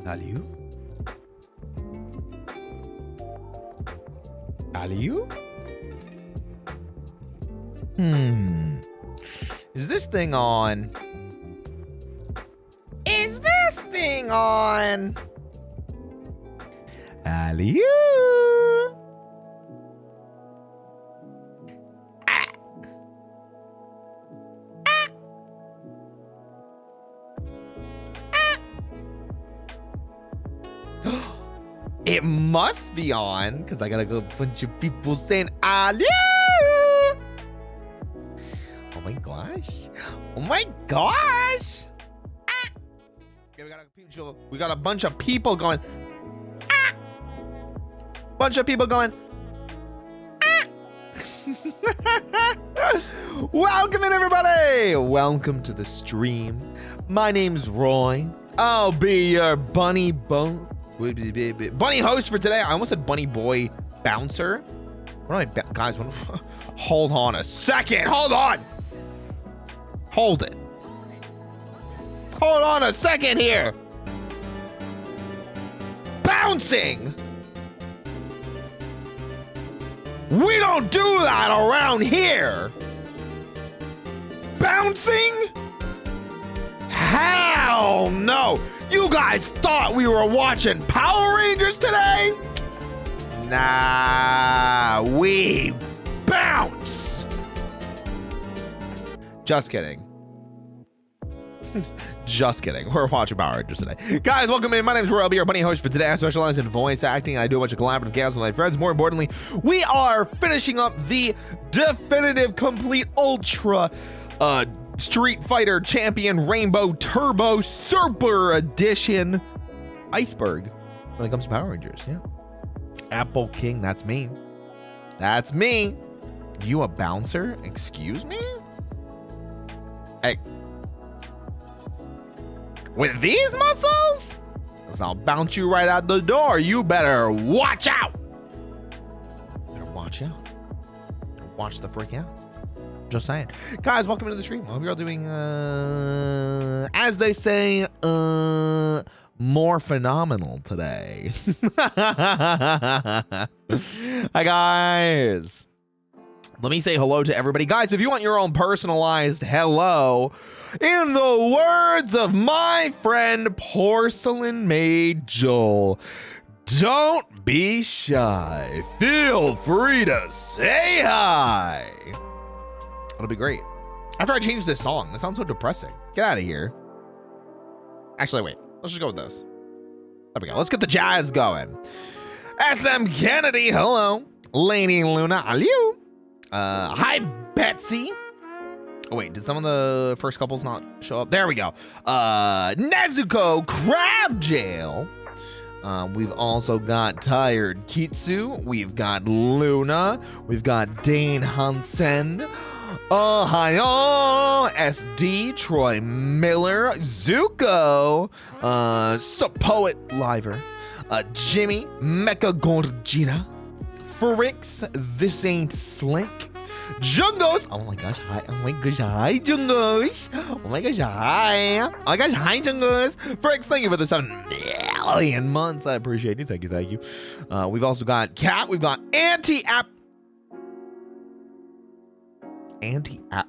Aliu? Aliu? Is this thing on? Is this thing on? Aliu? It must be on, because I got a bunch of people saying Aliu! Oh my gosh. Oh my gosh. Ah. Okay, we got a bunch of people going. Ah. Bunch of people going. Ah. Welcome in, everybody. Welcome to the stream. My name's Roy. I'll be your bunny host for today. I almost said bunny boy bouncer. What am I, guys? Hold on a second. Hold on. Hold it. Hold on a second here. Bouncing. We don't do that around here. Bouncing? Hell no. You guys thought we were watching Power Rangers today? Nah, we bounce. Just kidding. Just kidding. We're watching Power Rangers today. Guys, welcome in. My name is Roy. I'll be your bunny host for today. I specialize in voice acting. I do a bunch of collaborative games with my friends. More importantly, we are finishing up the definitive, complete, ultra Street Fighter Champion Rainbow Turbo Super Edition Iceberg when it comes to Power Rangers. Yeah. Apple King, that's me. That's me. You a bouncer? Excuse me? Hey. With these muscles? I'll bounce you right out the door. You better watch out. Better watch out. Watch the freak out. Just saying. Guys, welcome to the stream. I hope you're all doing, as they say, more phenomenal today. Hi, guys. Let me say hello to everybody. Guys, if you want your own personalized hello, in the words of my friend Porcelain Maid Joel, don't be shy. Feel free to say hi. It'll be great. After I change this song, this sounds so depressing. Get out of here. Actually, wait. Let's just go with this. There we go. Let's get the jazz going. SM Kennedy, hello. Lady Luna, aliu. Hi, Betsy. Oh, wait. Did some of the first couples not show up? There we go. Nezuko, Crab Jail. We've also got Tired Kitsu. We've got Luna. We've got Dane Hansen. Ohio, SD, Troy Miller, Zuko, Poet Liver, Jimmy, Mecha Gorgina, Fricks, This Ain't Slick, Jungos, oh my gosh, hi, oh my gosh, hi, Jungos, oh my gosh, hi, oh my gosh, hi, Jungos, Fricks, thank you for the 7 million months, I appreciate you, thank you, thank you. We've also got Cat, we've got Anti-App, Anti-app.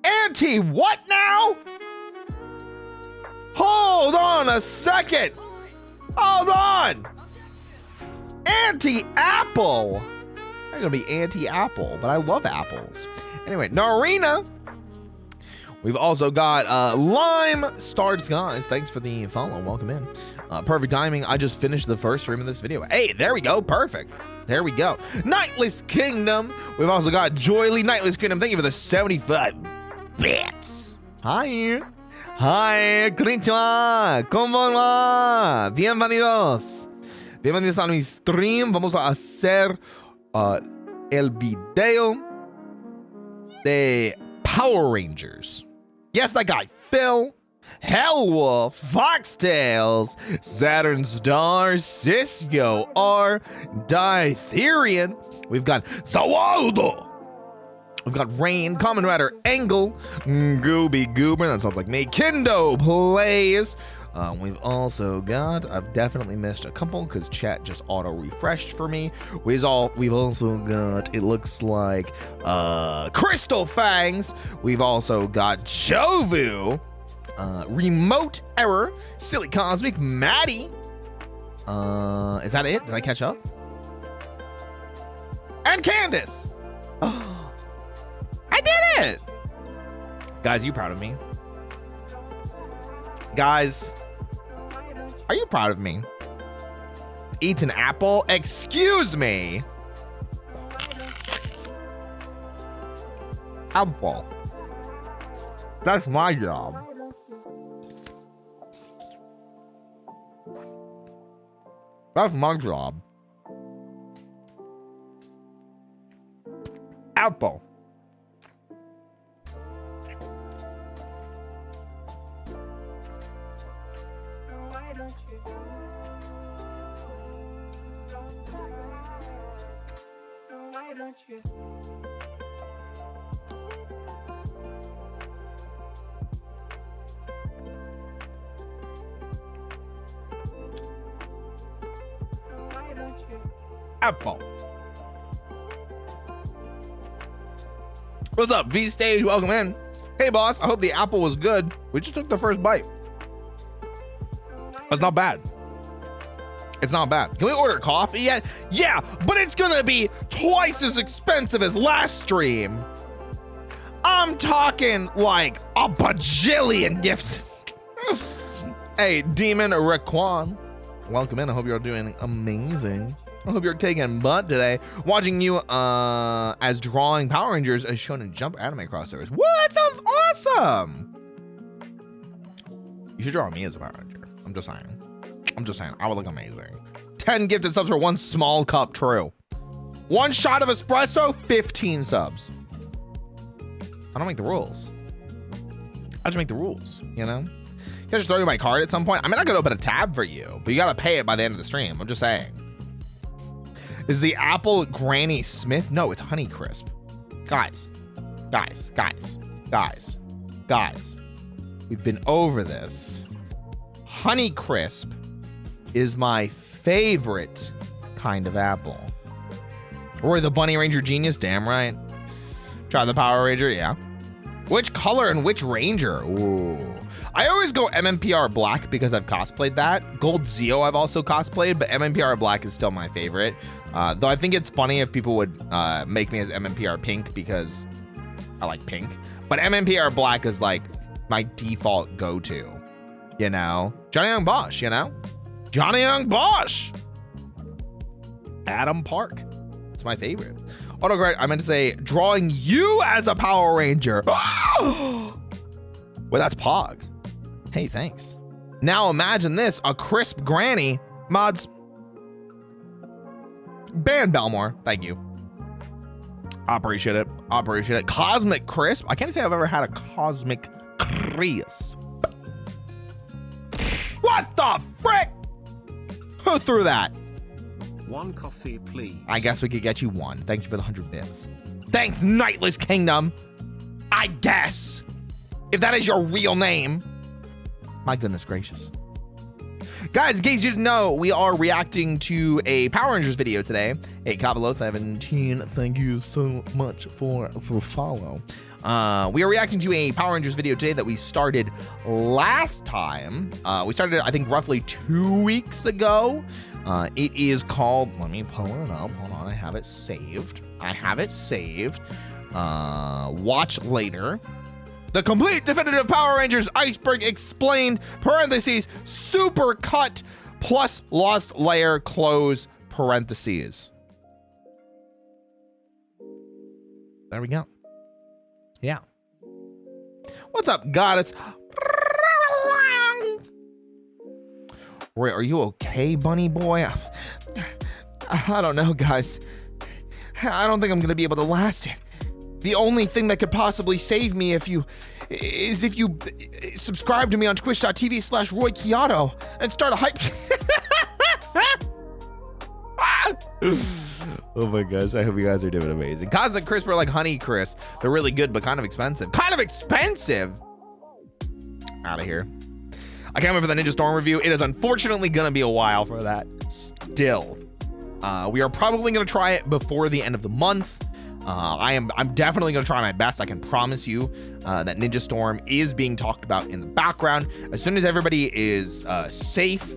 Anti what now? Hold on a second. Hold on. Anti-apple. I'm gonna be anti-apple, but I love apples. Anyway, Narina. We've also got Lime Starred Skies. Thanks for the follow. Welcome in. Perfect timing. I just finished the first stream of this video. Hey, there we go. Perfect. There we go. Nightless Kingdom. We've also got Joyly. Nightless Kingdom. Thank you for the 75 bits. Hi. Hi. Konnichiwa. Konbanwa. Bienvenidos. Bienvenidos a mi stream. Vamos a hacer el video de Power Rangers. Yes, that guy, Phil, Hellwolf, Foxtails, Saturn Star, Cisco, R, Ditherian. We've got Zawaldo, We've got Rain, Common Rider, Angle, Gooby Goober, that sounds like me, Kendo Plays. We've also got, I've definitely missed a couple because chat just auto-refreshed for me. We've also got, it looks like, Crystal Fangs. We've also got Jovu, Remote Error, Silly Cosmic, Maddie. Is that it? Did I catch up? And Candace. Oh, I did it. Guys, are you proud of me? Guys, are you proud of me? Eats an apple? Excuse me. Apple. That's my job. That's my job. Apple. Apple. What's up, V Stage? Welcome in. Hey, boss. I hope the apple was good. We just took the first bite. It's not bad. It's not bad. Can we order coffee yet? Yeah, but it's gonna be twice as expensive as last stream. I'm talking like a bajillion gifts. Hey, Demon Raquan. Welcome in. I hope you're doing amazing. I hope you're kicking butt today. Watching you as drawing Power Rangers as shown in Jump anime crossovers. Whoa, that sounds awesome. You should draw me as a Power Ranger. I'm just saying. I would look amazing. 10 gifted subs for one small cup. True. One shot of espresso, 15 subs. I don't make the rules. I just make the rules, you know? Can I just throw you my card at some point? I mean, I could open a tab for you, but you gotta pay it by the end of the stream. I'm just saying. Is the apple Granny Smith? No, it's Honeycrisp. Guys. We've been over this. Honeycrisp is my favorite kind of apple. Or the Bunny Ranger Genius, damn right. Try the Power Ranger, yeah. Which color and which Ranger? Ooh. I always go MMPR Black because I've cosplayed that. Gold Zeo I've also cosplayed, but MMPR Black is still my favorite. Though I think it's funny if people would make me as MMPR Pink because I like pink. But MMPR Black is like my default go-to, you know? Johnny Young Bosch, you know? Johnny Young Bosch! Adam Park. It's my favorite. Autocorrect, I meant to say drawing you as a Power Ranger. Well, that's Pog. Hey, thanks. Now imagine this, a crisp granny. Mods. Ban Belmore, thank you. I appreciate it. Cosmic Crisp. I can't say I've ever had a Cosmic Crisp. What the frick? Who threw that? One coffee, please. I guess we could get you one. Thank you for the 100 bits. Thanks, Nightless Kingdom. I guess. If that is your real name. My goodness gracious. Guys, in case you didn't know, we are reacting to a Power Rangers video today. Hey, Cabalo17, thank you so much for follow. We are reacting to a Power Rangers video today that we started last time. We started it, I think, roughly 2 weeks ago. It is called, let me pull it up. Hold on, I have it saved. Watch later. The complete definitive Power Rangers Iceberg explained, parentheses, super cut plus lost layer, close parentheses. There we go. Yeah. What's up, goddess? Roy, are you okay, bunny boy? I don't know, guys. I don't think I'm gonna be able to last it. The only thing that could possibly save me is if you subscribe to me on twitch.tv/Roy Chiato and start a hype. Oh my gosh, I hope you guys are doing amazing. Cosmic Crisp are like Honey Crisp. They're really good, but kind of expensive. Kind of expensive? Out of here. I can't wait for the Ninja Storm review. It is unfortunately going to be a while for that still. We are probably going to try it before the end of the month. I'm definitely going to try my best. I can promise you that Ninja Storm is being talked about in the background. As soon as everybody is safe,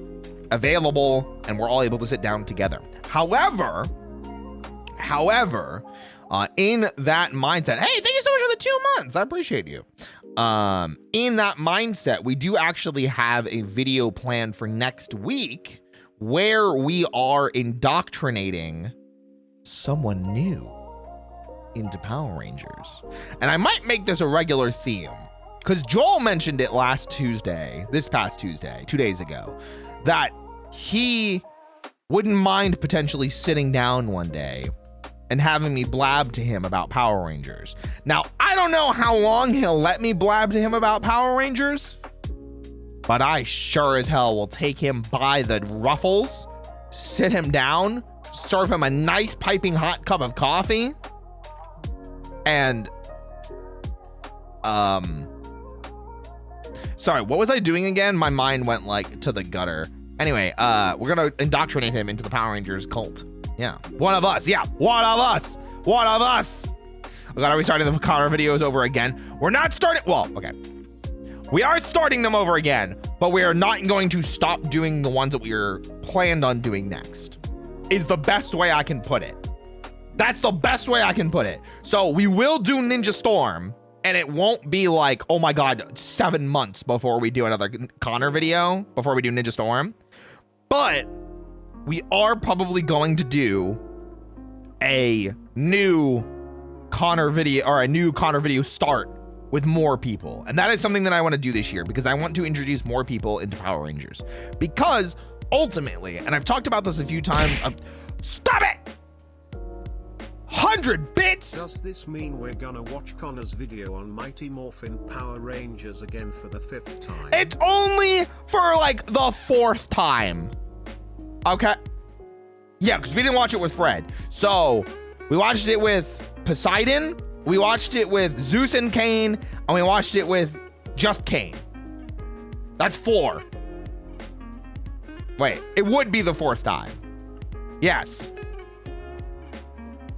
available, and we're all able to sit down together. However, in that mindset, hey, thank you so much for the 2 months. I appreciate you. In that mindset, we do actually have a video planned for next week where we are indoctrinating someone new into Power Rangers. And I might make this a regular theme because Joel mentioned it this past Tuesday, 2 days ago, that he wouldn't mind potentially sitting down one day and having me blab to him about Power Rangers. Now, I don't know how long he'll let me blab to him about Power Rangers, but I sure as hell will take him by the ruffles, sit him down, serve him a nice piping hot cup of coffee, and sorry, what was I doing again? My mind went like to the gutter. Anyway, we're gonna indoctrinate him into the Power Rangers cult. Yeah, one of us. Yeah, one of us. One of us. We gotta restart the Connor videos over again. We're not starting. Well, okay. We are starting them over again, but we are not going to stop doing the ones that we are planned on doing next. Is the best way I can put it. That's the best way I can put it. So we will do Ninja Storm, and it won't be like, oh my God, 7 months before we do another Connor video, before we do Ninja Storm. But we are probably going to do a new Connor video, or a new Connor video start with more people. And that is something that I want to do this year because I want to introduce more people into Power Rangers. Because ultimately, and I've talked about this a few times, stop it! 100 bits! Does this mean we're gonna watch Connor's video on Mighty Morphin Power Rangers again for the 5th time? It's only for like the 4th time. Okay. Yeah, because we didn't watch it with Fred. So we watched it with Poseidon, we watched it with Zeus and Kane, and we watched it with just Kane. That's 4. Wait, it would be the 4th time. Yes.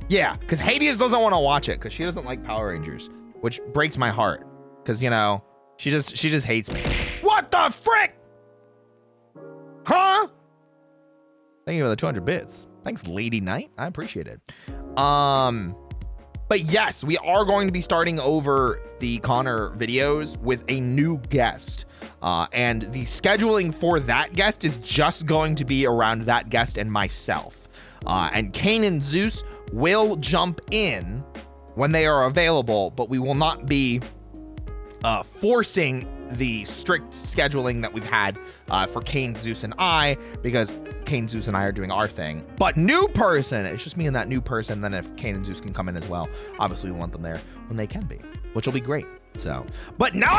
Yeah, because Hades doesn't want to watch it because she doesn't like Power Rangers, which breaks my heart because, you know, she just hates me. What the frick? Huh? Thank you for the 200 bits. Thanks, Lady Knight. I appreciate it. But yes, we are going to be starting over the Connor videos with a new guest. And the scheduling for that guest is just going to be around that guest and myself. And Kane and Zeus will jump in when they are available, but we will not be forcing the strict scheduling that we've had for Kane, Zeus, and I, because Kane, Zeus, and I are doing our thing. But new person, it's just me and that new person. Then if Kane and Zeus can come in as well, obviously we want them there when they can be, which will be great. So, but now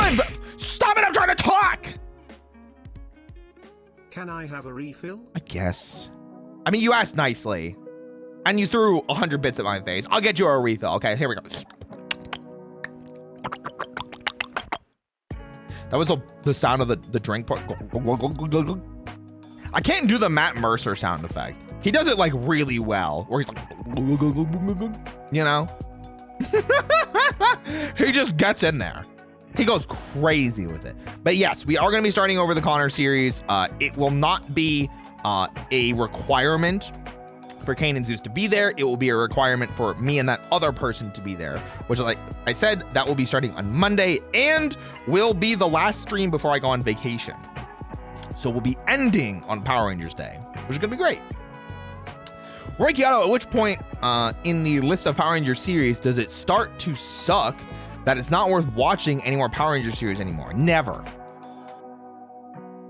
stop it, I'm trying to talk! Can I have a refill? I guess. I mean, you asked nicely, and you threw 100 bits at my face. I'll get you a refill. Okay, here we go. That was the sound of the drink part. I can't do the Matt Mercer sound effect. He does it like really well, where he's like, you know? He just gets in there. He goes crazy with it. But yes, we are going to be starting over the Connor series. It will not be a requirement for Kane and Zeus to be there. It will be a requirement for me and that other person to be there, which, like I said, that will be starting on Monday and will be the last stream before I go on vacation. So we'll be ending on Power Rangers Day, which is going to be great. Right, Chiato, at which point in the list of Power Rangers series does it start to suck that it's not worth watching any more Power Rangers series anymore? Never.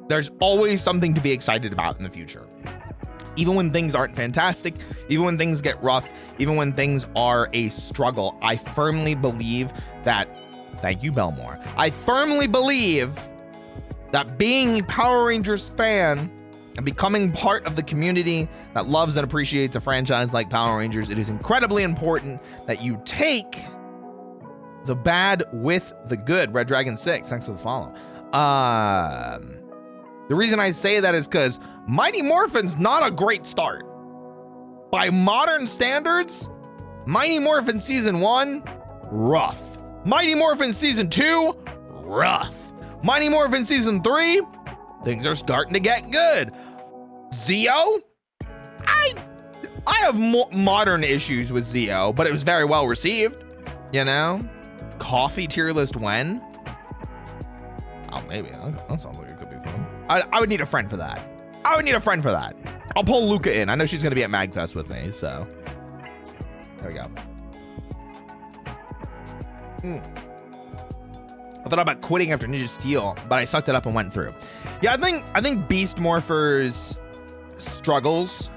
There's always something to be excited about in the future. Even when things aren't fantastic, even when things get rough, even when things are a struggle, I firmly believe that, thank you, Belmore. I firmly believe that being a Power Rangers fan and becoming part of the community that loves and appreciates a franchise like Power Rangers, it is incredibly important that you take the bad with the good. Red Dragon 6, thanks for the follow. The reason I say that is because Mighty Morphin's not a great start. By modern standards, Mighty Morphin Season 1, rough. Mighty Morphin Season 2, rough. Mighty Morphin Season 3, things are starting to get good. Zeo, I have modern issues with Zeo, but it was very well received, you know? Coffee tier list when? Oh, maybe. That sounds like it could be fun. I would need a friend for that. I'll pull Luca in. I know she's going to be at MagFest with me, so. There we go. I thought about quitting after Ninja Steel, but I sucked it up and went through. Yeah, I think Beast Morphers struggles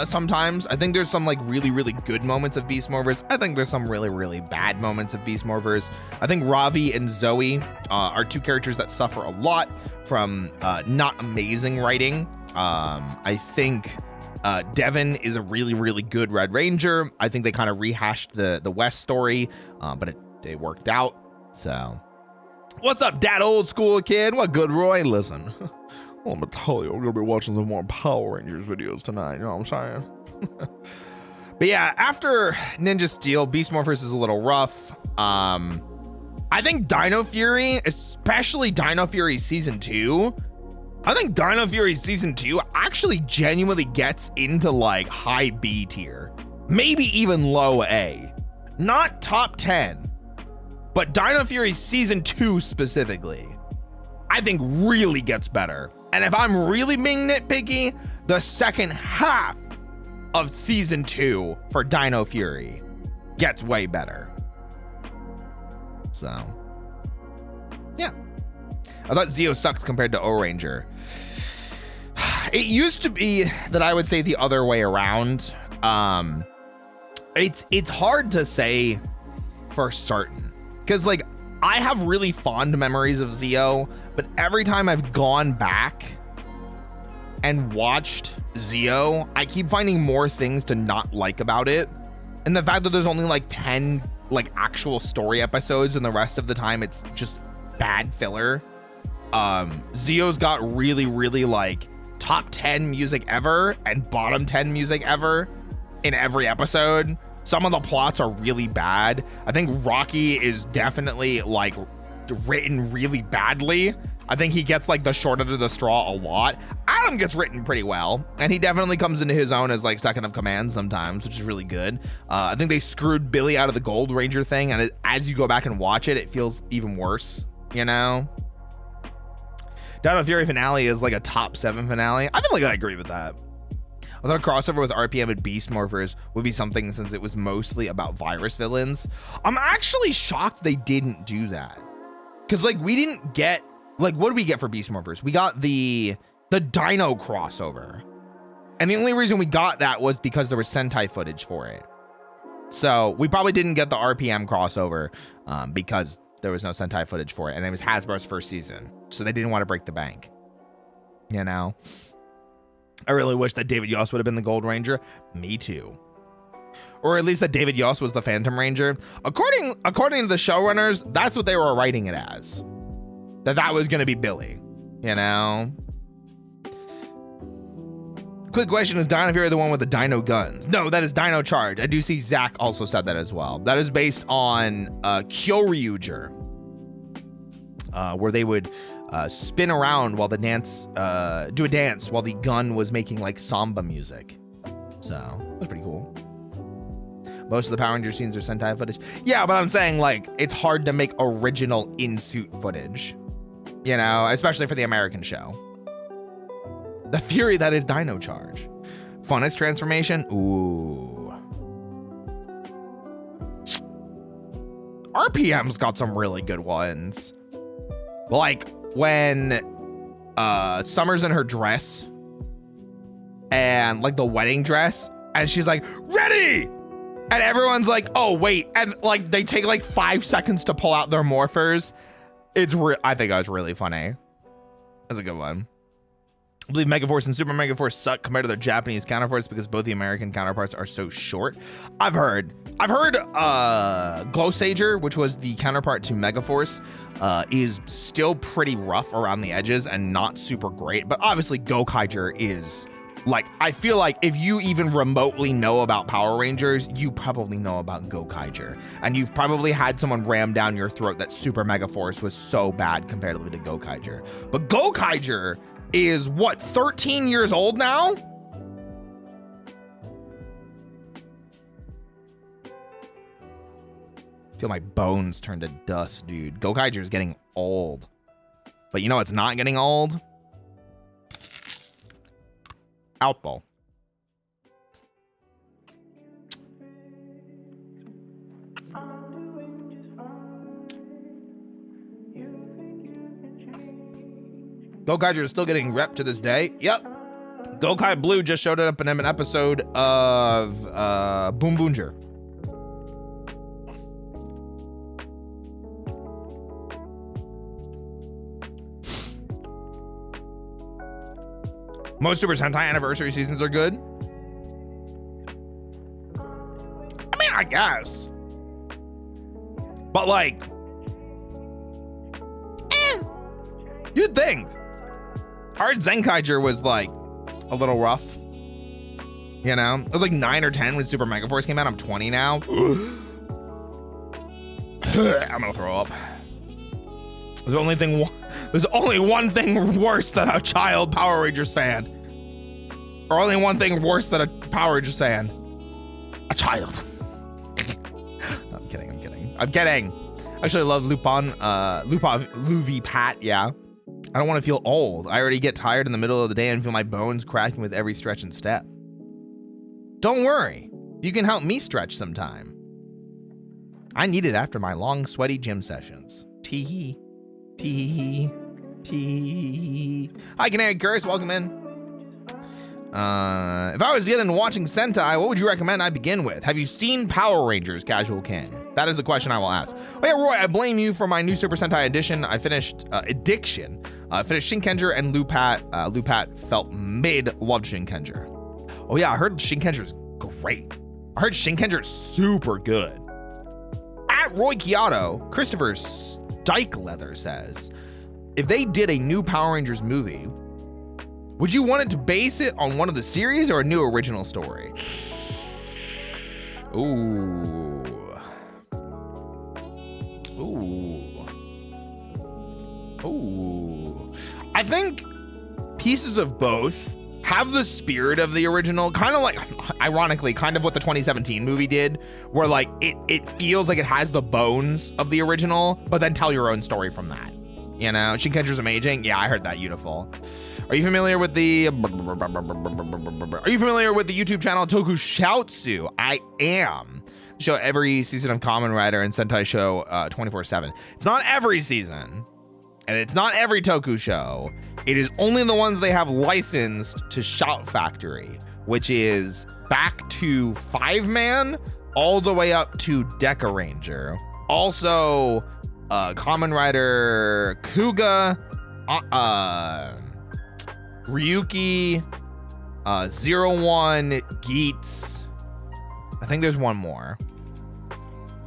sometimes. I think there's some like really, really good moments of Beast Morphers. I think there's some really, really bad moments of Beast Morphers. I think Ravi and Zoe are two characters that suffer a lot from not amazing writing. I think Devin is a really, really good Red Ranger. I think they kind of rehashed the West story, but it worked out. So, what's up, Dad? Old school kid. What good, Roy? Listen, I'm gonna tell you, we're gonna be watching some more Power Rangers videos tonight. You know what I'm saying? But yeah, after Ninja Steel, Beast Morphers is a little rough. I think Dino Fury, especially Dino Fury Season 2, I think Dino Fury Season 2 actually genuinely gets into like high B tier, maybe even low A. Not top 10, but Dino Fury Season 2 specifically, I think really gets better. And if I'm really being nitpicky, the second half of Season 2 for Dino Fury gets way better. So, yeah. I thought Zeo sucks compared to O-Ranger. It used to be that I would say the other way around. It's hard to say for certain, because like I have really fond memories of Zeo, but every time I've gone back and watched Zeo, I keep finding more things to not like about it. And the fact that there's only like 10 like actual story episodes and the rest of the time it's just bad filler. Zeo's got really, really like top 10 music ever and bottom 10 music ever in every episode. Some of the plots are really bad. I think Rocky is definitely like written really badly. I think he gets like the short end of the straw a lot. Adam gets written pretty well, and he definitely comes into his own as like second of command sometimes, which is really good. I think they screwed Billy out of the Gold Ranger thing, and as you go back and watch it, it feels even worse, you know? Dino Fury finale is like a top 7 finale. I feel like I agree with that. I thought a crossover with RPM and Beast Morphers would be something since it was mostly about virus villains. I'm actually shocked they didn't do that. Because like we didn't get, like what did we get for Beast Morphers? We got the Dino crossover. And the only reason we got that was because there was Sentai footage for it. So we probably didn't get the RPM crossover because there was no Sentai footage for it. And it was Hasbro's first season. So they didn't want to break the bank. You know? I really wish that David Yost would have been the Gold Ranger. Me too. Or at least that David Yost was the Phantom Ranger. According to the showrunners, that's what they were writing it as. That was going to be Billy. You know? Quick question, is Dino Fury the one with the dino guns? No, that is Dino Charge. I do see Zach also said that as well. That is based on Kyoryuger, where they would spin around while the dance, do a dance while the gun was making like samba music. So it was pretty cool. Most of the Power Ranger scenes are Sentai footage. Yeah, but I'm saying like it's hard to make original in-suit footage, you know, especially for the American show. The Fury that is Dino Charge. Funnest transformation? Ooh. RPM's got some really good ones. Like when Summer's in her dress and like the wedding dress and she's like, ready! And everyone's like, oh wait. And like they take like 5 seconds to pull out their morphers. I think that was really funny. That's a good one. I believe Megaforce and Super Megaforce suck compared to their Japanese counterparts because both the American counterparts are so short. I've heard Glow Sager, which was the counterpart to Megaforce, is still pretty rough around the edges and not super great. But obviously Gokaiger is, like, I feel like if you even remotely know about Power Rangers, you probably know about Gokaiger. And you've probably had someone ram down your throat that Super Megaforce was so bad comparatively to Gokaiger. But Gokaiger is what, 13 years old now? I feel my bones turn to dust, dude. Gokaiger is getting old. But you know what's not getting old? Outball. Gokaiger is still getting rep to this day. Yep. Gokai Blue just showed up in an episode of Boom Boonger. Most Super Sentai anniversary seasons are good. I mean, I guess. But like, you'd think. Hard Zenkaiger was like a little rough. You know? It was like 9 or 10 when Super Megaforce came out. I'm 20 now. I'm gonna throw up. There's only one thing worse than a child Power Rangers fan. Or only one thing worse than a Power Rangers fan. A child. No, I'm kidding. Actually, I love Luvi Pat, yeah. I don't want to feel old. I already get tired in the middle of the day and feel my bones cracking with every stretch and step. Don't worry. You can help me stretch sometime. I need it after my long, sweaty gym sessions. Tee-hee. Tee-hee. Tee-hee. Hi, Canary Curse. Welcome in. If I was getting watching Sentai, what would you recommend I begin with? Have you seen Power Rangers, Casual King? That is the question I will ask. Oh yeah, Roy, I blame you for my new Super Sentai edition. I finished Addiction. Finished Shinkenger and Lupat. Lupat felt mid. Loved Shinkenger. Oh yeah, I heard Shinkenger is great. I heard Shinkenger is super good. At Roy Chiato, Christopher Stykeleather says, if they did a new Power Rangers movie, would you want it to base it on one of the series or a new original story? Ooh. I think pieces of both have the spirit of the original, kind of like, ironically, kind of what the 2017 movie did, where like it feels like it has the bones of the original, but then tell your own story from that. You know, Shinkenger's amazing. Yeah, I heard that. Beautiful. Are you familiar with the YouTube channel Toku Shoutsu? I am. Show every season of Kamen Rider and Sentai show 24/7. It's not every season, and it's not every Toku show. It is only the ones they have licensed to Shout Factory, which is back to 5-man all the way up to Deca Ranger. Also, Kamen Rider Kuga, Ryuki, 01, Geats. I think there's one more.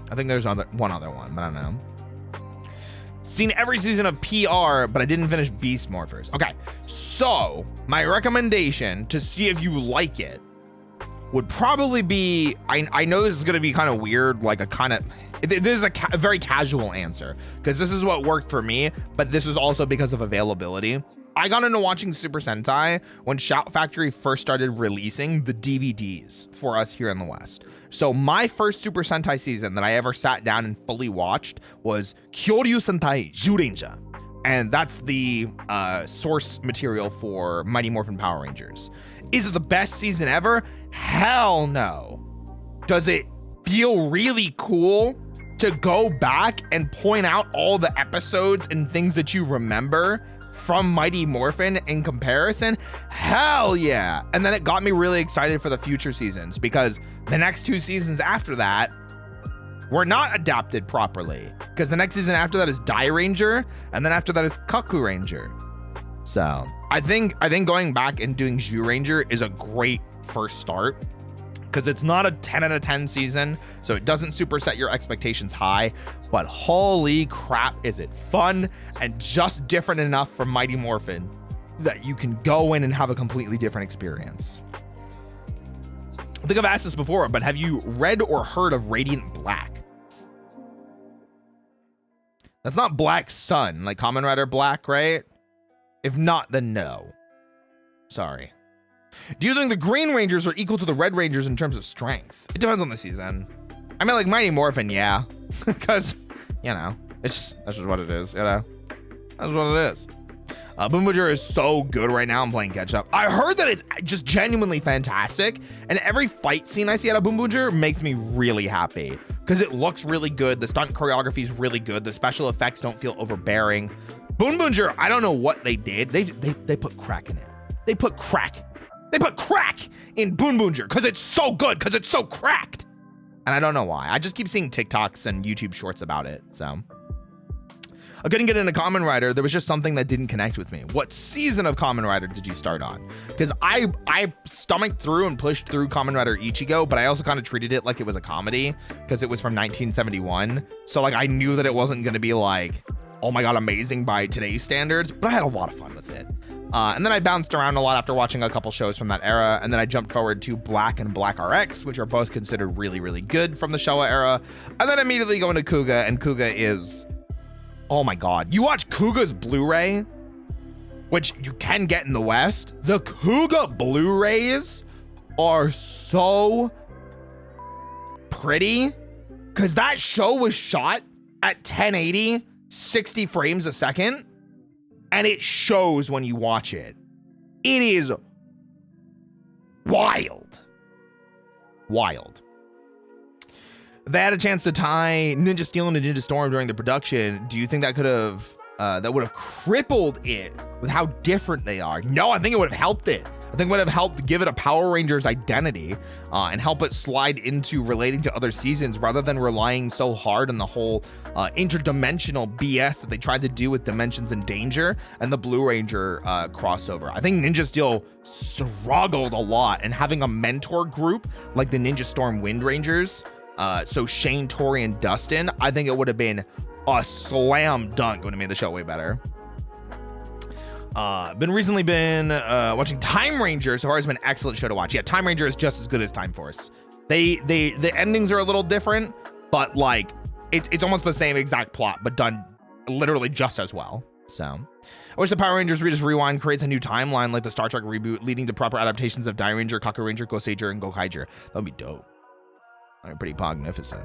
I think there's one other one, but I don't know. Seen every season of PR, but I didn't finish Beast Morphers. Okay, so my recommendation to see if you like it would probably be, I know this is going to be kind of weird, like a kind of, this is a very casual answer, because this is what worked for me, but this is also because of availability. I got into watching Super Sentai when Shout Factory first started releasing the DVDs for us here in the West. So my first Super Sentai season that I ever sat down and fully watched was Kyoryu Sentai Zyuranger. And that's the source material for Mighty Morphin Power Rangers. Is it the best season ever? Hell no. Does it feel really cool to go back and point out all the episodes and things that you remember from Mighty Morphin in comparison? Hell yeah. And then it got me really excited for the future seasons, because the next 2 seasons after that were not adapted properly, because the next season after that is Dai Ranger, and then after that is Kaku Ranger. So I think going back and doing Zyuranger is a great first start, because it's not a 10 out of 10 season, so it doesn't super set your expectations high, but holy crap, is it fun and just different enough from Mighty Morphin that you can go in and have a completely different experience. I think I've asked this before, but have you read or heard of Radiant Black? That's not Black Sun, like Kamen Rider Black, right? If not, then no. Sorry. Do you think the Green Rangers are equal to the Red Rangers in terms of strength? It depends on the season. I mean, like Mighty Morphin, yeah. Because, you know, that's just what it is, you know? That's what it is. Boom Booger is so good right now. I'm playing catch up. I heard that it's just genuinely fantastic, and every fight scene I see out of Boom Booger makes me really happy because it looks really good. The stunt choreography is really good. The special effects don't feel overbearing. Boom Booger, I don't know what they did. They put crack in it. They put crack in Boom Booger because it's so good, because it's so cracked. And I don't know why. I just keep seeing TikToks and YouTube shorts about it, so. I couldn't get into Kamen Rider. There was just something that didn't connect with me. What season of Kamen Rider did you start on? Because I stomached through and pushed through Kamen Rider Ichigo, but I also kind of treated it like it was a comedy because it was from 1971. So like I knew that it wasn't going to be like, oh my God, amazing by today's standards, but I had a lot of fun with it. And then I bounced around a lot after watching a couple shows from that era. And then I jumped forward to Black and Black RX, which are both considered really, really good from the Showa era. And then immediately go into Kuga, and Kuga is... oh my God. You watch Kuga's Blu-ray, which you can get in the West. The Kuga Blu-rays are so pretty because that show was shot at 1080, 60 frames a second, and it shows when you watch it. It is wild. Wild. If they had a chance to tie Ninja Steel and Ninja Storm during the production, do you think that could have that would have crippled it with how different they are? No, I think it would have helped it. I think it would have helped give it a Power Rangers identity and help it slide into relating to other seasons rather than relying so hard on the whole interdimensional BS that they tried to do with Dimensions in Danger and the Blue Ranger crossover. I think Ninja Steel struggled a lot, and having a mentor group like the Ninja Storm Wind Rangers, so Shane, Tori, and Dustin, I think it would have been a slam dunk. Would have made the show way better. Recently been watching Time Ranger. So far, it's been an excellent show to watch. Yeah, Time Ranger is just as good as Time Force. The endings are a little different, but like it's almost the same exact plot, but done literally just as well. So I wish the Power Rangers Readers Rewind creates a new timeline like the Star Trek reboot, leading to proper adaptations of Die Ranger, Kaku Ranger, Goseiger, and Gokaiger. That'd be dope. I mean, pretty pognificent.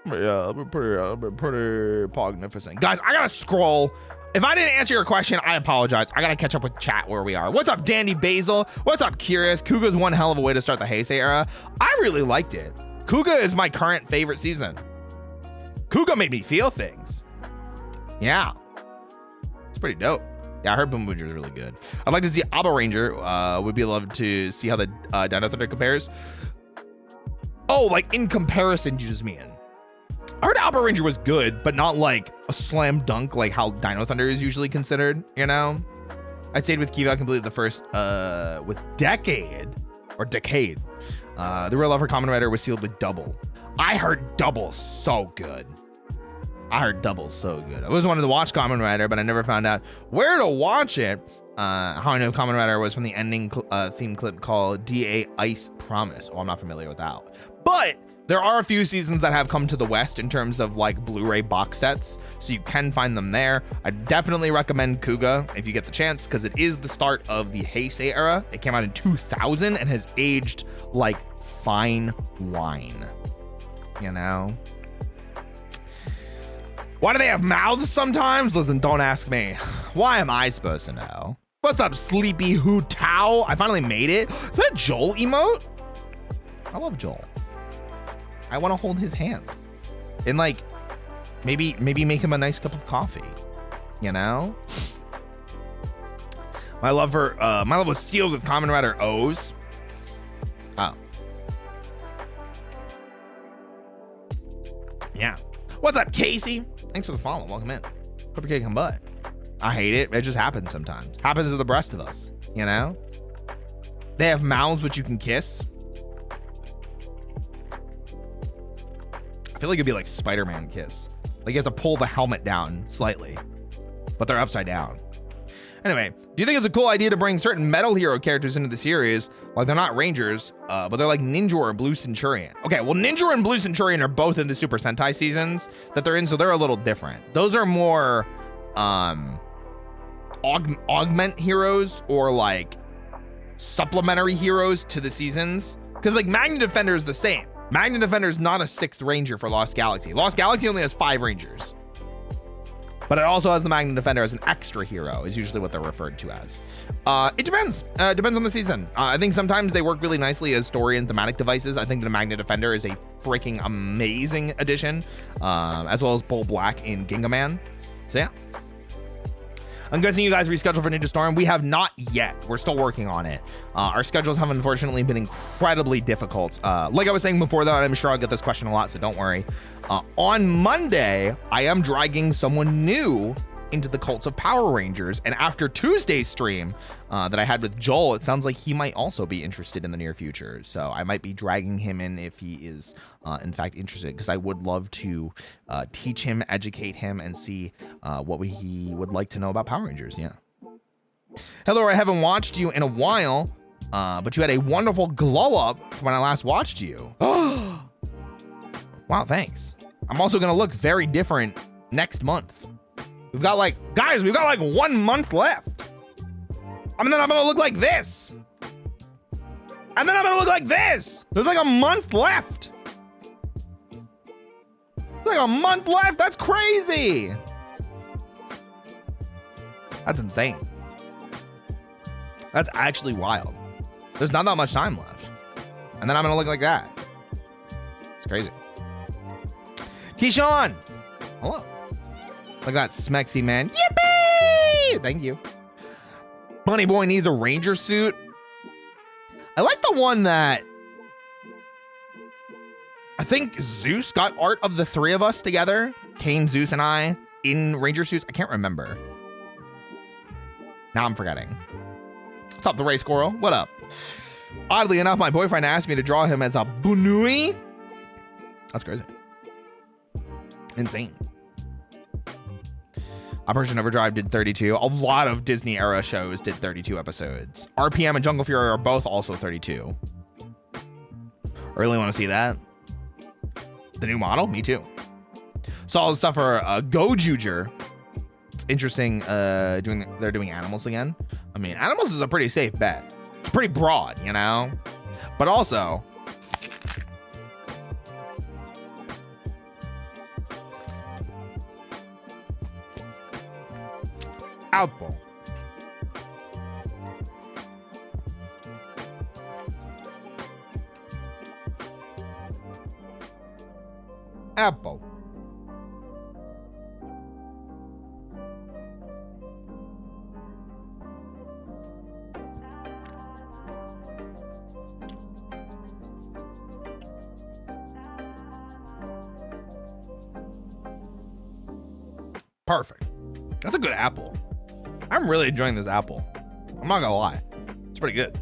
Yeah, pretty pognificent. Guys, I gotta scroll. If I didn't answer your question, I apologize. I gotta catch up with chat where we are. What's up, Dandy Basil? What's up, Curious? Kuga's one hell of a way to start the Heisei era. I really liked it. Kuga is my current favorite season. Kuga made me feel things. Yeah. It's pretty dope. Yeah, I heard Boom Booger is really good. I'd like to see Abba Ranger. Would be love to see how the Dino Thunder compares. Oh, like in comparison, you just mean. I heard Alpha Ranger was good, but not like a slam dunk like how Dino Thunder is usually considered, you know? I stayed with Kiva, completed the first with Decade. The real love for Kamen Rider was sealed with Double. I heard Double so good. I always wanted to watch Kamen Rider, but I never found out where to watch it. How I know Kamen Rider was from the ending theme clip called DA Ice Promise. Oh, I'm not familiar with that. But there are a few seasons that have come to the West in terms of like Blu-ray box sets, so you can find them there. I definitely recommend Kuga if you get the chance, because it is the start of the Heisei era. It came out in 2000 and has aged like fine wine, you know? Why do they have mouths sometimes? Listen, don't ask me. Why am I supposed to know? What's up, Sleepy Hu Tao? I finally made it. Is that a Joel emote? I love Joel. I want to hold his hand and like maybe make him a nice cup of coffee, you know? My love was sealed with Kamen Rider O's. Oh. Yeah. What's up, Casey? Thanks for the follow. Welcome in. Hope you're kicking butt. I hate it. It just happens sometimes. Happens to the rest of us, you know? They have mouths which you can kiss. I feel like it'd be like Spider-Man kiss. Like you have to pull the helmet down slightly, but they're upside down. Anyway, do you think it's a cool idea to bring certain metal hero characters into the series? Like they're not Rangers, but they're like Ninja or Blue Centurion. Okay, well Ninja and Blue Centurion are both in the Super Sentai seasons that they're in, so they're a little different. Those are more augment heroes or like supplementary heroes to the seasons. Because like Magna Defender is the same. Magna Defender is not a 6th Ranger for Lost Galaxy. Lost Galaxy only has 5 Rangers. But it also has the Magna Defender as an extra hero, is usually what they're referred to as. It depends. It depends on the season. I think sometimes they work really nicely as story and thematic devices. I think the Magna Defender is a freaking amazing addition, as well as Bull Black in Ginga Man. So yeah. I'm guessing you guys rescheduled for Ninja Storm. We have not yet. We're still working on it. Our schedules have unfortunately been incredibly difficult. Like I was saying before though, and I'm sure I'll get this question a lot, so don't worry. On Monday, I am dragging someone new into the Cults of Power Rangers. And after Tuesday's stream that I had with Joel, it sounds like he might also be interested in the near future. So I might be dragging him in if he is in fact interested, because I would love to teach him, educate him, and see what he would like to know about Power Rangers. Yeah. Hello, I haven't watched you in a while, but you had a wonderful glow up when I last watched you. Wow, thanks. I'm also gonna look very different next month. We've got like 1 month left. And then I'm gonna look like this. And then I'm gonna look like this. There's like a month left. There's like a month left. That's crazy. That's insane. That's actually wild. There's not that much time left. And then I'm gonna look like that. It's crazy. Keyshawn, hello. Look at that smexy man. Yippee! Thank you. Bunny Boy needs a ranger suit. I like the one that I think Zeus got art of the 3 of us together. Kane, Zeus, and I in ranger suits. I can't remember. Now I'm forgetting. What's up, the Ray Squirrel? What up? Oddly enough, my boyfriend asked me to draw him as a Bunui. That's crazy. Insane. Operation Overdrive did 32. A lot of Disney era shows did 32 episodes. RPM and Jungle Fury are both also 32. Really want to see that. The new model? Me too. Saw all the stuff for Gojuger. It's interesting they're doing animals again. I mean, animals is a pretty safe bet. It's pretty broad, you know? But also, Apple. Apple. Perfect. That's a good apple. I'm really enjoying this apple. I'm not gonna lie. It's pretty good.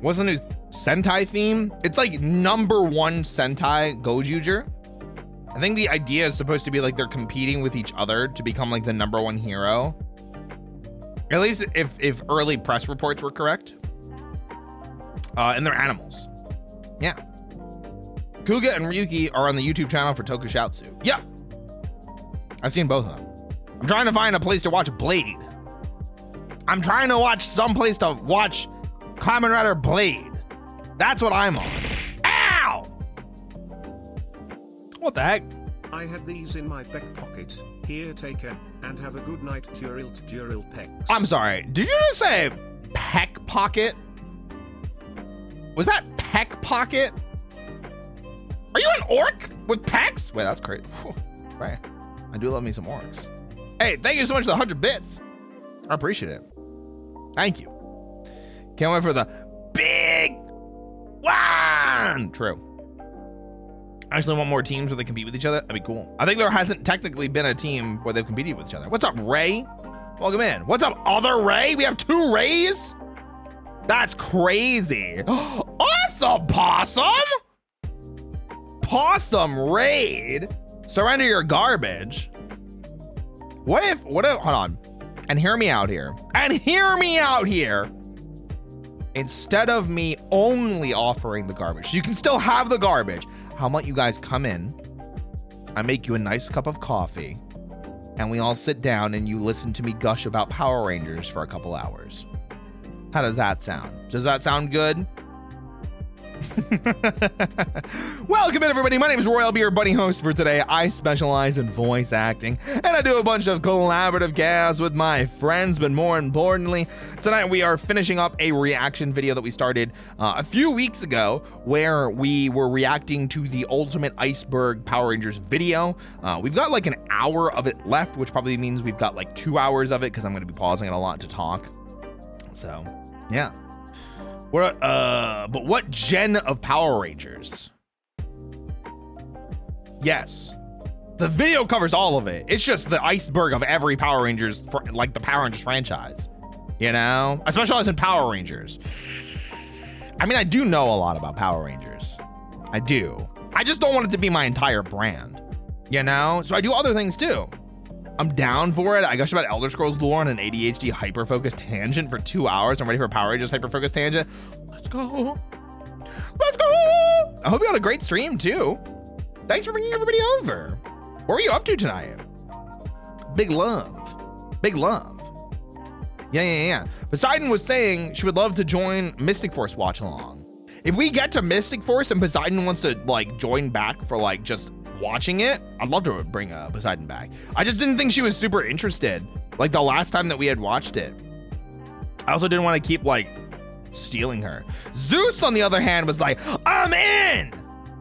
What's the new Sentai theme? It's like #1 Sentai Gojuger. I think the idea is supposed to be like they're competing with each other to become like the #1 hero. At least if early press reports were correct. And they're animals. Yeah. Kuga and Ryuki are on the YouTube channel for Tokusatsu. Yeah. I've seen both of them. I'm trying to find a place to watch Blade. I'm trying to watch some place to watch Kamen Rider Blade. That's what I'm on. Ow! What the heck? I had these in my back pocket. Here, take it, and have a good night, Duril Pecs. I'm sorry. Did you just say peck pocket? Was that peck pocket? Are you an orc with pecs? Wait, that's crazy. Whew. Right. I do love me some orcs. Hey, thank you so much for the 100 bits. I appreciate it. Thank you. Can't wait for the big one. True. Actually want more teams where they compete with each other. That'd be cool. I think there hasn't technically been a team where they've competed with each other. What's up, Ray? Welcome in. What's up, other Ray? We have 2 Rays? That's crazy. Awesome, Possum! Possum raid. Surrender your garbage. What if, hold on. And hear me out here. Instead of me only offering the garbage, you can still have the garbage. How about you guys come in, I make you a nice cup of coffee, and we all sit down and you listen to me gush about Power Rangers for a couple hours. How does that sound? Does that sound good? Welcome in, everybody. My name is Roy. I'll be your bunny host for today. I specialize in voice acting, and I do a bunch of collaborative casts with my friends, but more importantly, tonight we are finishing up a reaction video that we started a few weeks ago, where we were reacting to the Ultimate Iceberg Power Rangers video. We've got like an hour of it left, which probably means we've got like 2 hours of it, because I'm going to be pausing it a lot to talk. So, yeah. But what gen of Power Rangers? Yes. The video covers all of it. It's just the iceberg of every Power Rangers, like the Power Rangers franchise. You know? I specialize in Power Rangers. I mean, I do know a lot about Power Rangers. I do. I just don't want it to be my entire brand. You know? So I do other things too. I'm down for it. I gush about Elder Scrolls lore on an ADHD hyper-focused tangent for 2 hours. I'm ready for a Power Rangers hyper-focused tangent. Let's go. Let's go. I hope you had a great stream too. Thanks for bringing everybody over. What were you up to tonight? Big love. Big love. Yeah. Poseidon was saying she would love to join Mystic Force watch along. If we get to Mystic Force and Poseidon wants to like join back for like just watching it, I'd love to bring Poseidon back. I just didn't think she was super interested like the last time that we had watched it. I also didn't want to keep like stealing her. Zeus on the other hand was like, I'm in,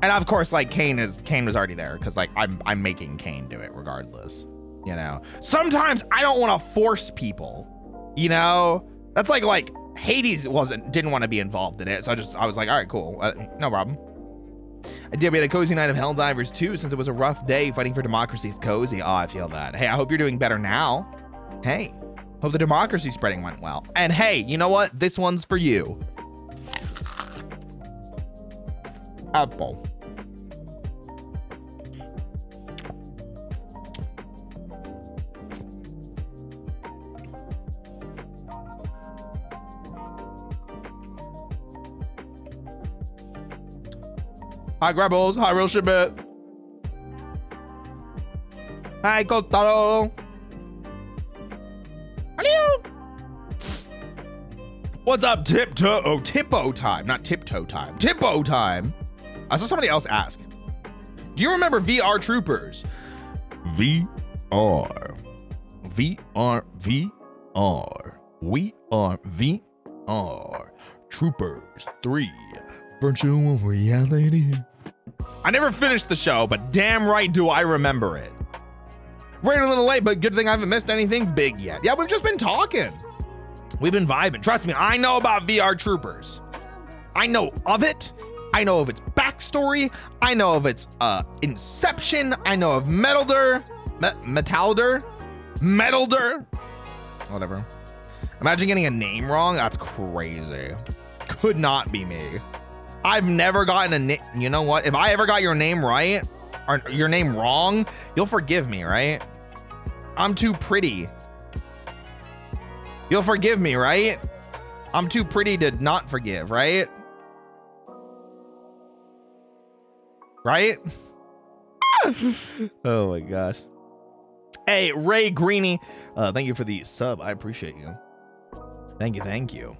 and of course like Kane was already there because like I'm making Kane do it regardless. You know, sometimes I don't want to force people, you know. That's like Hades didn't want to be involved in it, so I was like, all right, cool, no problem. I did. We had a cozy night of Helldivers too, since it was a rough day fighting for democracy's cozy. Oh, I feel that. Hey, I hope you're doing better now. Hey, hope the democracy spreading went well. And hey, you know what? This one's for you. Apple. Hi, Grabbles. Hi, Real Shibit. Hi, Kotaro. Hello. What's up, Tiptoe? Oh, Tippo time, not Tiptoe time. Tippo time. I saw somebody else ask, do you remember VR Troopers? VR. We are VR. Troopers 3. Virtual reality. I never finished the show, but damn right do I remember it. Ran a little late, but good thing I haven't missed anything big yet. Yeah, we've just been talking. We've been vibing. Trust me, I know about VR Troopers. I know of it. I know of its backstory. I know of its inception. I know of Metalder. Whatever. Imagine getting a name wrong. That's crazy. Could not be me. I've never gotten a name. You know what? If I ever got your name right or your name wrong, you'll forgive me, right? I'm too pretty. You'll forgive me, right? I'm too pretty to not forgive, right? Right? Oh my gosh. Hey, Ray Greeny. Thank you for the sub. I appreciate you. Thank you.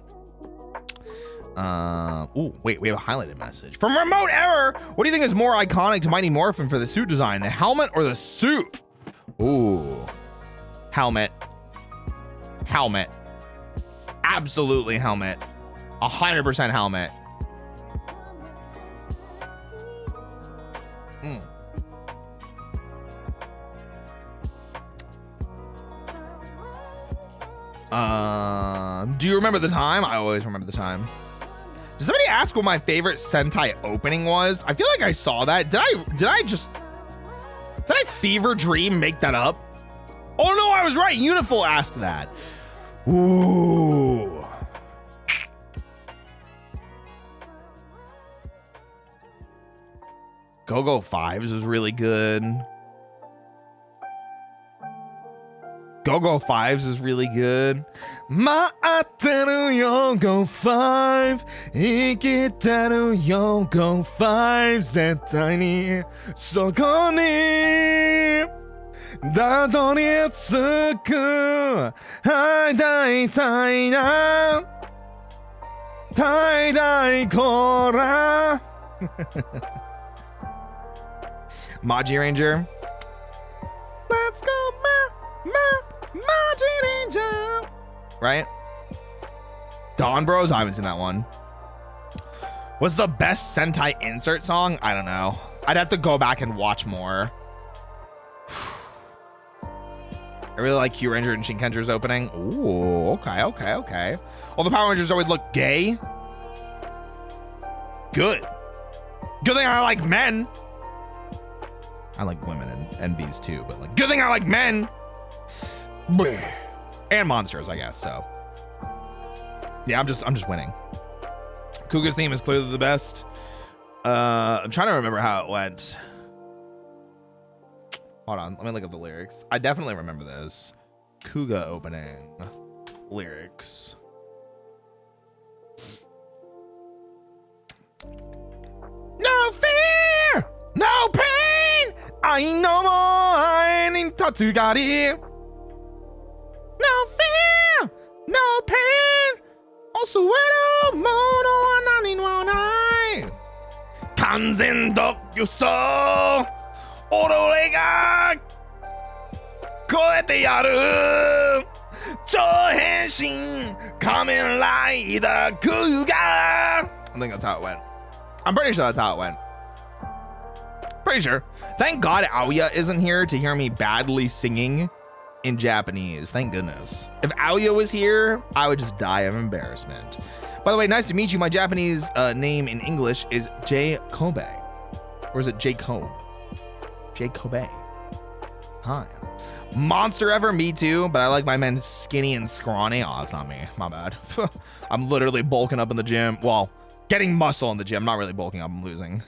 Oh, wait, we have a highlighted message from Remote Error. What do you think is more iconic to Mighty Morphin for the suit design, the helmet or the suit? Ooh, helmet. Absolutely helmet. 100% helmet. Do you remember the time? I always remember the time. Did somebody ask what my favorite Sentai opening was? I feel like I saw that. Did I fever dream make that up? Oh no, I was right. Uniful asked that. Ooh. Go-Go Fives is really good. Go-Go Fives is really good. Ma'ateru Yo-Go 5 Ikiteru Yo-Go 5 Zettai ni soko ni dadori tsuku Haidai tai na Taidai kora Maji Ranger. Let's go, Maji Ranger. Right? Dawn Bros? I haven't seen that one. What's the best Sentai insert song? I don't know. I'd have to go back and watch more. I really like Q Ranger and Shinkenja's opening. Ooh, okay. All the Power Rangers always look gay. Good. Good thing I like men. I like women and bees too, but like, good thing I like men and monsters, I guess. So yeah, I'm just winning. Kuga's theme is clearly the best. I'm trying to remember how it went. Hold on, let me look up the lyrics. I definitely remember this. Kuga opening lyrics. No fear, no pain. I know more in Tatsugari. No fear, no pain. Also, where mono nani no nai. Kanzen dokuso. Orore ga koete yaru. Chōhenshin Kamen Rider Kuga. I think that's how it went. I'm pretty sure that's how it went. Pretty sure. Thank God Aoya isn't here to hear me badly singing in Japanese. Thank goodness. If Aoya was here, I would just die of embarrassment. By the way, nice to meet you. My Japanese name in English is J. Kobe. Or is it Jacob? J. Kobe. Hi. Monster ever? Me too, but I like my men skinny and scrawny. Oh, it's not me. My bad. I'm literally bulking up in the gym. Well, getting muscle in the gym. Not really bulking up. I'm losing.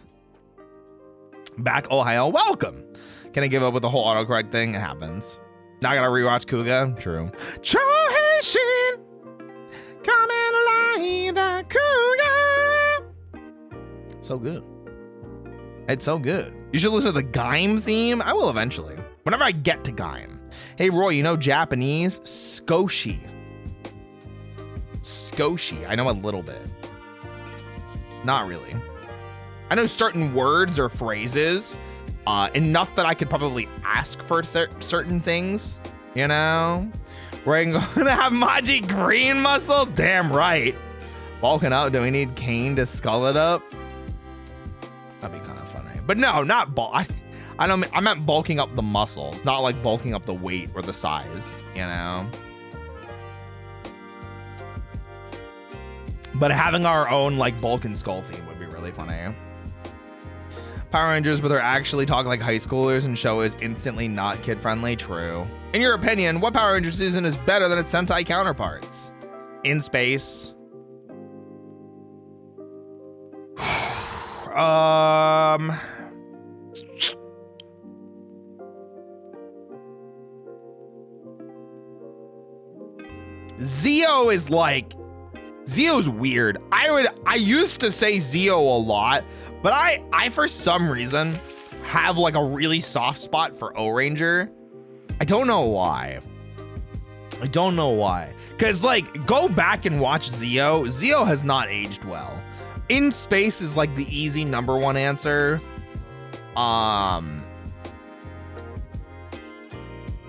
Back Ohio, welcome. Can I give up with the whole autocorrect thing? It happens. Now I gotta rewatch Kuga. True. Chōhenshin Kamen Rider Kuga. So good. It's so good. You should listen to the Gaim theme. I will eventually. Whenever I get to Gaim. Hey Roy, you know Japanese? Skoshi. Skoshi. I know a little bit. Not really. I know certain words or phrases, enough that I could probably ask for certain things, you know? We're gonna have Maji green muscles? Damn right. Bulking up, do we need Kane to skull it up? That'd be kind of funny. But no, not bulk. I meant bulking up the muscles, not like bulking up the weight or the size, you know? But having our own like bulk and skull theme would be really funny. Power Rangers, but they're actually talking like high schoolers and show is instantly not kid-friendly. True. In your opinion, what Power Ranger season is better than its Sentai counterparts? In Space. Zeo is like, Zeo's weird. I used to say Zeo a lot, but I for some reason have like a really soft spot for O-Ranger. I don't know why. Cause like, go back and watch Zeo. Zeo has not aged well. In Space is like the easy #1 answer.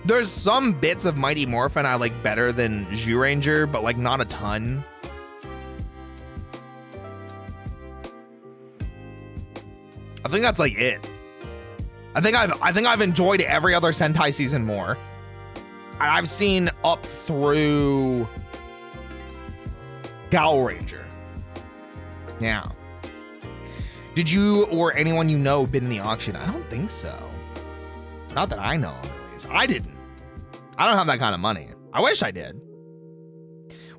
There's some bits of Mighty Morphin I like better than Zyuranger, but like not a ton. I think that's like it. I think I've enjoyed every other Sentai season more. I've seen up through Gal Ranger. Yeah. Did you or anyone you know bid in the auction? I don't think so. Not that I know of, at least. I didn't. I don't have that kind of money. I wish I did.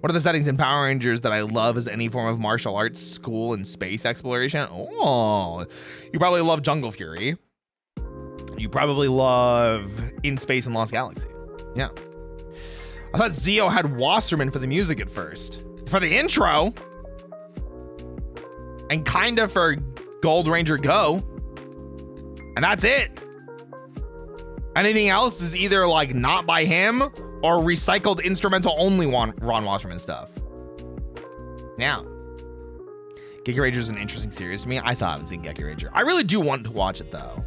What are the settings in Power Rangers that I love as any form of martial arts, school, and space exploration? Oh, you probably love Jungle Fury. You probably love In Space and Lost Galaxy. Yeah. I thought Zeo had Wasserman for the music at first. For the intro. And kind of for Gold Ranger Go. And that's it. Anything else is either like not by him or recycled instrumental only Ron Wasserman stuff. Yeah. Gekki Ranger is an interesting series to me. I still haven't seen Gekki Ranger. I really do want to watch it though.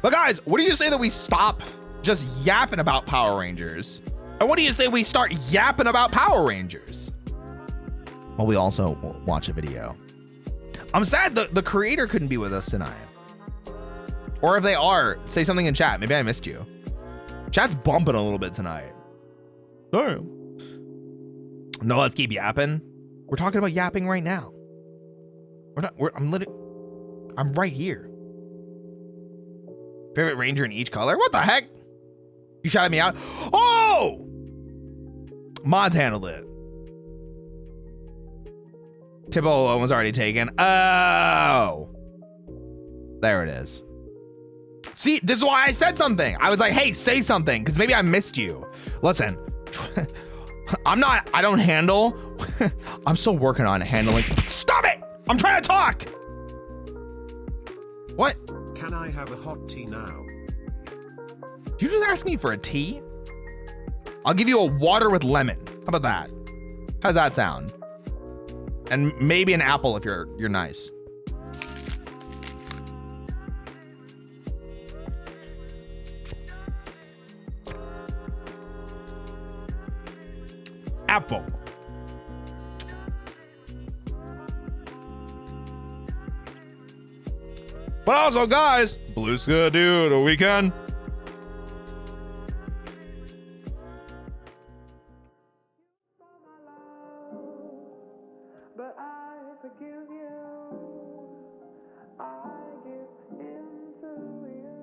But guys, what do you say that we stop just yapping about Power Rangers? And what do you say we start yapping about Power Rangers? Well, we also watch a video. I'm sad the creator couldn't be with us tonight. Or if they are, say something in chat. Maybe I missed you. Chat's bumping a little bit tonight. Sorry. No, let's keep yapping. We're talking about yapping right now. I'm right here. Favorite Ranger in each color? What the heck? You shouted me out? Oh! Mods handled it. Tipo was already taken. Oh. There it is. See, this is why I said something. I was like, hey, say something, because maybe I missed you. Listen, I don't handle. I'm still working on handling. Stop it! I'm trying to talk! What? Can I have a hot tea now? You just asked me for a tea? I'll give you a water with lemon. How about that? How does that sound? And maybe an apple if you're nice. Apple. But also, guys, Blue Sky Dude, a weekend. But I forgive you. I give into you.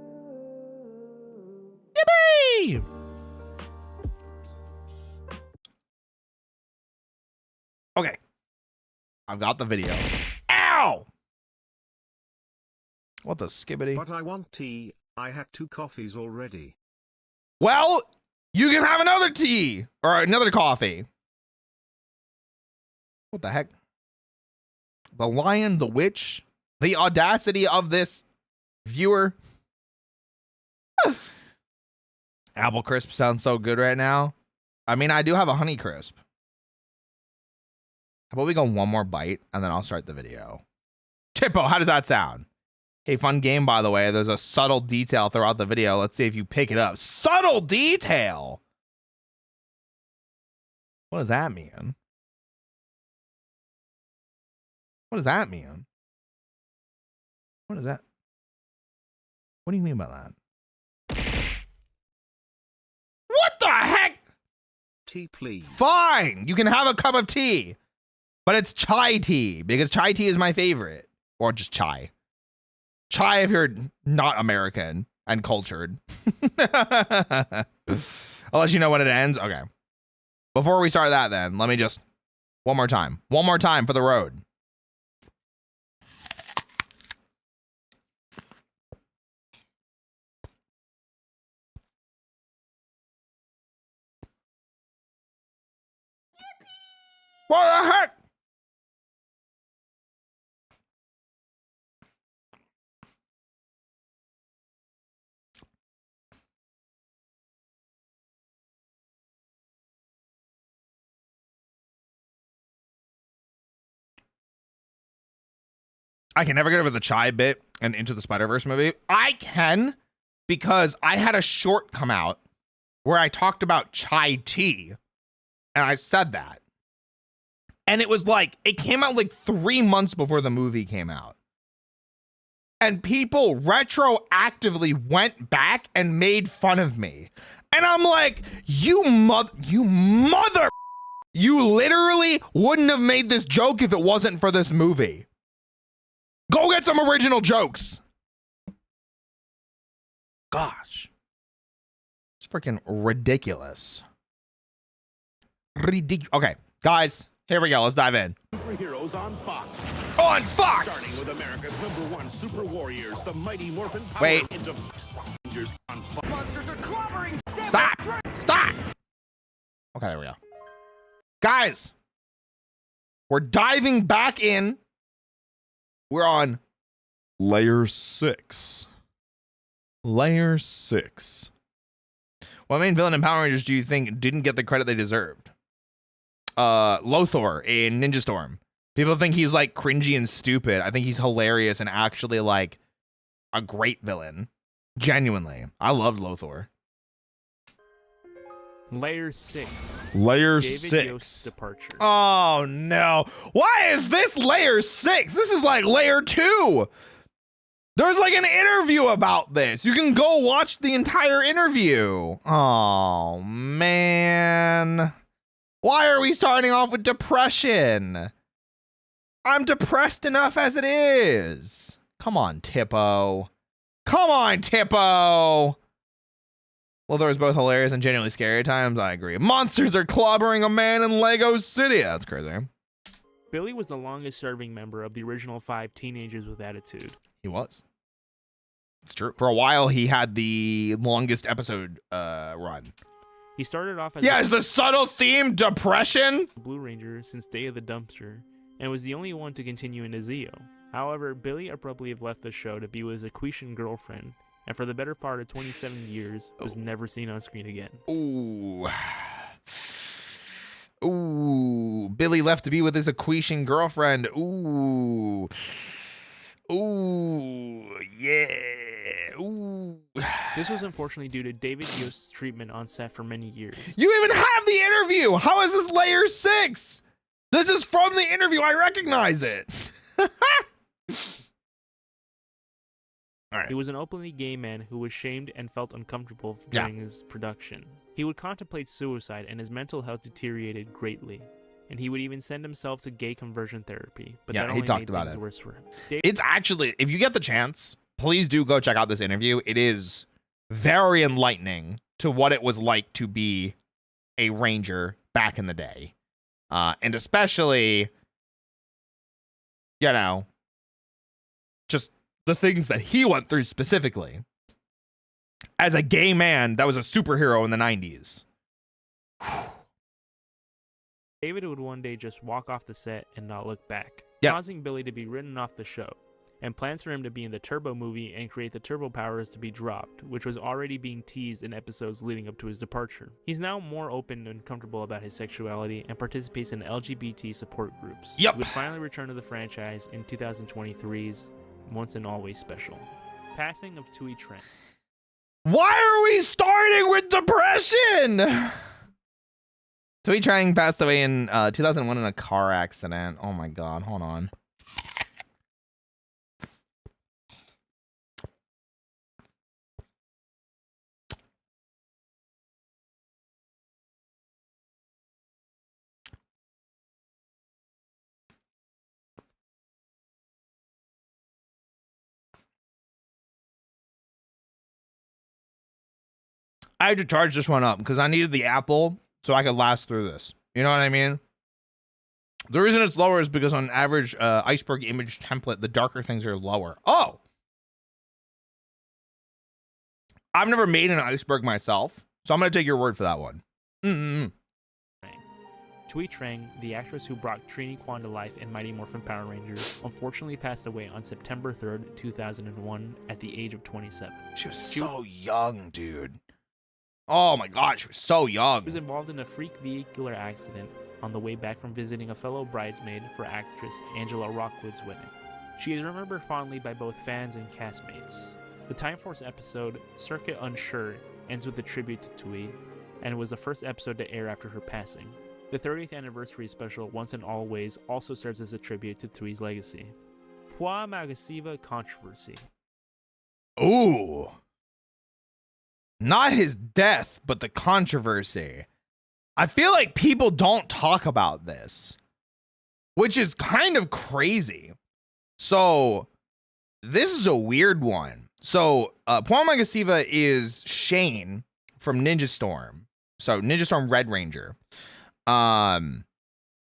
Yippee! Okay. I've got the video. Ow! What the skibbity? But I want tea. I had 2 coffees already. Well, you can have another tea or another coffee. What the heck? The Lion, the Witch, the audacity of this viewer. Apple crisp sounds so good right now. I mean, I do have a honey crisp. How about we go one more bite and then I'll start the video. Chippo, how does that sound? Hey, fun game, by the way. There's a subtle detail throughout the video. Let's see if you pick it up. Subtle detail? What does that mean? What does that mean? What is that? What do you mean by that? What the heck? Tea, please. Fine. You can have a cup of tea. But it's chai tea, because chai tea is my favorite. Or just chai. Chai if you're not American and cultured. Unless you know when it ends. Okay. Before we start that then, let me just... One more time. One more time for the road. What the heck? I can never get over the chai bit and Into the Spider-Verse movie. I can, because I had a short come out where I talked about chai tea, and I said that. And it was like, it came out like 3 months before the movie came out. And people retroactively went back and made fun of me. And I'm like, you mother... You literally wouldn't have made this joke if it wasn't for this movie. Go get some original jokes. Gosh. It's freaking ridiculous. Okay, guys, here we go. Let's dive in. Superheroes on Fox. On Fox! Starting with America's #1 super warriors, the Mighty Morphin Power Wait. Rangers on Fox. Monsters are clobbering. Stop! Stop! Okay, there we go. Guys, we're diving back in. We're on layer 6. Layer 6. What main villain in Power Rangers do you think didn't get the credit they deserved? Lothar in Ninja Storm. People think he's like cringy and stupid. I think he's hilarious and actually like a great villain. Genuinely. I loved Lothar. Layer 6. Layer David 6. Yost's departure. Oh no. Why is this layer 6? This is like layer 2. There's like an interview about this. You can go watch the entire interview. Oh man. Why are we starting off with depression? I'm depressed enough as it is. Come on, Tippo. Come on, Tippo. Lothar is both hilarious and genuinely scary at times. I agree. Monsters are clobbering a man in Lego City. That's crazy. Billy was the longest serving member of the original 5 Teenagers with Attitude. He was. It's true. For a while, he had the longest episode run. He started off as Yeah, is the subtle theme depression? a Blue Ranger since Day of the Dumpster, and was the only one to continue into Zeo. However, Billy abruptly left the show to be with his Aquitian girlfriend, and for the better part of 27 years, was never seen on screen again. Ooh. Ooh. Billy left to be with his Aquitian girlfriend. Ooh. Ooh. Yeah. Ooh. This was unfortunately due to David Yost's treatment on set for many years. You even have the interview. How is this layer 6? This is from the interview. I recognize it. All right. He was an openly gay man who was shamed and felt uncomfortable during his production. He would contemplate suicide and his mental health deteriorated greatly. And he would even send himself to gay conversion therapy. But that he only talked made about things it. worse for him. It's actually, if you get the chance, please do go check out this interview. It is very enlightening to what it was like to be a ranger back in the day. And especially, you know, just the things that he went through specifically. As a gay man that was a superhero in the 90s. David would one day just walk off the set and not look back, Yep. causing Billy to be written off the show, and plans for him to be in the Turbo movie and create the Turbo powers to be dropped, which was already being teased in episodes leading up to his departure. He's now more open and comfortable about his sexuality and participates in LGBT support groups. Yep. He would finally return to the franchise in 2023's Once and Always special. Passing of Tui Trent. Why are we starting with depression? Tui Trang passed away in 2001 in a car accident. Oh my god, hold on. I had to charge this one up because I needed the Apple so I could last through this. You know what I mean? The reason it's lower is because on average Iceberg image template, the darker things are lower. Oh! I've never made an Iceberg myself, so I'm going to take your word for that one. Tui Trang, the actress who brought Trini Kwan to life in Mighty Morphin Power Rangers, unfortunately passed away on September 3rd, 2001 at the age of 27. She was so young, dude. Oh my god, she was so young. She was involved in a freak vehicular accident on the way back from visiting a fellow bridesmaid for actress Angela Rockwood's wedding. She is remembered fondly by both fans and castmates. The Time Force episode, Circuit Unsure, ends with a tribute to Tui, and was the first episode to air after her passing. The 30th anniversary special, Once and Always, also serves as a tribute to Tui's legacy. Pua Magasiva Controversy. Ooh. Not his death, but the controversy. I feel like people don't talk about this, which is kind of crazy. So this is a weird one. So Paul Magasiva is Shane from Ninja Storm. So Ninja Storm Red Ranger.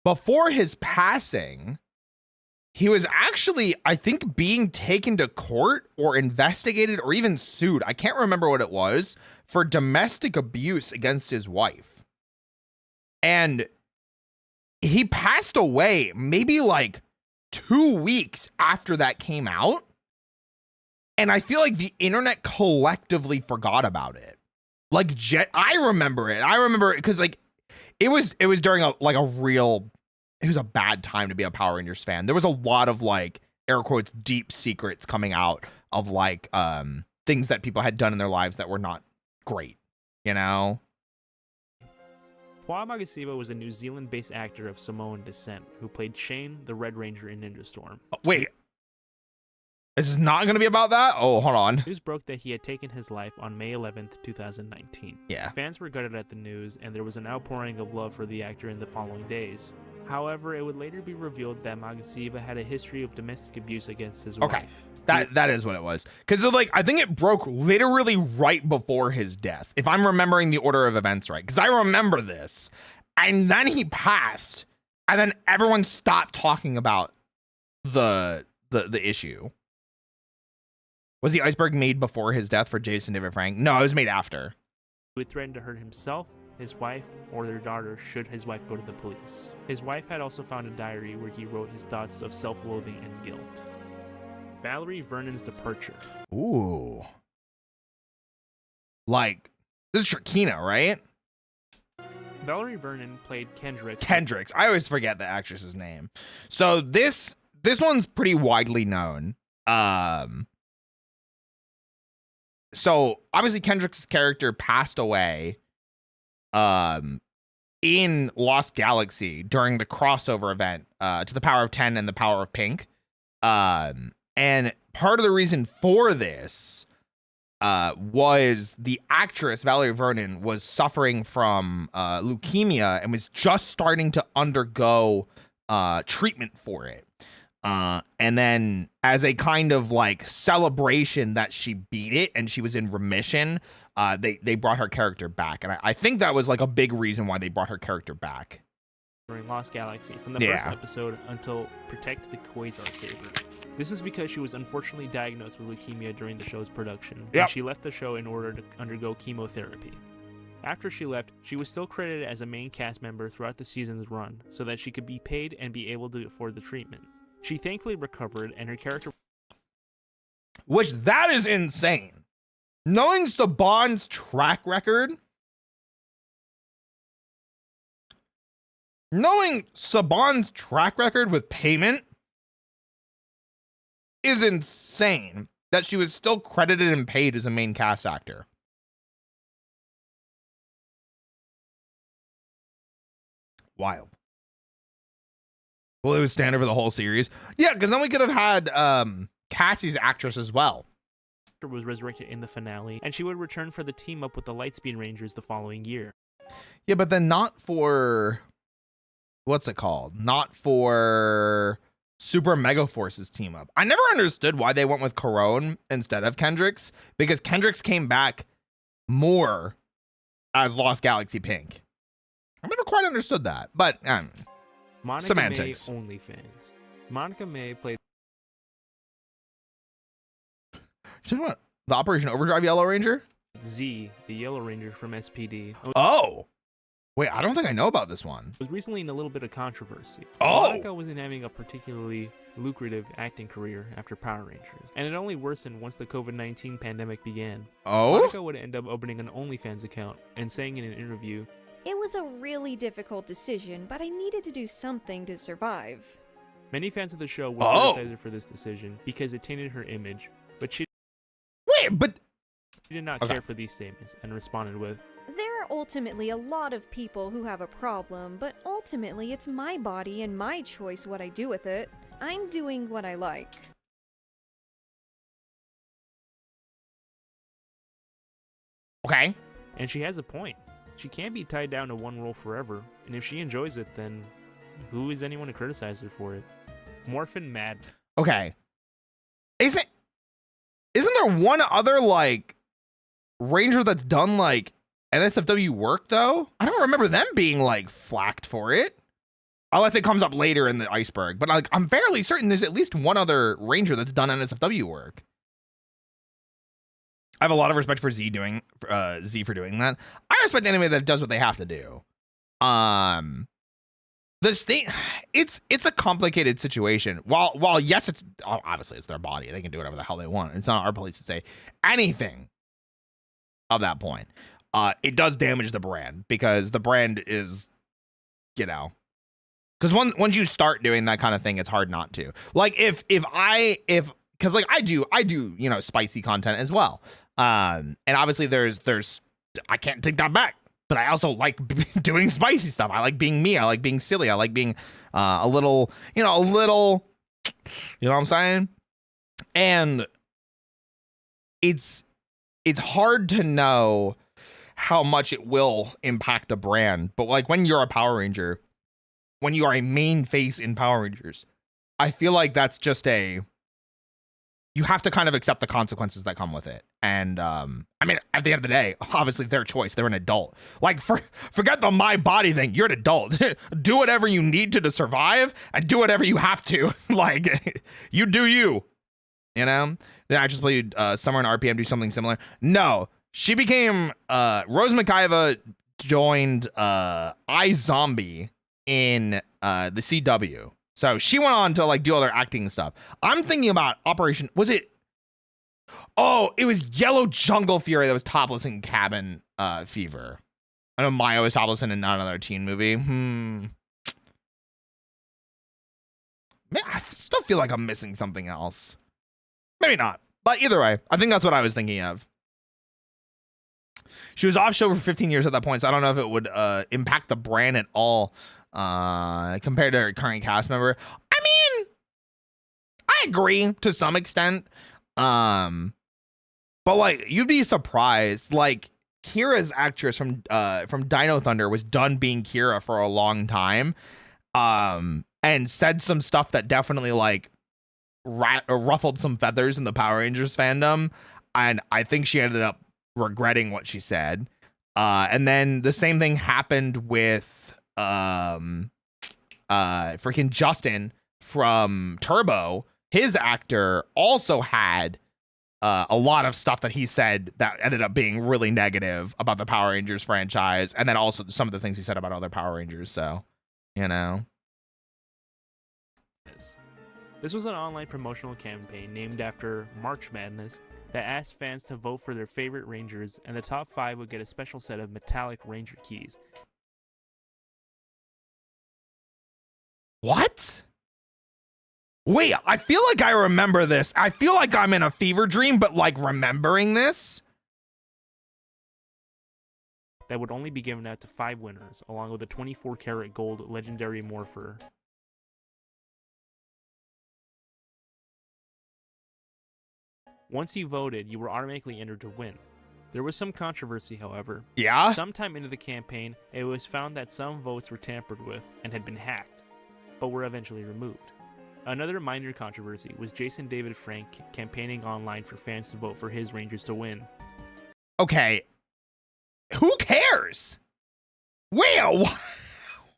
Before his passing, he was actually, I think, being taken to court or investigated or even sued. I can't remember what it was, for domestic abuse against his wife. And he passed away maybe like 2 weeks after that came out. And I feel like the internet collectively forgot about it. Like, I remember it. I remember it because like it was during a real, it was a bad time to be a Power Rangers fan. There was a lot of like air quotes deep secrets coming out of like things that people had done in their lives that were not great, you know? Paul Magasiva was a New Zealand-based actor of Samoan descent who played Shane, the Red Ranger in Ninja Storm. Oh, wait. This is not going to be about that? Oh, hold on. News broke that he had taken his life on May 11th, 2019. Yeah. Fans were gutted at the news, and there was an outpouring of love for the actor in the following days. However, it would later be revealed that Magasiva had a history of domestic abuse against his wife. That is what it was. Because like I think it broke literally right before his death, if I'm remembering the order of events right. Because I remember this. And then he passed, and then everyone stopped talking about the issue. Was the Iceberg made before his death for Jason David Frank? No, it was made after. He would threaten to hurt himself, his wife, or their daughter should his wife go to the police. His wife had also found a diary where he wrote his thoughts of self-loathing and guilt. Valerie Vernon's departure. Ooh. Like, this is Shakina, right? Valerie Vernon played Kendricks. Kendricks. I always forget the actress's name. So this one's pretty widely known. So obviously Kendricks' character passed away in Lost Galaxy during the crossover event to the Power of 10 and the Power of Pink. And part of the reason for this was the actress Valerie Vernon was suffering from leukemia and was just starting to undergo treatment for it. And then as a kind of like celebration that she beat it and she was in remission, they brought her character back. And I think that was like a big reason why they brought her character back. During Lost Galaxy, from the first episode until Protect the Quasar Saber. This is because she was unfortunately diagnosed with leukemia during the show's production, and she left the show in order to undergo chemotherapy. After she left, she was still credited as a main cast member throughout the season's run, so that she could be paid and be able to afford the treatment. She thankfully recovered, and her character... Which, that is insane. Knowing Saban's track record... Knowing Saban's track record with payment is insane that she was still credited and paid as a main cast actor. Wild. Well, it was standard for the whole series. Yeah, because then we could have had Cassie's actress as well. Was resurrected in the finale, and she would return for the team up with the Lightspeed Rangers the following year. Yeah, but then not for... What's it called? Not for Super Mega Force's team up. I never understood why they went with Corone instead of Kendricks, because Kendricks came back more as Lost Galaxy Pink. I never quite understood that, but Monica semantics. May OnlyFans. Monica May played... You talking about the Operation Overdrive Yellow Ranger? Z, the Yellow Ranger from SPD. Oh! Wait, I don't think I know about this one. Was recently in a little bit of controversy. Oh! Monica wasn't having a particularly lucrative acting career after Power Rangers, and it only worsened once the COVID-19 pandemic began. Oh? Monica would end up opening an OnlyFans account and saying in an interview, "It was a really difficult decision, but I needed to do something to survive." Many fans of the show were criticized for this decision because it tainted her image, but she did not care for these statements and responded with, "There are ultimately a lot of people who have a problem, but ultimately it's my body and my choice what I do with it. I'm doing what I like." Okay. And she has a point. She can't be tied down to one role forever, and if she enjoys it, then who is anyone to criticize her for it? Morphin Mad. Okay. Isn't there one other like ranger that's done like NSFW work though? I don't remember them being like flacked for it. Unless it comes up later in the Iceberg. But like I'm fairly certain there's at least one other ranger that's done NSFW work. I have a lot of respect for Z for doing that. I respect anybody that does what they have to do. The state, it's a complicated situation. While yes, it's obviously it's their body. They can do whatever the hell they want. It's not our place to say anything of that point. It does damage the brand because the brand is, you know, because once you start doing that kind of thing, it's hard not to. Like if because like I do, you know, spicy content as well. And obviously there's I can't take that back. But I also like doing spicy stuff. I like being me. I like being silly. I like being a little, you know what I'm saying? And it's hard to know how much it will impact a brand. But like when you're a Power Ranger, when you are a main face in Power Rangers, I feel like that's just you have to kind of accept the consequences that come with it. And I mean, at the end of the day, obviously their choice. They're an adult. Like forget the my body thing. You're an adult. Do whatever you need to survive and do whatever you have to. Like you do you. You know? I just played Summer and RPM do something similar. No, she became Rose McIva joined iZombie in the CW. So she went on to like do other acting stuff. I'm thinking about Operation. Was it? Oh, it was Yellow Jungle Fury that was topless in Cabin Fever. I know Maya was topless in another teen movie. Man, I still feel like I'm missing something else. Maybe not. But either way, I think that's what I was thinking of. She was off show for 15 years at that point, so I don't know if it would impact the brand at all. Compared to her current cast member. I mean, I agree to some extent. But like you'd be surprised. Like Kira's actress from Dino Thunder was done being Kira for a long time. And said some stuff that definitely like ruffled some feathers in the Power Rangers fandom. And I think she ended up regretting what she said. And then the same thing happened with freaking Justin from Turbo. His actor also had a lot of stuff that he said that ended up being really negative about the Power Rangers franchise, and then also some of the things he said about other Power Rangers. So, you know. This was an online promotional campaign named after March Madness that asked fans to vote for their favorite Rangers, and the top 5 would get a special set of metallic Ranger keys. What? Wait, I feel like I remember this. I feel like I'm in a fever dream, but like remembering this. That would only be given out to 5 winners, along with a 24-karat gold legendary morpher. Once you voted, you were automatically entered to win. There was some controversy, however. Yeah? Sometime into the campaign, it was found that some votes were tampered with and had been hacked, but were eventually removed. Another minor controversy was Jason David Frank campaigning online for fans to vote for his Rangers to win. Okay. Who cares? Wait,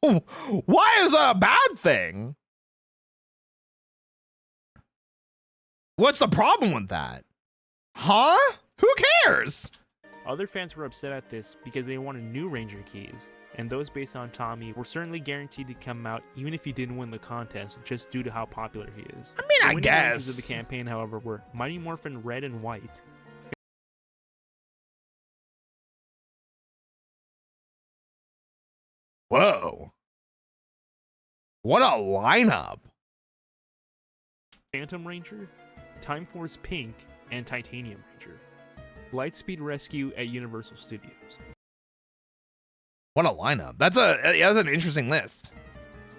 why is that a bad thing? What's the problem with that? Huh? Who cares? Other fans were upset at this because they wanted new Ranger keys, and those based on Tommy were certainly guaranteed to come out even if he didn't win the contest, just due to how popular he is. I mean, The I winning guess. Rangers of the campaign, however, were Mighty Morphin Red and White. Whoa. What a lineup. Phantom Ranger, Time Force Pink, and Titanium Ranger. Lightspeed Rescue at Universal Studios. What a lineup. That's an interesting list.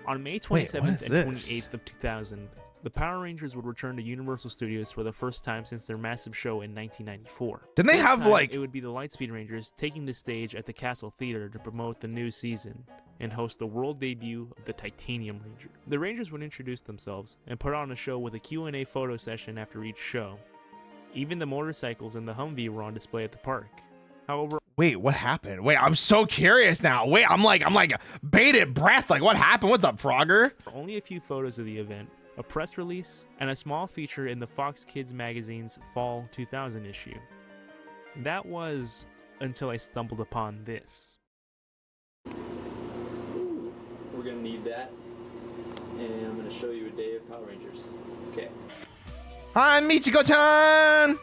On May Wait, 27th what is and this? 28th of 2000, The Power Rangers would return to Universal Studios for the first time since their massive show in 1994. Didn't they This have, time, like- It would be the Lightspeed Rangers taking the stage at the Castle Theater to promote the new season and host the world debut of the Titanium Ranger. The Rangers would introduce themselves and put on a show with a Q&A photo session after each show. Even the motorcycles and the Humvee were on display at the park. However, Wait, what happened? Wait, I'm so curious now. Wait, I'm like bated breath. Like, what happened? What's up, Frogger? only a few photos of the event, a press release, and a small feature in the Fox Kids magazine's Fall 2000 issue. That was until I stumbled upon this. We're gonna need that, and I'm gonna show you a day of Power Rangers. Okay. Hi, Michiko-chan!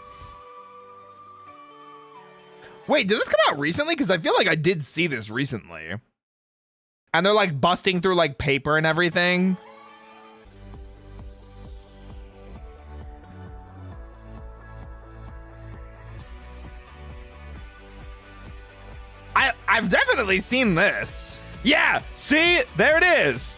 Wait, did this come out recently? Because I feel like I did see this recently. And they're like busting through like paper and everything. I've definitely seen this. Yeah, see? There it is.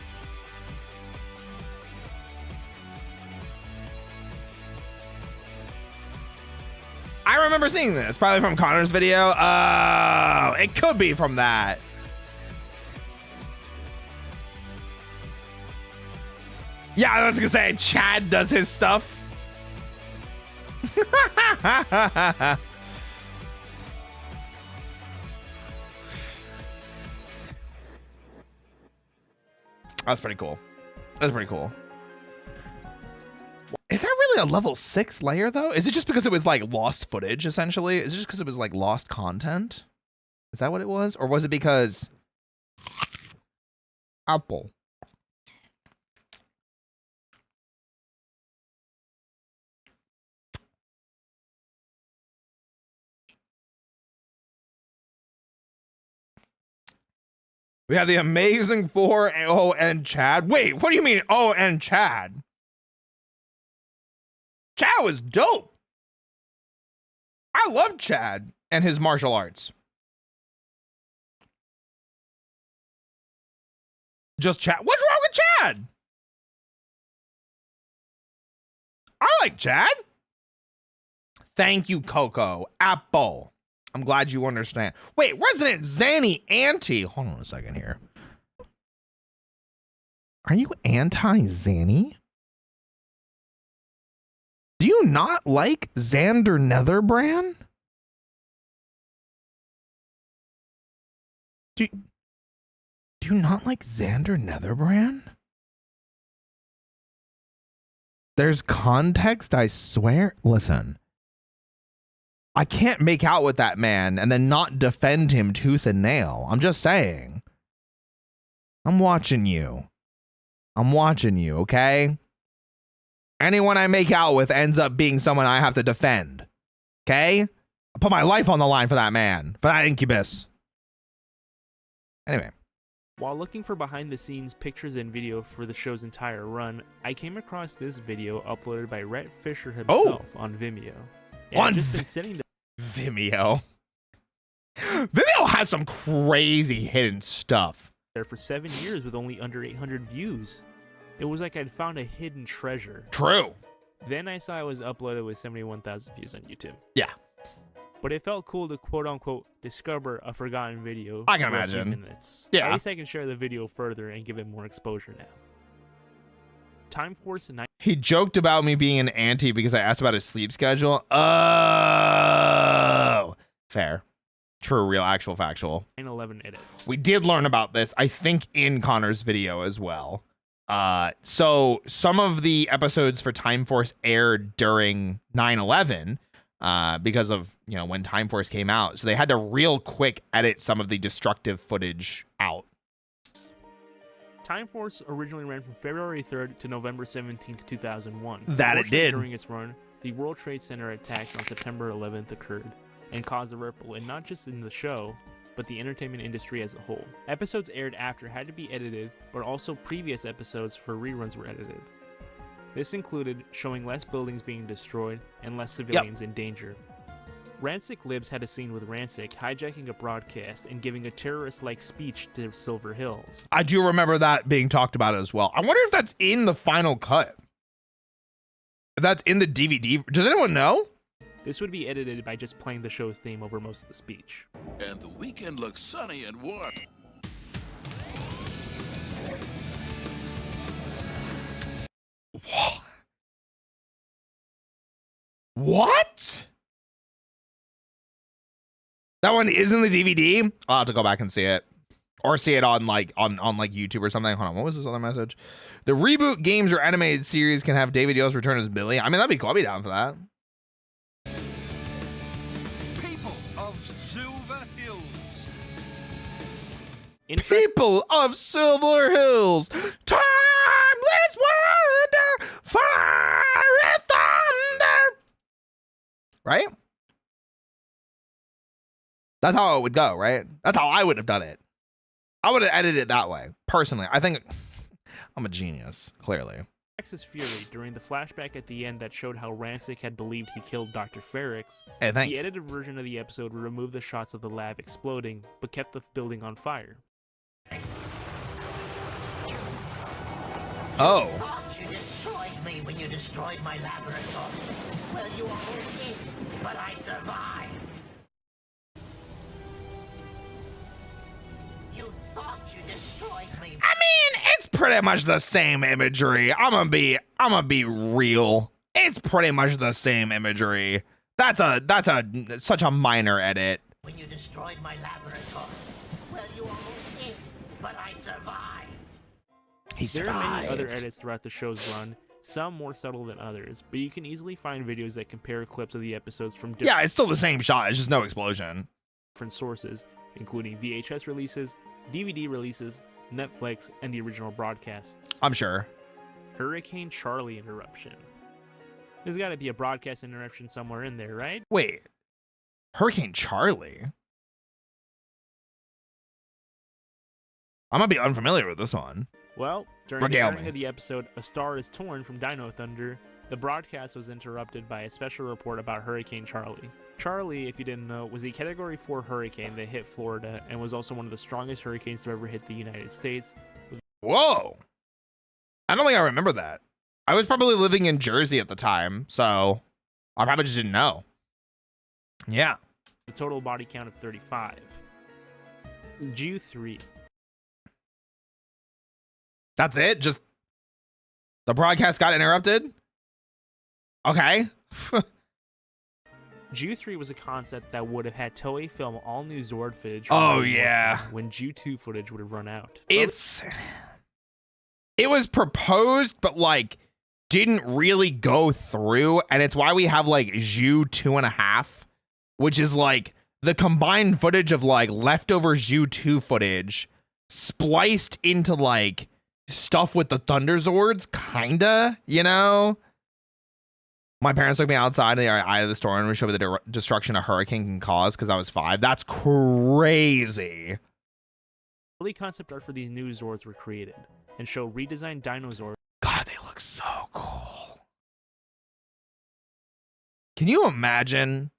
I remember seeing this, probably from Connor's video. Oh, it could be from that. Yeah, I was gonna say, Chad does his stuff. That's pretty cool. That's pretty cool. Is that really a level 6 layer though? Is it just because it was like lost footage essentially? Is it just because it was like lost content? Is that what it was? Or was it because Apple? We have the amazing 4 O and Chad. Wait, what do you mean O and Chad? Chad was dope. I love Chad and his martial arts. Just Chad. What's wrong with Chad? I like Chad. Thank you, Coco. Apple. I'm glad you understand. Wait, Resident Zanny Auntie. Hold on a second here. Are you anti-Zanny? Do you not like Xander Netherbrand? Do you not like Xander Netherbrand? There's context, I swear. Listen. I can't make out with that man and then not defend him tooth and nail. I'm just saying. I'm watching you. I'm watching you, okay? Anyone I make out with ends up being someone I have to defend. Okay? I put my life on the line for that man, for that incubus. Anyway. While looking for behind-the-scenes pictures and video for the show's entire run, I came across this video uploaded by Rhett Fisher himself on Vimeo. And I've just been sitting Vimeo. Vimeo has some crazy hidden stuff. there for 7 years with only under 800 views. It was like I'd found a hidden treasure. True. Then I saw it was uploaded with 71,000 views on YouTube. Yeah. But it felt cool to quote-unquote discover a forgotten video. I can for a few imagine. minutes. Yeah. At least I can share the video further and give it more exposure now. Time Force He joked about me being an auntie because I asked about his sleep schedule. Oh, fair. True, real, actual, factual. 9/11 edits. We did learn about this, I think, in Connor's video as well. So some of the episodes for Time Force aired during 9/11 because of, you know, when Time Force came out. So they had to real quick edit some of the destructive footage out. Time Force originally ran from February 3rd to November 17th, 2001. That it did. During its run, the World Trade Center attacks on September 11th occurred and caused a ripple, and not just in the show, but the entertainment industry as a whole. Episodes aired after had to be edited, but also previous episodes for reruns were edited. This included showing less buildings being destroyed and less civilians in danger. Rancic Libs had a scene with Rancic hijacking a broadcast and giving a terrorist-like speech to Silver Hills. I do remember that being talked about as well. I wonder if that's in the final cut. That's in the DVD. Does anyone know? This would be edited by just playing the show's theme over most of the speech. And the weekend looks sunny and warm. What? That one is in the DVD? I'll have to go back and see it. Or see it on like YouTube or something. Hold on, what was this other message? The reboot games or animated series can have David Yost return as Billy. I mean, that'd be cool. I'd be down for that. People of Silver Hills. People of Silver Hills, timeless wonder, fire and thunder. Right? That's how it would go, right? That's how I would have done it. I would have edited it that way, personally. I think I'm a genius, clearly. Texas Fury, during the flashback at the end that showed how Rancic had believed he killed Dr. Ferrix, Hey, thanks. the edited version of the episode removed the shots of the lab exploding, but kept the building on fire. Oh. Thought you destroyed me when you destroyed my laboratory. Well, you almost did, but I survived. You thought you destroyed me. I mean, it's pretty much the same imagery. I'm gonna be real. It's pretty much the same imagery. That's such a minor edit. When you destroyed my laboratory. Well, you almost did, but I survived. He There are many other survived. edits throughout the show's run, some more subtle than others, but you can easily find videos that compare clips of the episodes from Yeah, it's still the same shot. It's just no explosion. different sources, including VHS releases, DVD releases, Netflix, and the original broadcasts. I'm sure. Hurricane Charlie interruption. There's got to be a broadcast interruption somewhere in there, right? Wait, Hurricane Charlie? I'm gonna be unfamiliar with this one. Well, during the Regale airing me. of the episode A Star is Torn from Dino Thunder, the broadcast was interrupted by a special report about Hurricane Charlie. Charlie, if you didn't know, was a Category 4 hurricane that hit Florida and was also one of the strongest hurricanes to ever hit the United States. Whoa. I don't think I remember that. I was probably living in Jersey at the time, so I probably just didn't know. Yeah. The total body count of 35. Ju-3. That's it? Just the broadcast got interrupted? Okay. Ju-3 was a concept that would have had Toei film all new Zord footage Oh, Mighty yeah. Morphin when Ju-2 footage would have run out. It was proposed, but like didn't really go through, and it's why we have like Ju 2.5, which is like the combined footage of like leftover Ju 2 footage spliced into like stuff with the Thunder Zords, kinda, you know? My parents took me outside in the eye of the store and showed me the destruction a hurricane can cause because I was 5. That's crazy. Early concept art for these new Zords were created and show redesigned Dino Zords. God, they look so cool. Can you imagine?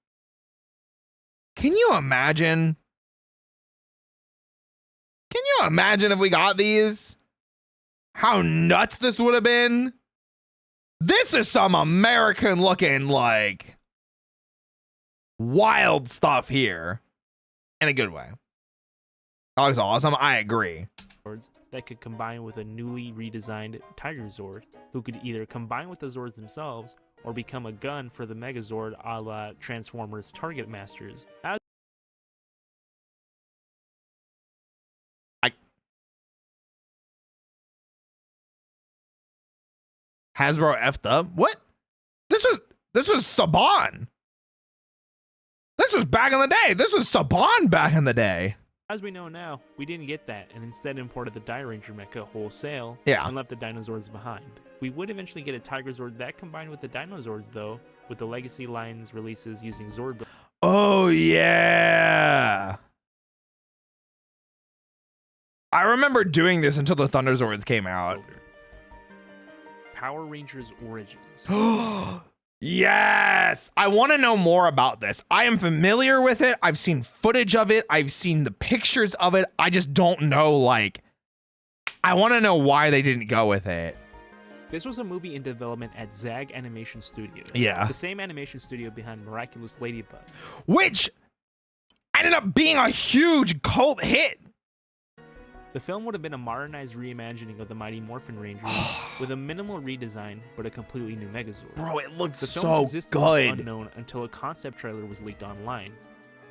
Can you imagine? Can you imagine if we got these? How nuts this would have been? This is some American looking, like, wild stuff here. In a good way. That looks awesome. I agree. that could combine with a newly redesigned Tiger Zord, who could either combine with the Zords themselves or become a gun for the Megazord a la Transformers Target Masters. Hasbro effed up? What? This was Saban. This was back in the day. This was Saban back in the day. As we know now, we didn't get that and instead imported the Die Ranger mecha wholesale and left the Dinozords behind. We would eventually get a Tiger Zord that combined with the Dinozords though, with the Legacy Line's releases using Zord. Oh yeah. I remember doing this until the Thunder Zords came out. Power Rangers Origins. Yes! I want to know more about this. I am familiar with it. I've seen footage of it. I've seen the pictures of it. I just don't know, like, I want to know why they didn't go with it. This was a movie in development at Zag Animation Studios. Yeah. The same animation studio behind Miraculous Ladybug. Which ended up being a huge cult hit. The film would have been a modernized reimagining of the Mighty Morphin Rangers with a minimal redesign but a completely new Megazord. Bro, it looked The so film's existence was good. unknown until a concept trailer was leaked online.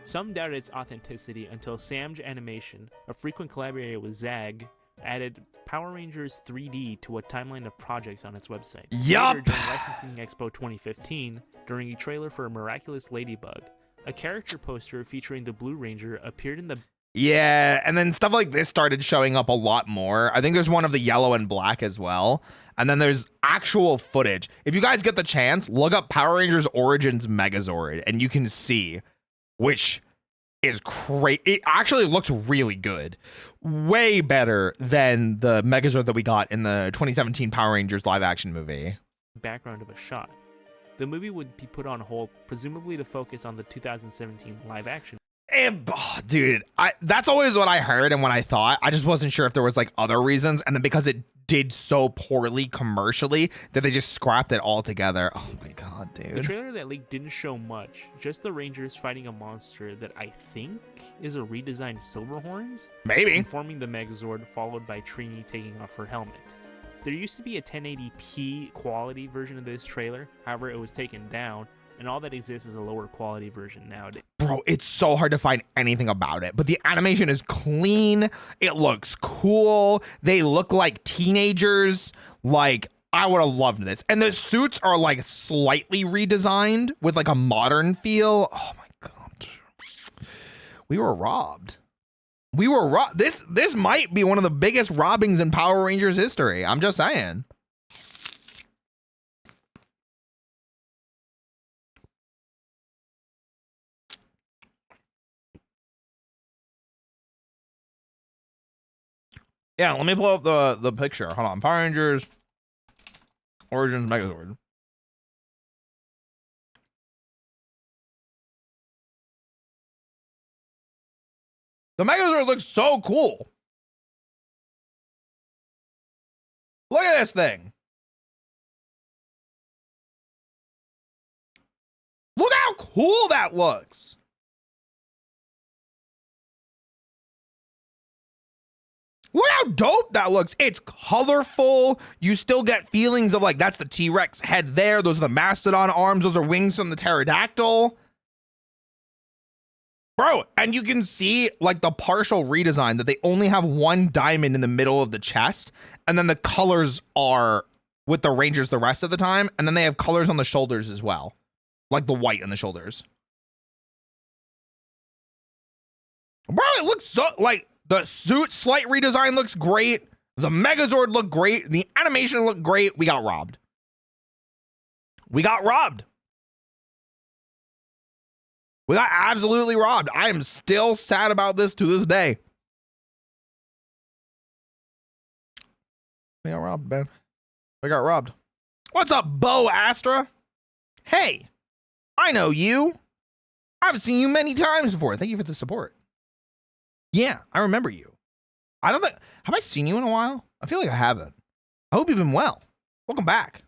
Some doubted its authenticity until Samj Animation, a frequent collaborator with Zag, added Power Rangers 3D to a timeline of projects on its website. Yup. Later, during Licensing Expo 2015, during a trailer for Miraculous Ladybug, a character poster featuring the Blue Ranger appeared in the Yeah, and then stuff like this started showing up a lot more. I think there's one of the yellow and black as well. And then there's actual footage. If you guys get the chance, look up Power Rangers Origins Megazord, and you can see, which is great. It actually looks really good. Way better than the Megazord that we got in the 2017 Power Rangers live action movie. background of a shot. The movie would be put on hold, presumably to focus on the 2017 live action. Dude, that's always what I heard and what I thought. I just wasn't sure if there was like other reasons, and then because it did so poorly commercially that they just scrapped it all together. Oh my god, dude. The trailer that leaked didn't show much, just the Rangers fighting a monster that I think is a redesigned Silverhorns, Maybe. informing the Megazord, followed by Trini taking off her helmet. There used to be a 1080p quality version of this trailer, however it was taken down, and all that exists is a lower quality version nowadays. Bro, it's so hard to find anything about it, but the animation is clean. It looks cool. They look like teenagers. Like, I would have loved this. And the suits are like slightly redesigned with like a modern feel. Oh my god. We were robbed. We were robbed. This might be one of the biggest robbings in Power Rangers history. I'm just saying. Yeah, let me pull up the picture. Hold on. Power Rangers Origins Megazord. The Megazord looks so cool. Look at this thing. Look how cool that looks. Look how dope that looks. It's colorful. You still get feelings of like, that's the T-Rex head there. Those are the Mastodon arms. Those are wings from the pterodactyl. Bro, and you can see like the partial redesign that they only have one diamond in the middle of the chest. And then the colors are with the Rangers the rest of the time. And then they have colors on the shoulders as well. Like the white on the shoulders. Bro, it looks so like... The suit slight redesign looks great. The Megazord looked great. The animation looked great. We got robbed. We got robbed. We got absolutely robbed. I am still sad about this to this day. We got robbed, man. We got robbed. What's up, Bo Astra? Hey, I know you. I've seen you many times before. Thank you for the support. Yeah, I remember you. I don't think, have I seen you in a while? I feel like I haven't. I hope you've been well. Welcome back.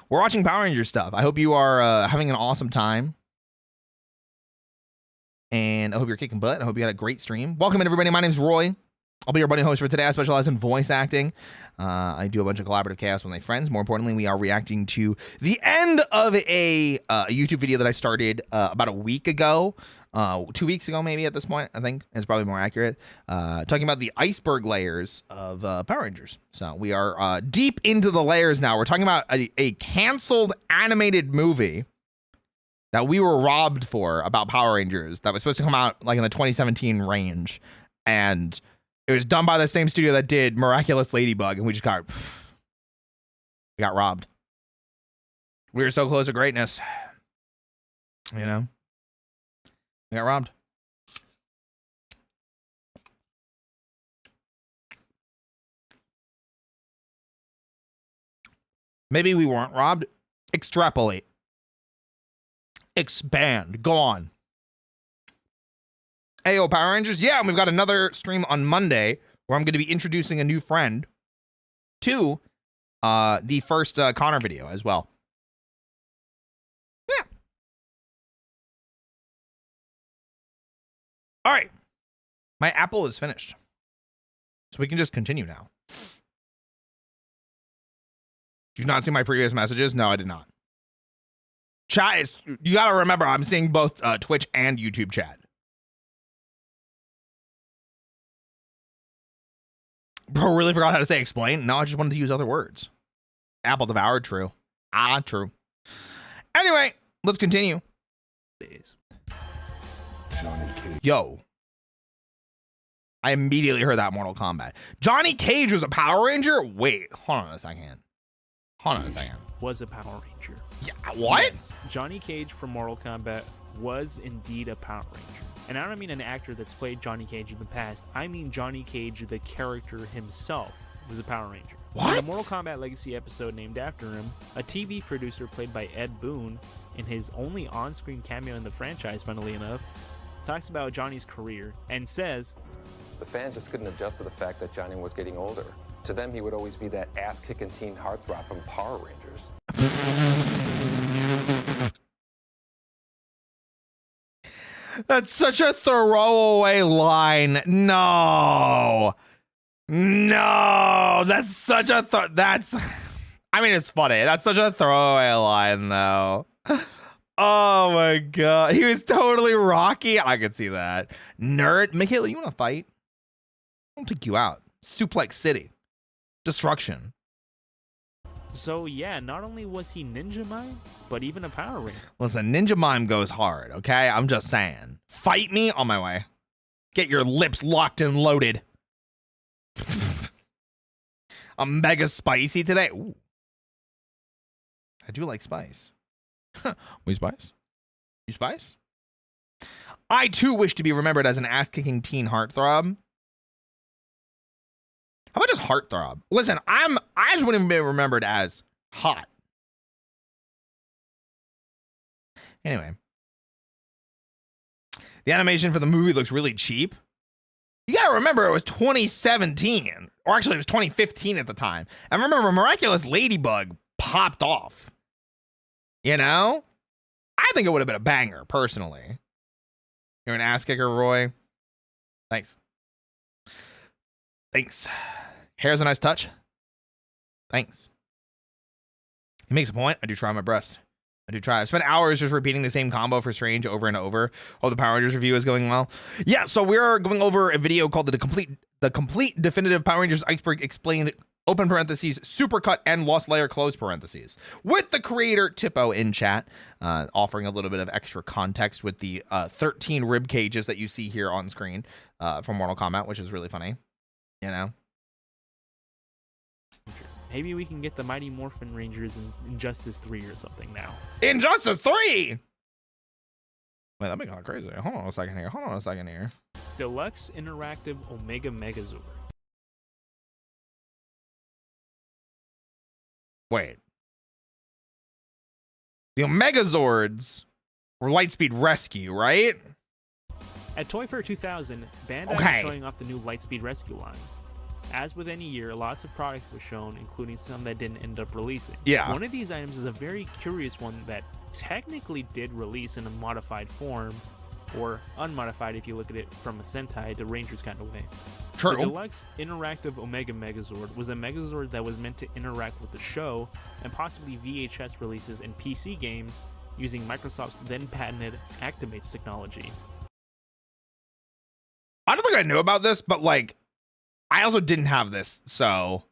We're watching Power Rangers stuff. I hope you are having an awesome time. And I hope you're kicking butt. I hope you had a great stream. Welcome in, everybody. My name's Roy. I'll be your buddy host for today. I specialize in voice acting. I do a bunch of collaborative chaos with my friends. More importantly, we are reacting to the end of a YouTube video that I started about a week ago. 2 weeks ago, maybe at this point, I think is probably more accurate. Talking about the iceberg layers of Power Rangers. So we are deep into the layers now. We're talking about a canceled animated movie that we were robbed for about Power Rangers that was supposed to come out like in the 2017 range. And it was done by the same studio that did Miraculous Ladybug, and we got robbed. We were so close to greatness. You know? We got robbed. Maybe we weren't robbed. Extrapolate. Expand. Go on. Ayo, Power Rangers. Yeah, and we've got another stream on Monday where I'm going to be introducing a new friend to the first Connor video as well. Yeah. All right. My apple is finished. So we can just continue now. Did you not see my previous messages? No, I did not. Chat is, you got to remember, I'm seeing both Twitch and YouTube chat. Bro, really forgot how to say explain? No, I just wanted to use other words. Apple devoured, true. Ah, true. Anyway, let's continue. Yo. I immediately heard that Mortal Kombat. Johnny Cage was a Power Ranger? Wait, hold on a second. Hold on a second. Was a Power Ranger. Yeah, what? Yes, Johnny Cage from Mortal Kombat was indeed a Power Ranger. And I don't mean an actor that's played Johnny Cage in the past. I mean Johnny Cage, the character himself, was a Power Ranger. What? In a Mortal Kombat Legacy episode named after him, a TV producer played by Ed Boon, in his only on-screen cameo in the franchise, funnily enough, talks about Johnny's career and says, "The fans just couldn't adjust to the fact that Johnny was getting older. To them, he would always be that ass-kicking teen heartthrob from Power Rangers." That's such a throwaway line. No. No. That's such a that's I mean, it's funny. That's such a throwaway line though. Oh my god. He was totally Rocky. I could see that. Nerd. Michaela, you want to fight? I'll take you out. Suplex City. Destruction. so yeah, not only was he Ninja Mime, but even a Power Ranger. Listen, Ninja Mime goes hard, okay? I'm just saying. Fight me on my way. Get your lips locked and loaded. I'm mega spicy today. Ooh. I do like spice. We spice? You spice? I too wish to be remembered as an ass-kicking teen heartthrob. How about just heartthrob? Listen, I just wouldn't even be remembered as hot. Anyway. The animation for the movie looks really cheap. You gotta remember it was 2017. Or actually it was 2015 at the time. And remember, Miraculous Ladybug popped off. You know? I think it would have been a banger, personally. You're an ass kicker, Roy. Thanks. Thanks. Hair's a nice touch. Thanks. He makes a point. I do try my best. I do try. I've spent hours just repeating the same combo for Strange over and over. Oh, the Power Rangers review is going well. Yeah, so we're going over a video called the complete definitive Power Rangers Iceberg explained, open parentheses, supercut and lost layer close parentheses, with the creator Tippo in chat, offering a little bit of extra context with the 13 rib cages that you see here on screen from Mortal Kombat, which is really funny. You know? Maybe we can get the Mighty Morphin Rangers in Injustice 3 or something now. Injustice 3! Wait, that'd be kind of crazy. Hold on a second here. Deluxe Interactive Omega Megazord. Wait. The Omegazords were Lightspeed Rescue, right? At Toy Fair 2000, Bandai was showing off the new Lightspeed Rescue line. As with any year, lots of product was shown, including some that didn't end up releasing. Yeah. One of these items is a very curious one that technically did release in a modified form, or unmodified if you look at it from a Sentai to Rangers kind of way. True. The Deluxe Interactive Omega Megazord was a Megazord that was meant to interact with the show and possibly VHS releases and PC games using Microsoft's then patented Actimates technology. I don't think I knew about this, but like, I also didn't have this, so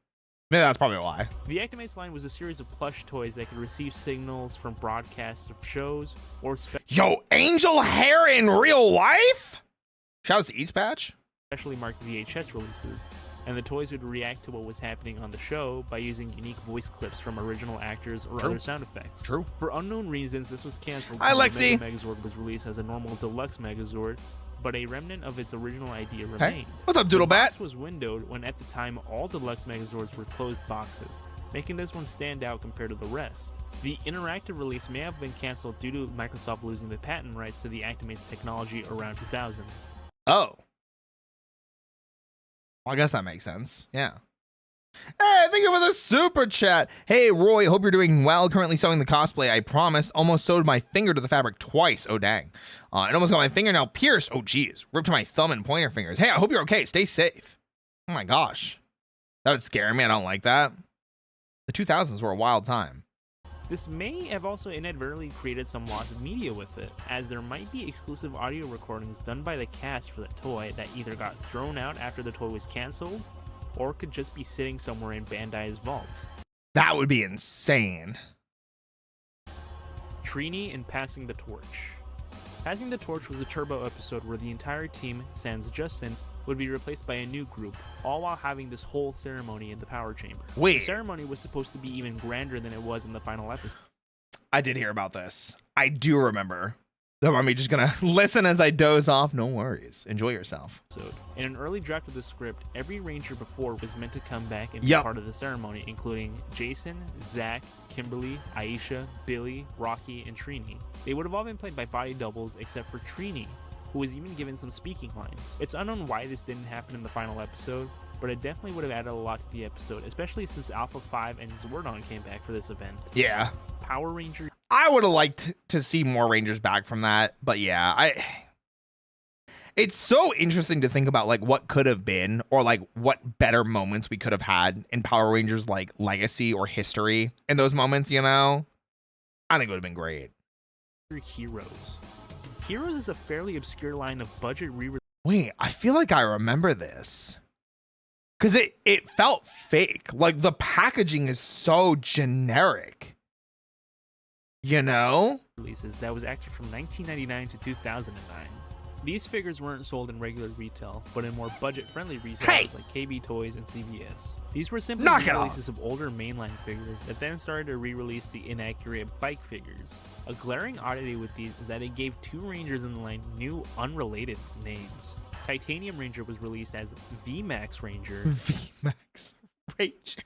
maybe that's probably why. The Actimates line was a series of plush toys that could receive signals from broadcasts of shows or Yo, angel hair in real life? Shout out to East Patch. Specially marked VHS releases, and the toys would react to what was happening on the show by using unique voice clips from original actors or other sound effects. True. For unknown reasons, this was canceled. Hi, Lexi. The Megazord was released as a normal deluxe Megazord, but a remnant of its original idea remained. Hey, what's up, Doodlebat? The box was windowed when at the time all deluxe Megazords were closed boxes, making this one stand out compared to the rest. The interactive release may have been canceled due to Microsoft losing the patent rights to the Actimates technology around 2000. Oh. Well, I guess that makes sense. Yeah. Hey, thank you for the super chat. Hey, Roy, hope you're doing well. Currently sewing the cosplay. I promised. Almost sewed my finger to the fabric twice. Oh, dang. And almost got my fingernail pierced. Oh, geez. Ripped my thumb and pointer fingers. Hey, I hope you're okay. Stay safe. Oh, my gosh. That would scare me. I don't like that. The 2000s were a wild time. This may have also inadvertently created some loss of media with it, as there might be exclusive audio recordings done by the cast for the toy that either got thrown out after the toy was cancelled, or could just be sitting somewhere in Bandai's vault. That would be insane. Trini and Passing the Torch. Passing the Torch was a Turbo episode where the entire team, sans Justin, would be replaced by a new group, all while having this whole ceremony in the power chamber. Wait. The ceremony was supposed to be even grander than it was in the final episode. I did hear about this. I do remember. So I'm just gonna listen as I doze off. No worries. Enjoy yourself. In an early draft of the script, every ranger before was meant to come back and be Yep. part of the ceremony, including Jason, Zach, Kimberly, Aisha, Billy, Rocky, and Trini. They would have all been played by body doubles except for Trini, who was even given some speaking lines. It's unknown why this didn't happen in the final episode, but it definitely would have added a lot to the episode, especially since Alpha 5 and Zordon came back for this event. Yeah. Power Ranger. I would have liked to see more Rangers back from that, but yeah, it's so interesting to think about like what could have been, or like what better moments we could have had in Power Rangers like legacy or history in those moments, you know? I think it would have been great. Heroes. Heroes is a fairly obscure line of budget re-release. Wait, I feel like I remember this. Cause it felt fake. Like the packaging is so generic. You know? Releases that was actually from 1999 to 2009. These figures weren't sold in regular retail, but in more budget-friendly retailers like KB Toys and CVS. These were simply re-releases of older mainline figures that then started to re-release the inaccurate bike figures. A glaring oddity with these is that it gave two Rangers in the line new, unrelated names. Titanium Ranger was released as VMAX Ranger. VMAX Ranger.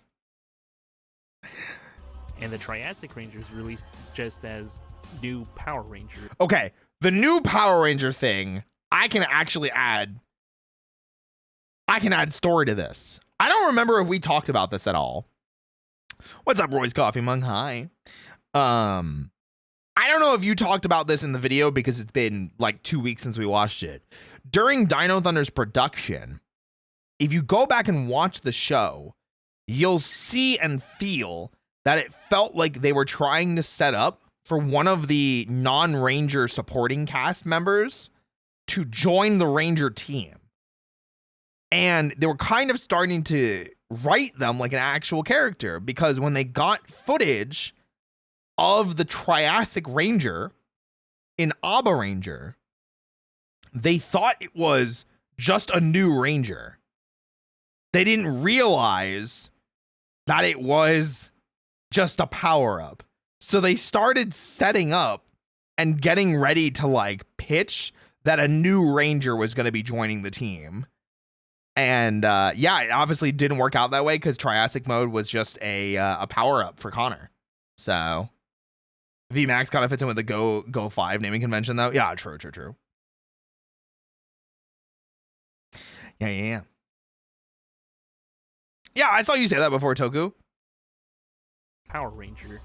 And the Triassic Rangers released just as New Power Ranger. Okay, the new Power Ranger thing, I can actually add story to this. I don't remember if we talked about this at all. What's up, Roy's Coffee Mug? Hi. I don't know if you talked about this in the video because it's been like 2 weeks since we watched it. During Dino Thunder's production, if you go back and watch the show, you'll see and feel that it felt like they were trying to set up for one of the non-Ranger supporting cast members to join the Ranger team. And they were kind of starting to write them like an actual character, because when they got footage of the Triassic Ranger in Abba Ranger, they thought it was just a new Ranger. They didn't realize that it was just a power-up. So they started setting up and getting ready to like pitch that a new Ranger was going to be joining the team. And yeah, it obviously didn't work out that way because Triassic mode was just a power-up for Connor. So VMAX kind of fits in with the Go 5 naming convention though. Yeah, true. Yeah. Yeah, I saw you say that before, Toku. Power Ranger.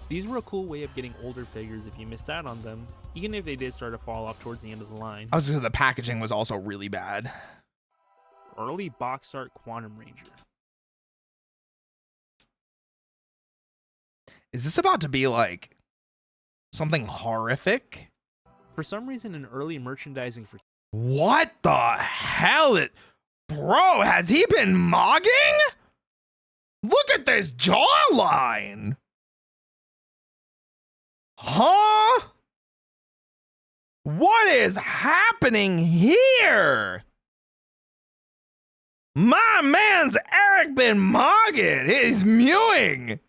These were a cool way of getting older figures if you missed out on them, even if they did start to fall off towards the end of the line. I was gonna say the packaging was also really bad. Early box art Quantum Ranger. Is this about to be like something horrific? For some reason, in early merchandising for... What the hell? Bro, has he been mogging? Look at this jawline. Huh? What is happening here? My man's Eric been mogging. He's mewing.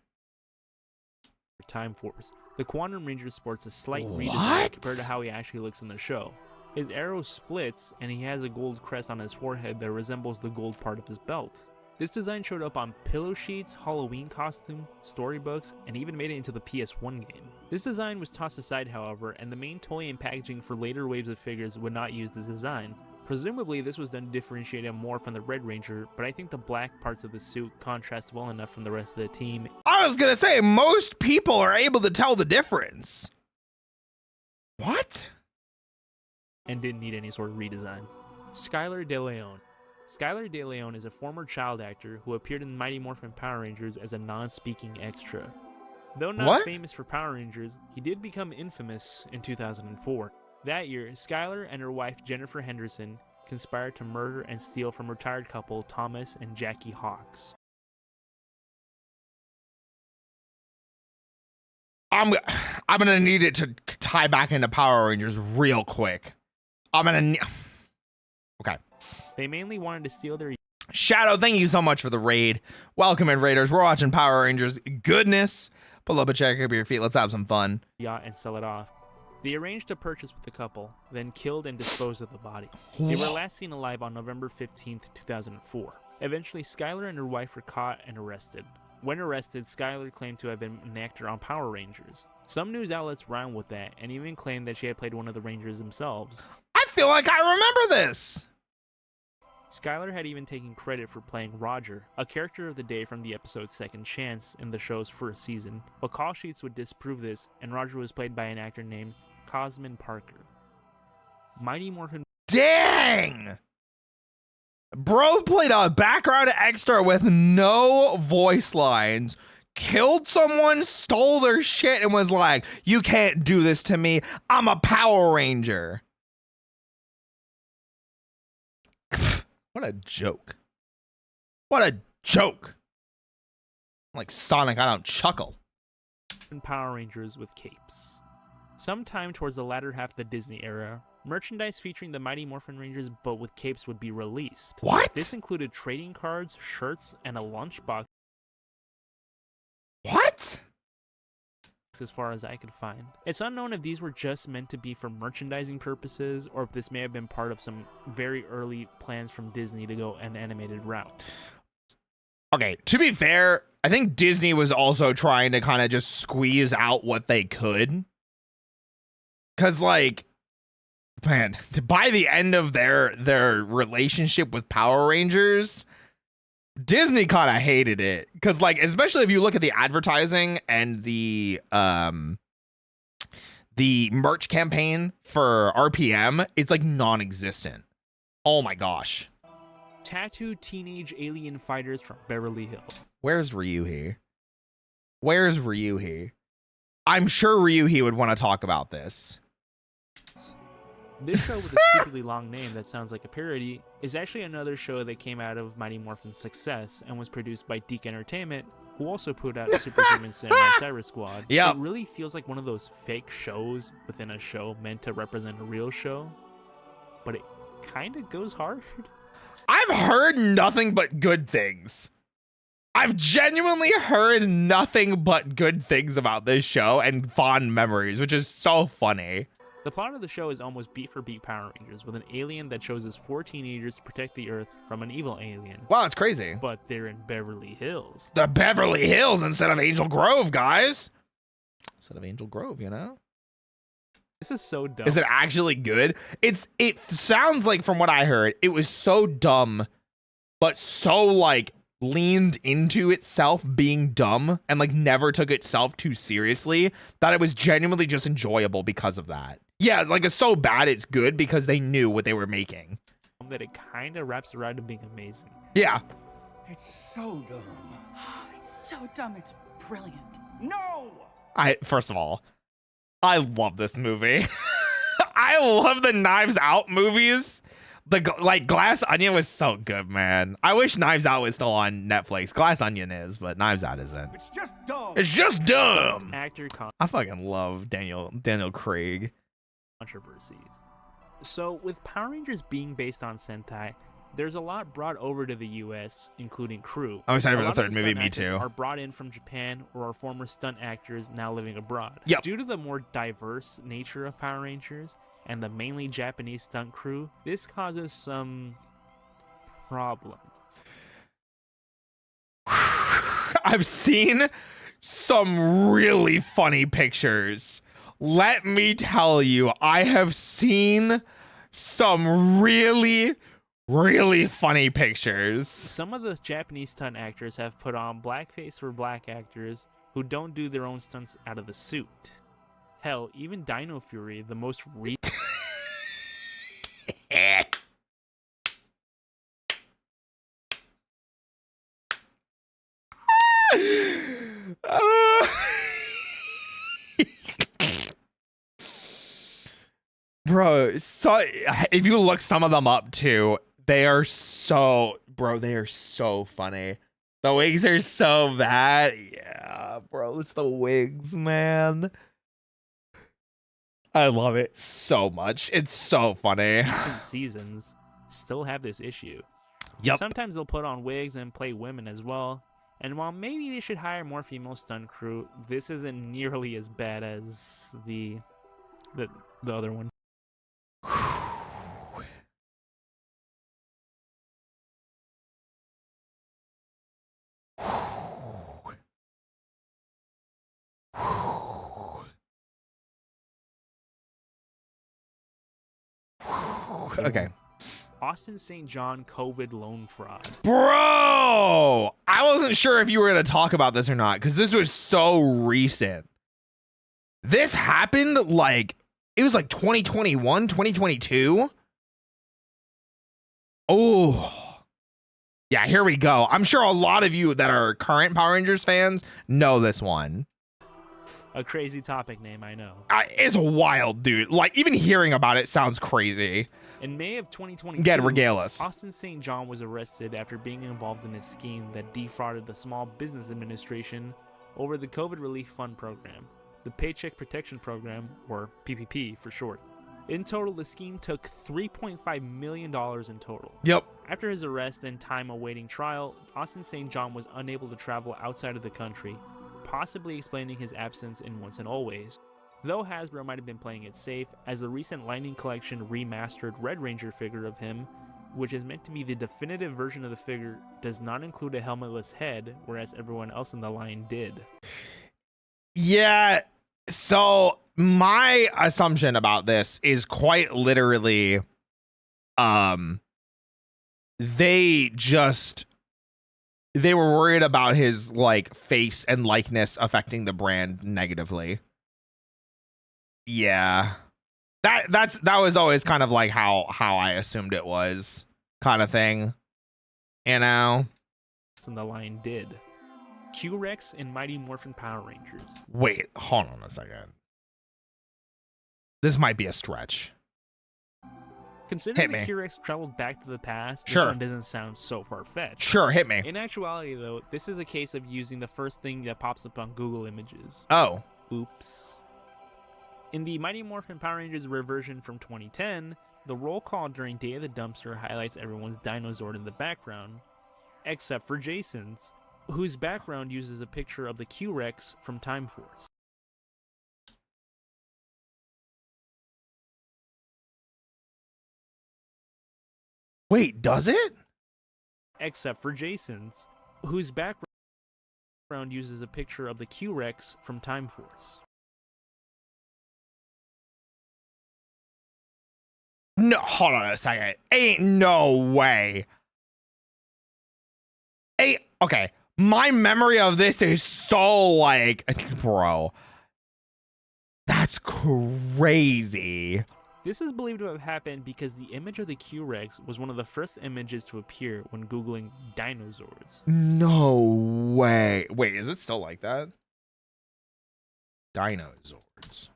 Time Force. The Quantum Ranger sports a slight redesign compared to how he actually looks in the show. His arrow splits, and he has a gold crest on his forehead that resembles the gold part of his belt. This design showed up on pillow sheets, Halloween costume, storybooks, and even made it into the PS1 game. This design was tossed aside, however, and the main toy and packaging for later waves of figures would not use this design. Presumably, this was done to differentiate him more from the Red Ranger, but I think the black parts of the suit contrast well enough from the rest of the team. I was gonna say, most people are able to tell the difference. What? And didn't need any sort of redesign. Skylar De Leon. Skylar De Leon is a former child actor who appeared in Mighty Morphin Power Rangers as a non-speaking extra. Though not famous for Power Rangers, he did become infamous in 2004. That year, Skylar and her wife Jennifer Henderson conspired to murder and steal from retired couple Thomas and Jackie Hawks. I'm gonna need it to tie back into Power Rangers real quick. Okay. They mainly wanted to steal their Chiato, thank you so much for the raid. Welcome in, Raiders. We're watching Power Rangers goodness. Pull up a chair, grab your feet. Let's have some fun. yacht and sell it off. They arranged a purchase with the couple, then killed and disposed of the bodies. They were last seen alive on November 15th, 2004. Eventually, Skylar and her wife were caught and arrested. When arrested, Skylar claimed to have been an actor on Power Rangers. Some news outlets ran with that and even claimed that she had played one of the Rangers themselves. I feel like I remember this. Skylar had even taken credit for playing Roger, a character of the day from the episode Second Chance in the show's first season, but call sheets would disprove this, and Roger was played by an actor named Cosmin Parker. Mighty Morphin. Dang! Bro played a background extra with no voice lines, killed someone, stole their shit, and was like, "You can't do this to me. I'm a Power Ranger." What a joke. What a joke. Like Sonic, I don't chuckle. Power Rangers with capes. Sometime towards the latter half of the Disney era, merchandise featuring the Mighty Morphin Rangers but with capes would be released. What? This included trading cards, shirts, and a lunchbox. What? As far as I could find. It's unknown if these were just meant to be for merchandising purposes or if this may have been part of some very early plans from Disney to go an animated route. Okay, to be fair, I think Disney was also trying to kind of just squeeze out what they could. Because, like, man, by the end of their relationship with Power Rangers, Disney kind of hated it. Because, like, especially if you look at the advertising and the merch campaign for RPM, it's, like, non-existent. Oh, my gosh. Tattooed teenage alien fighters from Beverly Hills. Where's Ryuhi? Where's Ryuhi? I'm sure Ryuhi would want to talk about this. This show with a stupidly long name that sounds like a parody is actually another show that came out of Mighty Morphin's success and was produced by Deke Entertainment, who also put out Superhuman Samurai Cyber Squad. Yep. It really feels like one of those fake shows within a show meant to represent a real show, but it kind of goes hard. I've heard nothing but good things. I've genuinely heard nothing but good things about this show and fond memories, which is so funny. The plot of the show is almost beat for beat Power Rangers, with an alien that chooses 4 teenagers to protect the Earth from an evil alien. Wow, it's crazy. But they're in Beverly Hills. The Beverly Hills instead of Angel Grove, guys. Instead of Angel Grove, you know? This is so dumb. Is it actually good? It sounds like, from what I heard, it was so dumb, but so, like, leaned into itself being dumb and, like, never took itself too seriously that it was genuinely just enjoyable because of that. Yeah, like, it's so bad it's good because they knew what they were making. That it kind of wraps around to being amazing. Yeah. It's so dumb. It's so dumb, it's brilliant. No! First of all, I love this movie. I love the Knives Out movies. Like, Glass Onion was so good, man. I wish Knives Out was still on Netflix. Glass Onion is, but Knives Out isn't. It's just dumb. It's just dumb. Actor I fucking love Daniel Craig. Controversies. So, with Power Rangers being based on Sentai, there's a lot brought over to the US, including crew. I'm excited for the A lot of third movie, stunt me actors too. Are brought in from Japan or are former stunt actors now living abroad. Yep. Due to the more diverse nature of Power Rangers and the mainly Japanese stunt crew, this causes some problems. I've seen some really funny pictures. Let me tell you, I have seen some really, really funny pictures. Some of the Japanese stunt actors have put on blackface for black actors who don't do their own stunts out of the suit. Hell, even Dino Fury, the most Bro, so if you look some of them up too, they are so funny. The wigs are so bad. Yeah, bro, it's the wigs, man. I love it so much. It's so funny. recent seasons still have this issue. Yep. Sometimes they'll put on wigs and play women as well. And while maybe they should hire more female stunt crew, this isn't nearly as bad as the other one. Okay. Austin St. John COVID loan fraud. Bro, I wasn't sure if you were going to talk about this or not because this was so recent. This happened like, it was like 2021, 2022. Oh, yeah, here we go. I'm sure a lot of you that are current Power Rangers fans know this one. A crazy topic name, I know. It's wild, dude. Like, even hearing about it sounds crazy. In May of 2022, Get regale us. Austin St. John was arrested after being involved in a scheme that defrauded the Small Business Administration over the COVID Relief Fund program, the Paycheck Protection Program, or PPP for short. In total, the scheme took $3.5 million in total. Yep. After his arrest and time awaiting trial, Austin St. John was unable to travel outside of the country, possibly explaining his absence in Once and Always. Though Hasbro might have been playing it safe, as the recent Lightning Collection remastered Red Ranger figure of him, which is meant to be the definitive version of the figure, does not include a helmetless head, whereas everyone else in the line did. Yeah, so my assumption about this is quite literally, they were worried about his like face and likeness affecting the brand negatively. Yeah, that was always kind of like how I assumed it was, kind of thing, you know. And the line did. Q-Rex and Mighty Morphin Power Rangers. Wait, hold on a second. This might be a stretch. Considering the Q-Rex traveled back to the past, this Sure. one doesn't sound so far-fetched. Sure, hit me. In actuality, though, this is a case of using the first thing that pops up on Google Images. Oh. Oops. In the Mighty Morphin Power Rangers reversion from 2010, the roll call during Day of the Dumpster highlights everyone's Dinozord in the background, except for Jason's, whose background uses a picture of the Q-Rex from Time Force. Wait, does it? Except for Jason's, whose background uses a picture of the Q-Rex from Time Force. No, hold on a second. Ain't no way. Okay. My memory of this is so like, bro. That's crazy. This is believed to have happened because the image of the Q-Rex was one of the first images to appear when Googling Dinozords. No way. Wait, is it still like that? Dinozords.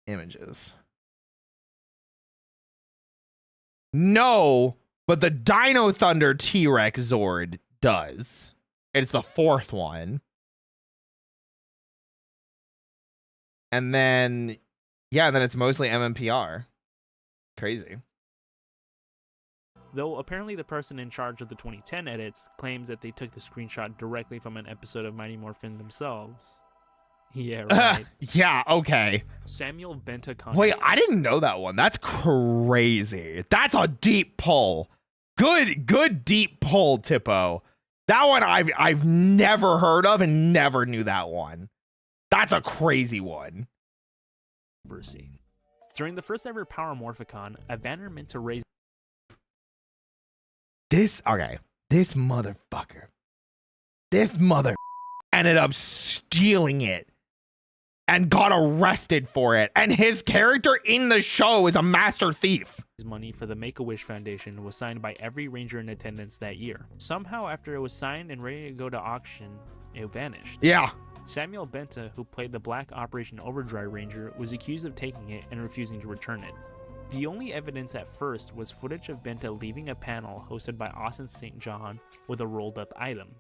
Images. No, but the Dino Thunder T-Rex Zord does. It's the fourth one. And then, yeah, then it's mostly MMPR. Crazy. Though apparently the person in charge of the 2010 edits claims that they took the screenshot directly from an episode of Mighty Morphin themselves. Yeah, right. Yeah, okay. Samuel Benta. Wait, I didn't know that one. That's crazy. That's a deep pull. Good deep pull, Tippo. That one I've never heard of and never knew that one. That's a crazy one. During the first ever Power Morphicon, a banner meant to raise This motherfucker ended up stealing it and got arrested for it. And his character in the show is a master thief. money for the Make-A-Wish Foundation was signed by every ranger in attendance that year. Somehow, after it was signed and ready to go to auction, it vanished. Yeah. Samuel Benta, who played the Black Operation Overdrive Ranger, was accused of taking it and refusing to return it. The only evidence at first was footage of Benta leaving a panel hosted by Austin St. John with a rolled-up item.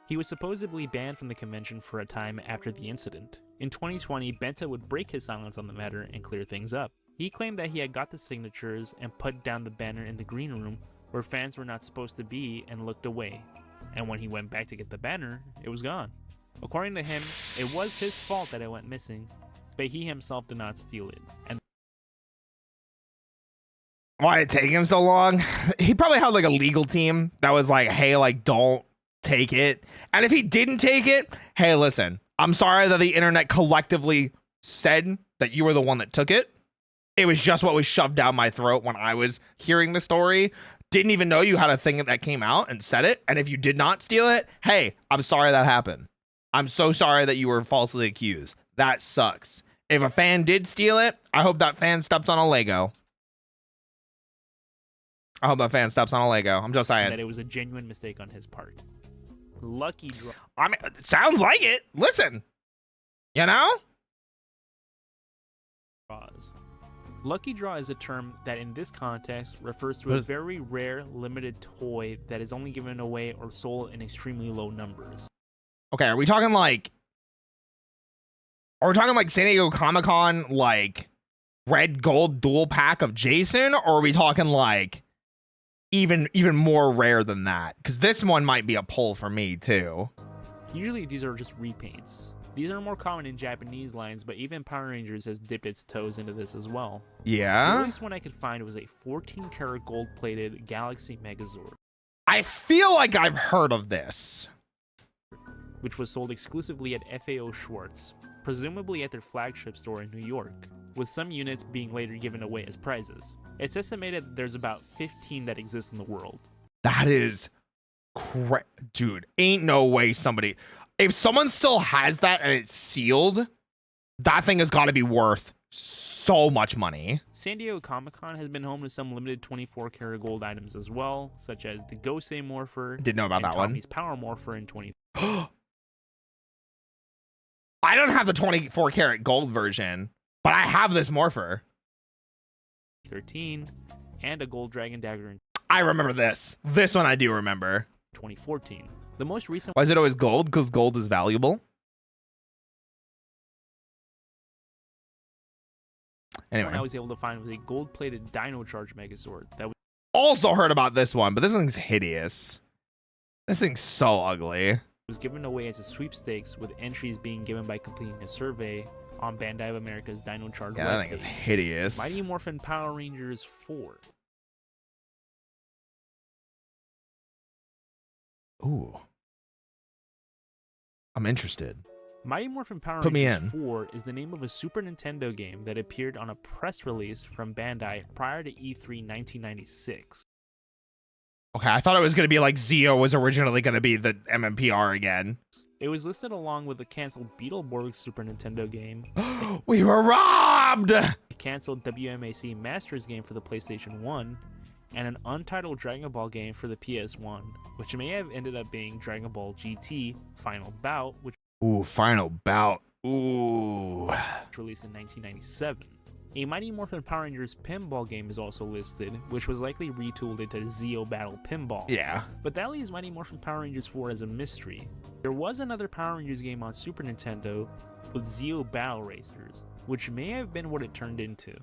He was supposedly banned from the convention for a time after the incident. In 2020, Benta would break his silence on the matter and clear things up. He claimed that he had got the signatures and put down the banner in the green room where fans were not supposed to be and looked away. And when he went back to get the banner, it was gone. According to him, it was his fault that it went missing, but he himself did not steal it. And why did it take him so long? He probably had like a legal team that was like, hey, like, don't take it. And if he didn't take it, hey, listen, I'm sorry that the internet collectively said that you were the one that took it. It was just what was shoved down my throat when I was hearing the story. Didn't even know you had a thing that came out and said it. And if you did not steal it, hey, I'm sorry that happened. I'm so sorry that you were falsely accused. That sucks. If a fan did steal it, I hope that fan steps on a Lego. I hope that fan steps on a Lego. I'm just saying. that it was a genuine mistake on his part. Lucky draw. I mean, it sounds like it. Listen, you know? Draws. Lucky draw is a term that in this context refers to a very rare, limited toy that is only given away or sold in extremely low numbers. Okay, are we talking like San Diego Comic-Con, like red gold dual pack of Jason, or are we talking like even more rare than that? Because this one might be a pull for me too. Usually these are just repaints. These are more common in Japanese lines, but even Power Rangers has dipped its toes into this as well. Yeah? The earliest one I could find was a 14-karat gold-plated Galaxy Megazord. I feel like I've heard of this. Which was sold exclusively at FAO Schwartz, presumably at their flagship store in New York, with some units being later given away as prizes. It's estimated that there's about 15 that exist in the world. That is dude, ain't no way somebody... If someone still has that and it's sealed, that thing has got to be worth so much money. San Diego Comic-Con has been home to some limited 24-karat gold items as well, such as the Gosei Morpher. Didn't know about that Tommy's Power Morpher in 20. I don't have the 24-karat gold version, but I have this Morpher. 2013, and a gold Dragon Dagger in I remember this. This one I do remember. 2014. The most recent. Why is it always gold? Because gold is valuable. Anyway, one I was able to find was a gold-plated Dino Charge Megazord. That was also heard about this one, but this thing's hideous. This thing's so ugly. Was given away as a sweepstakes, with entries being given by completing a survey on Bandai of America's Dino Charge. Yeah, that thing is hideous. Mighty Morphin Power Rangers 4. Ooh. I'm interested. Mighty Morphin Power Put Rangers me in. 4 is the name of a Super Nintendo game that appeared on a press release from Bandai prior to E3 1996. Okay, I thought it was going to be like Zeo was originally going to be the MMPR again. It was listed along with the canceled Beetleborgs Super Nintendo game, We were robbed! a canceled WMAC Masters game for the PlayStation 1, and an untitled Dragon Ball game for the PS1, which may have ended up being Dragon Ball GT Final Bout, which Ooh, Final Bout. Ooh. was released in 1997. A Mighty Morphin Power Rangers pinball game is also listed, which was likely retooled into Zeo Battle Pinball. Yeah. But that leaves Mighty Morphin Power Rangers 4 as a mystery. There was another Power Rangers game on Super Nintendo with Zeo Battle Racers, which may have been what it turned into.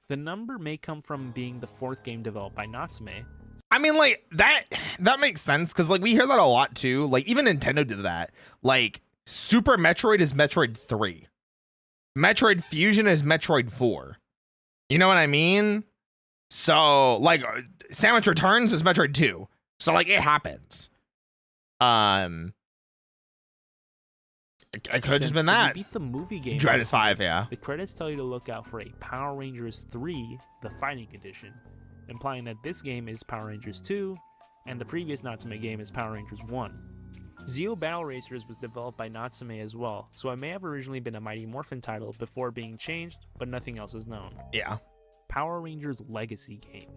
The number may come from being the fourth game developed by Natsume. I mean, like, that makes sense, because, like, we hear that a lot, too. Like, even Nintendo did that. Like, Super Metroid is Metroid 3. Metroid Fusion is Metroid 4. You know what I mean? So, like, Samus Returns is Metroid 2. So, like, it happens. It could have just been Since if that. you beat the movie game, Dread 5, yeah. the credits tell you to look out for a Power Rangers 3, the Fighting Edition, implying that this game is Power Rangers 2, and the previous Natsume game is Power Rangers 1. Zeo Battle Racers was developed by Natsume as well, so it may have originally been a Mighty Morphin title before being changed, but nothing else is known. Yeah. Power Rangers Legacy game.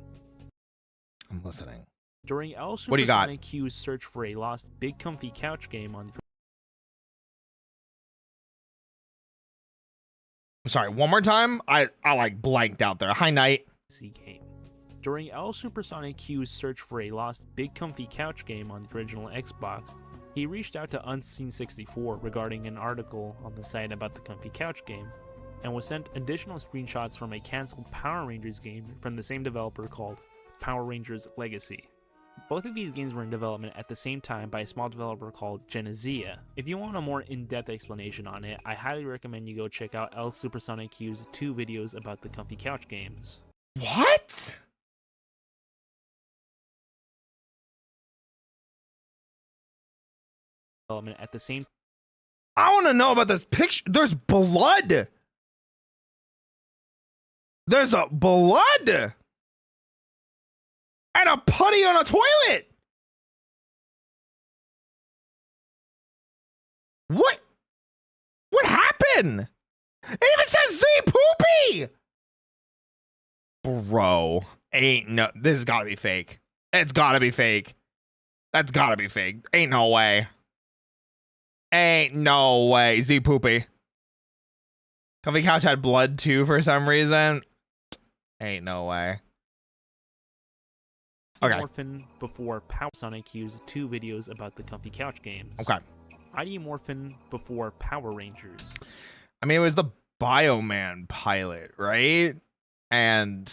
I'm listening. During L What do you got? Supersonic Q's search for a lost Big Comfy Couch game on Sorry, one more time. I like blanked out there. Hi, Night. game. During L Supersonic Q's search for a lost Big Comfy Couch game on the original Xbox, he reached out to Unseen64 regarding an article on the site about the Comfy Couch game, and was sent additional screenshots from a cancelled Power Rangers game from the same developer called Power Rangers Legacy. Both of these games were in development at the same time by a small developer called Genesia. If you want a more in-depth explanation on it, I highly recommend you go check out L Supersonic Q's 2 videos about the Comfy Couch games. What? Development at the same I want to know about this picture. There's blood. There's a blood. And a putty on a toilet. What? What happened? It even says Z Poopy. Bro, ain't no. This has got to be fake. It's got to be fake. That's got to be fake. Ain't no way. Ain't no way. Z Poopy. Comfy Couch had blood too for some reason. Ain't no way. Okay. Morphin before Power Sonic Q's 2 videos about the Comfy Couch games. Okay. Mighty Morphin before Power Rangers. I mean, it was the Bioman pilot, right? And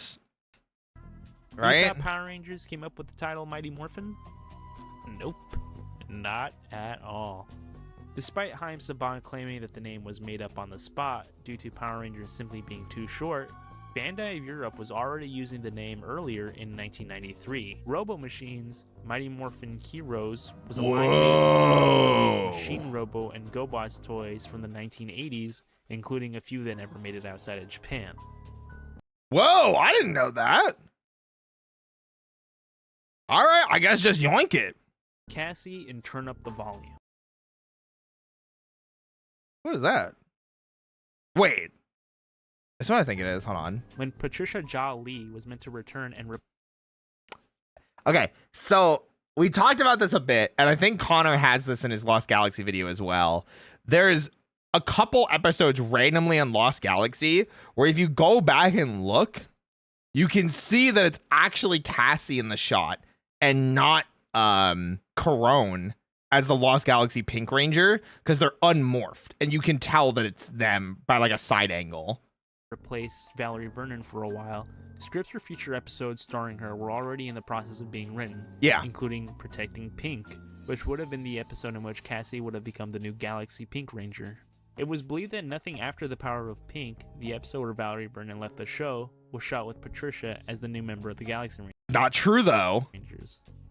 right? You thought Power Rangers came up with the title Mighty Morphin? Nope. Not at all. Despite Haim Saban claiming that the name was made up on the spot due to Power Rangers simply being too short, Bandai of Europe was already using the name earlier in 1993. Robo Machines, Mighty Morphin Heroes was a line made of Machine Robo and GoBots toys from the 1980s, including a few that never made it outside of Japan. Whoa, I didn't know that. All right, I guess just yoink it. Cassie and Turn Up the Volume. What is that? Wait. That's what I think it is. Hold on. When Patricia Jha Lee was meant to return and Okay, so we talked about this a bit, and I think Connor has this in his Lost Galaxy video as well. There's a couple episodes randomly on Lost Galaxy where if you go back and look, you can see that it's actually Cassie in the shot and not Corone as the Lost Galaxy Pink Ranger, because they're unmorphed, and you can tell that it's them by like a side angle. Replaced Valerie Vernon for a while, scripts for future episodes starring her were already in the process of being written, including Protecting Pink, which would have been the episode in which Cassie would have become the new Galaxy Pink Ranger. It was believed that nothing after The Power of Pink, the episode where Valerie Vernon left the show, was shot with Patricia as the new member of the Galaxy Rangers. Not true, though.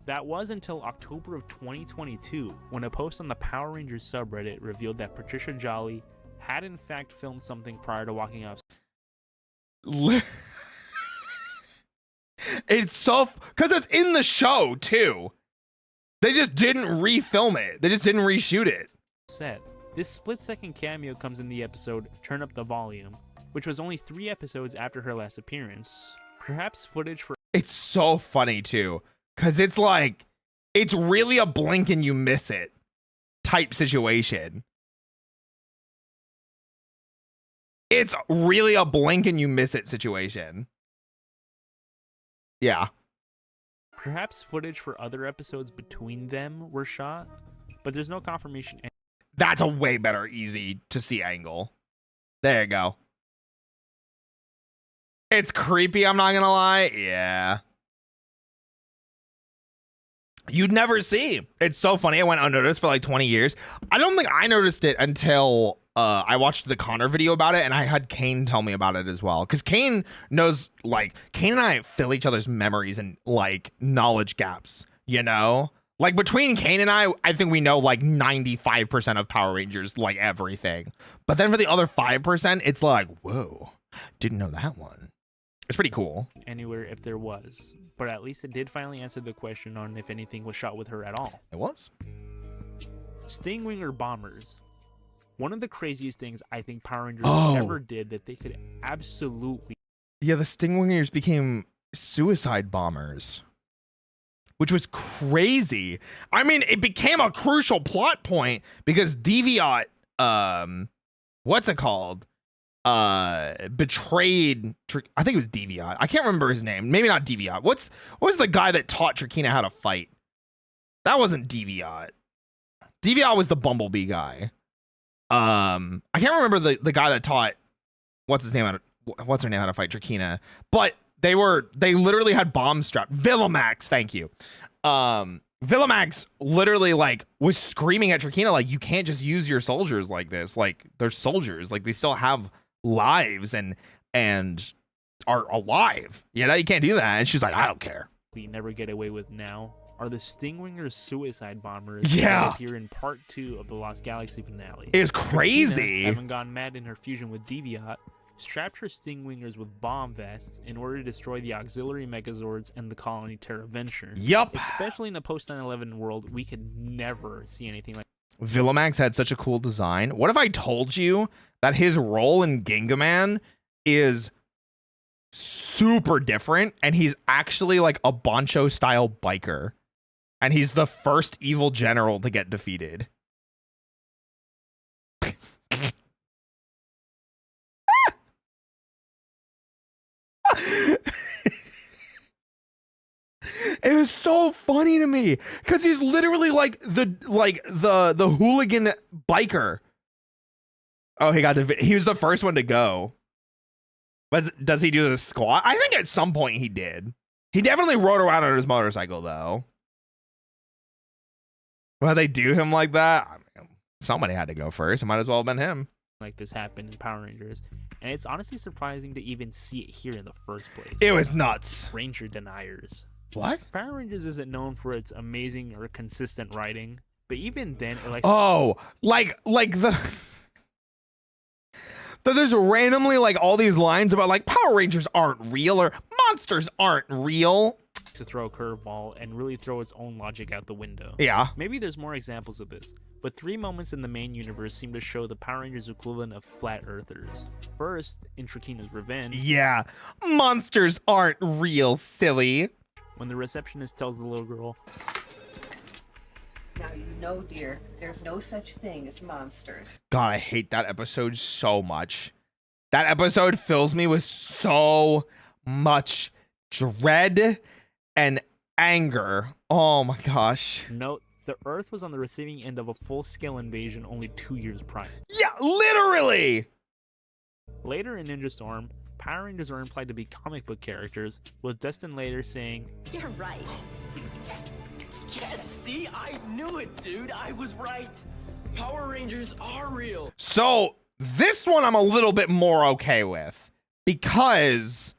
That was until October of 2022, when a post on the Power Rangers subreddit revealed that Patricia Jolly had in fact filmed something prior to walking off. It's so because it's in the show too. They just didn't refilm it. They just didn't reshoot it. Set. This split-second cameo comes in the episode Turn Up the Volume, which was only 3 episodes after her last appearance. Perhaps footage for. It's so funny too, because it's like it's really a blink and you miss it type situation. It's really a blink and you miss it situation. Yeah. Perhaps footage for other episodes between them were shot, but there's no confirmation. That's a way better easy to see angle. There you go. It's creepy, I'm not gonna lie. Yeah. You'd never see. It's so funny. It went unnoticed for like 20 years. I don't think I noticed it until I watched the Connor video about it, and I had Kane tell me about it as well. Because Kane knows, like, Kane and I fill each other's memories and like knowledge gaps, you know? Like between Kane and I think we know like 95% of Power Rangers, like everything. But then for the other 5%, it's like, whoa, didn't know that one. It's pretty cool. Anywhere if there was, but at least it did finally answer the question on if anything was shot with her at all. It was. Stingwinger bombers. One of the craziest things I think Power Rangers ever did that they could absolutely. Yeah, the Stingwingers became suicide bombers, which was crazy. I mean, it became a crucial plot point because Deviant, what's it called? Betrayed. I think it was Deviant. I can't remember his name. Maybe not Deviant. What was the guy that taught Trakina how to fight? That wasn't Deviant. Deviant was the Bumblebee guy. I can't remember the guy that taught what's her name how to fight Trakina, but they literally had bombs strapped. Villamax, thank you. Villamax literally like was screaming at Trakina like, you can't just use your soldiers like this. Like they're soldiers, like they still have lives and are alive. Yeah, you can't do that. And she's like, I don't care. We never get away with now are the Stingwinger suicide bombers Yeah. that appear in part 2 of the Lost Galaxy finale. It was crazy. Trakina, having gone mad in her fusion with Deviant, strapped her Stingwingers with bomb vests in order to destroy the auxiliary Megazords and the Colony Terra Venture. Yup. Especially in a post 9/11 world, we could never see anything like. Villamax had such a cool design. What if I told you that his role in Gingaman is super different and he's actually like a Bancho style biker and he's the first evil general to get defeated? It was so funny to me because he's literally like the hooligan biker. Oh, he was the first one to go. But does he do the squat? I think at some point he did. He definitely rode around on his motorcycle though. Why they do him like that? I mean, somebody had to go first. It might as well have been him. Like this happened in Power Rangers, and it's honestly surprising to even see it here in the first place. It was nuts. Ranger deniers. What? Power Rangers isn't known for its amazing or consistent writing, but even then, it there's randomly like all these lines about like Power Rangers aren't real or monsters aren't real. To throw a curveball and really throw its own logic out the window. Yeah. Maybe there's more examples of this, but 3 moments in the main universe seem to show the Power Rangers equivalent of flat earthers. First, in Trakina's revenge. Yeah. Monsters aren't real, silly. When the receptionist tells the little girl, now you know, dear, there's no such thing as monsters. God, I hate that episode so much. That episode fills me with so much dread and anger. Oh my gosh. Note, the Earth was on the receiving end of a full-scale invasion only 2 years prior. Yeah, literally! Later in Ninja Storm, Power Rangers are implied to be comic book characters, with Dustin later saying, "You're right." Yes, see? I knew it, dude. I was right. Power Rangers are real. So, this one I'm a little bit more okay with, because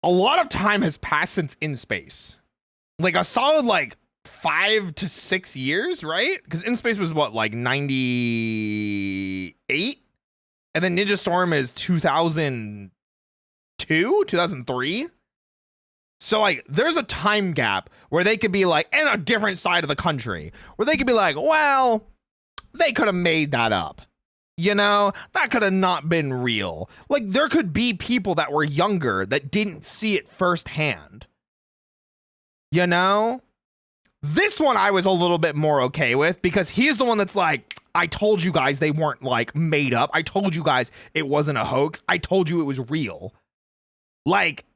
a lot of time has passed since In Space. Like a solid like 5 to 6 years, right? Because In Space was what, like 98? And then Ninja Storm is 2002, 2003. So like there's a time gap where they could be like in a different side of the country where they could be like, well, they could have made that up. You know, that could have not been real. Like there could be people that were younger that didn't see it firsthand. You know, this one I was a little bit more okay with because he's the one that's like, I told you guys they weren't like made up. I told you guys it wasn't a hoax. I told you it was real. Like,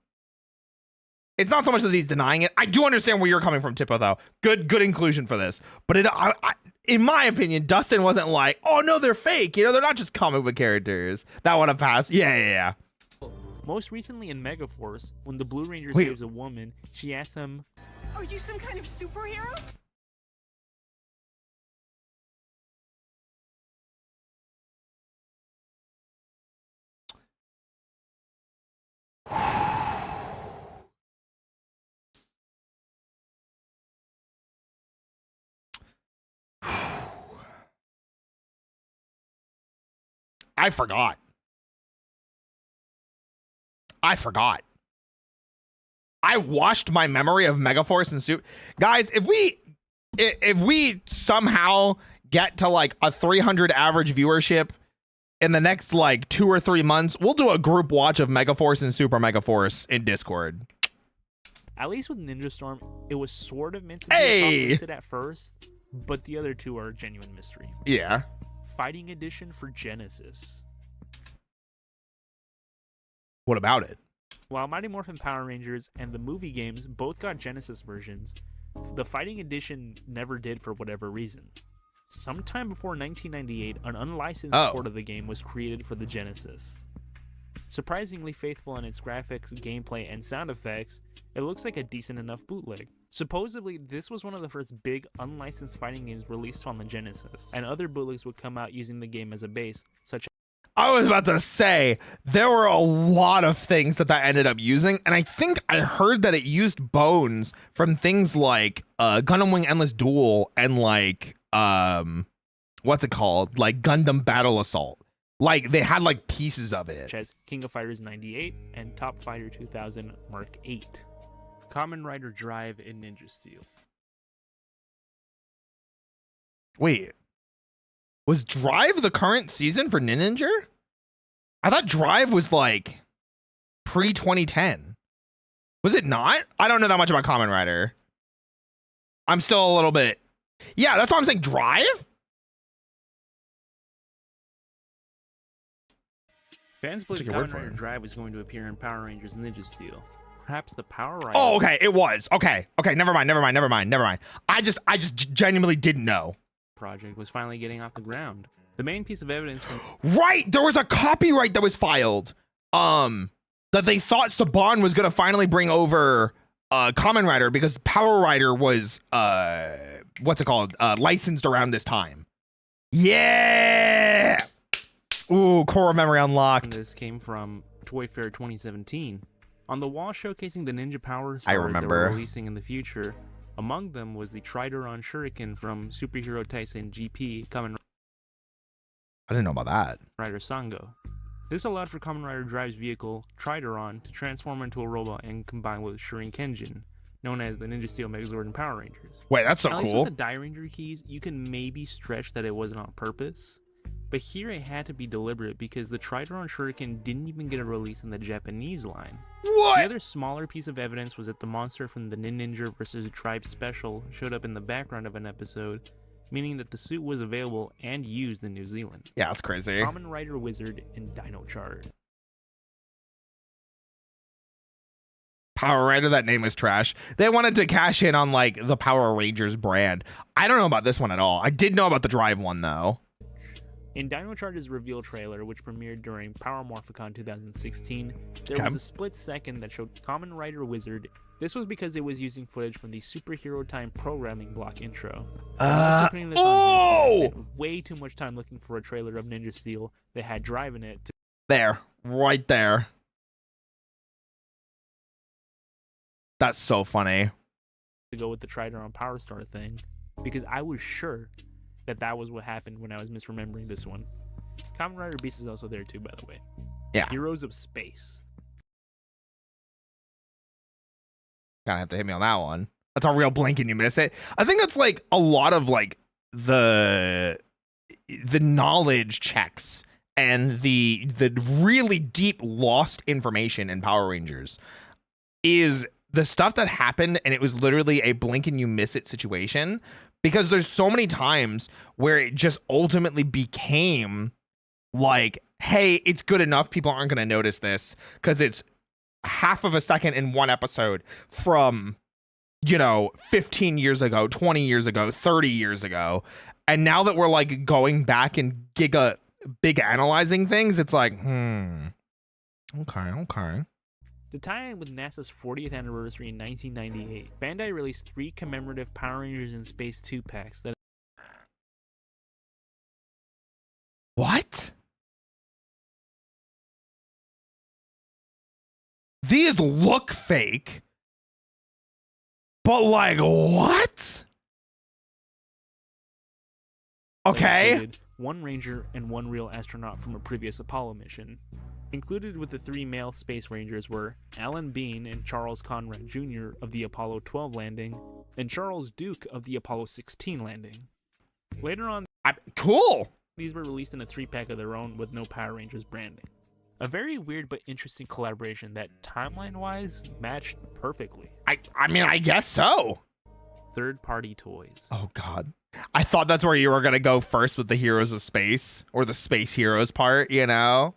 it's not so much that he's denying it. I do understand where you're coming from, Tippo, though. Good inclusion for this. But in my opinion, Dustin wasn't like, oh no, they're fake. You know, they're not just comic book characters. That would have passed. Yeah. Most recently in Megaforce, when the Blue Ranger saves a woman, she asks him, "Are you some kind of superhero?" I forgot. I washed my memory of Megaforce and Super. Guys, if we somehow get to like a 300 average viewership in the next like 2 or 3 months, we'll do a group watch of Megaforce and Super Megaforce in Discord. At least with Ninja Storm, it was sort of meant to be a soft visit at first, but the other two are a genuine mystery. Yeah. Fighting Edition for Genesis. What about it? While Mighty Morphin Power Rangers and the movie games both got Genesis versions, the Fighting Edition never did for whatever reason. Sometime before 1998, an unlicensed port of the game was created for the Genesis. Surprisingly faithful in its graphics, gameplay, and sound effects, it looks like a decent enough bootleg. Supposedly, this was one of the first big unlicensed fighting games released on the Genesis, and other bootlegs would come out using the game as a base, such as I was about to say, there were a lot of things that ended up using, and I think I heard that it used bones from things like Gundam Wing Endless Duel and like, what's it called? Like Gundam Battle Assault. Like, they had like pieces of it. such as King of Fighters 98 and Top Fighter 2000 Mark 8. Kamen Rider Drive in Ninja Steel. Wait. Was Drive the current season for Ninja? I thought Drive was like pre-2010. Was it not? I don't know that much about Kamen Rider. I'm still a little bit. Yeah, that's why I'm saying Drive? Fans believe Take your word Kamen for Rider it. Drive was going to appear in Power Rangers Ninja Steel. Perhaps the Power Rider. Oh, okay. It was. Okay. Never mind. I just genuinely didn't know. Project was finally getting off the ground. The main piece of evidence from Right. There was a copyright that was filed. That they thought Saban was gonna finally bring over Kamen Rider because Power Rider was what's it called? Licensed around this time. Yeah. Ooh, core memory unlocked. this came from Toy Fair 2017. On the wall showcasing the Ninja Power I stars that remember. were releasing in the future, among them was the Trideron Shuriken from Superhero Tyson GP Kamen I didn't know about that. Rider Sango. This allowed for Kamen Rider Drive's vehicle, Trideron, to transform into a robot and combine with Shurikenjin, known as the Ninja Steel Megazord in Power Rangers. Wait, that's so At least cool. with the Die Ranger keys, you can maybe stretch that it wasn't on purpose, but here it had to be deliberate because the Trideron Shuriken didn't even get a release in the Japanese line. What? The other smaller piece of evidence was that the monster from the Ninja vs. Tribe special showed up in the background of an episode, meaning that the suit was available and used in New Zealand. Yeah, that's crazy. Kamen Rider Wizard and Dino Charge. Power Rider, that name is trash. They wanted to cash in on like the Power Rangers brand. I don't know about this one at all. I did know about the Drive one though. In Dino Charge's reveal trailer, which premiered during Power Morphicon 2016, there was a split second that showed Kamen Rider Wizard. This was because it was using footage from the Superhero Time programming block intro. Also putting this on YouTube, I spent way too much time looking for a trailer of Ninja Steel that had Drive in it There, right there. That's so funny. to go with the Trideron Power Star thing, because I was sure that that was what happened when I was misremembering this one. Kamen Rider Beast is also there too, by the way. Yeah. Heroes of Space. Gotta have to hit me on that one. That's a real blink and you miss it. I think that's like a lot of like the knowledge checks and the really deep lost information in Power Rangers is the stuff that happened and it was literally a blink and you miss it situation, because there's so many times where it just ultimately became like, hey, it's good enough, people aren't going to notice this because it's half of a second in one episode from, 15 years ago, 20 years ago, 30 years ago. And now that we're like going back and big analyzing things, it's like, okay. To tie in with NASA's 40th anniversary in 1998, Bandai released 3 commemorative Power Rangers in Space 2 packs that... What? These look fake, but like, what? Okay. one Ranger and one real astronaut from a previous Apollo mission. Included with the 3 male Space Rangers were Alan Bean and Charles Conrad Jr. of the Apollo 12 landing, and Charles Duke of the Apollo 16 landing. Later on, cool! These were released in a 3-pack of their own with no Power Rangers branding. A very weird but interesting collaboration that, timeline-wise, matched perfectly. I mean, I guess so. Third-party toys. Oh, God. I thought that's where you were going to go first with the Heroes of Space, or the Space Heroes part, you know?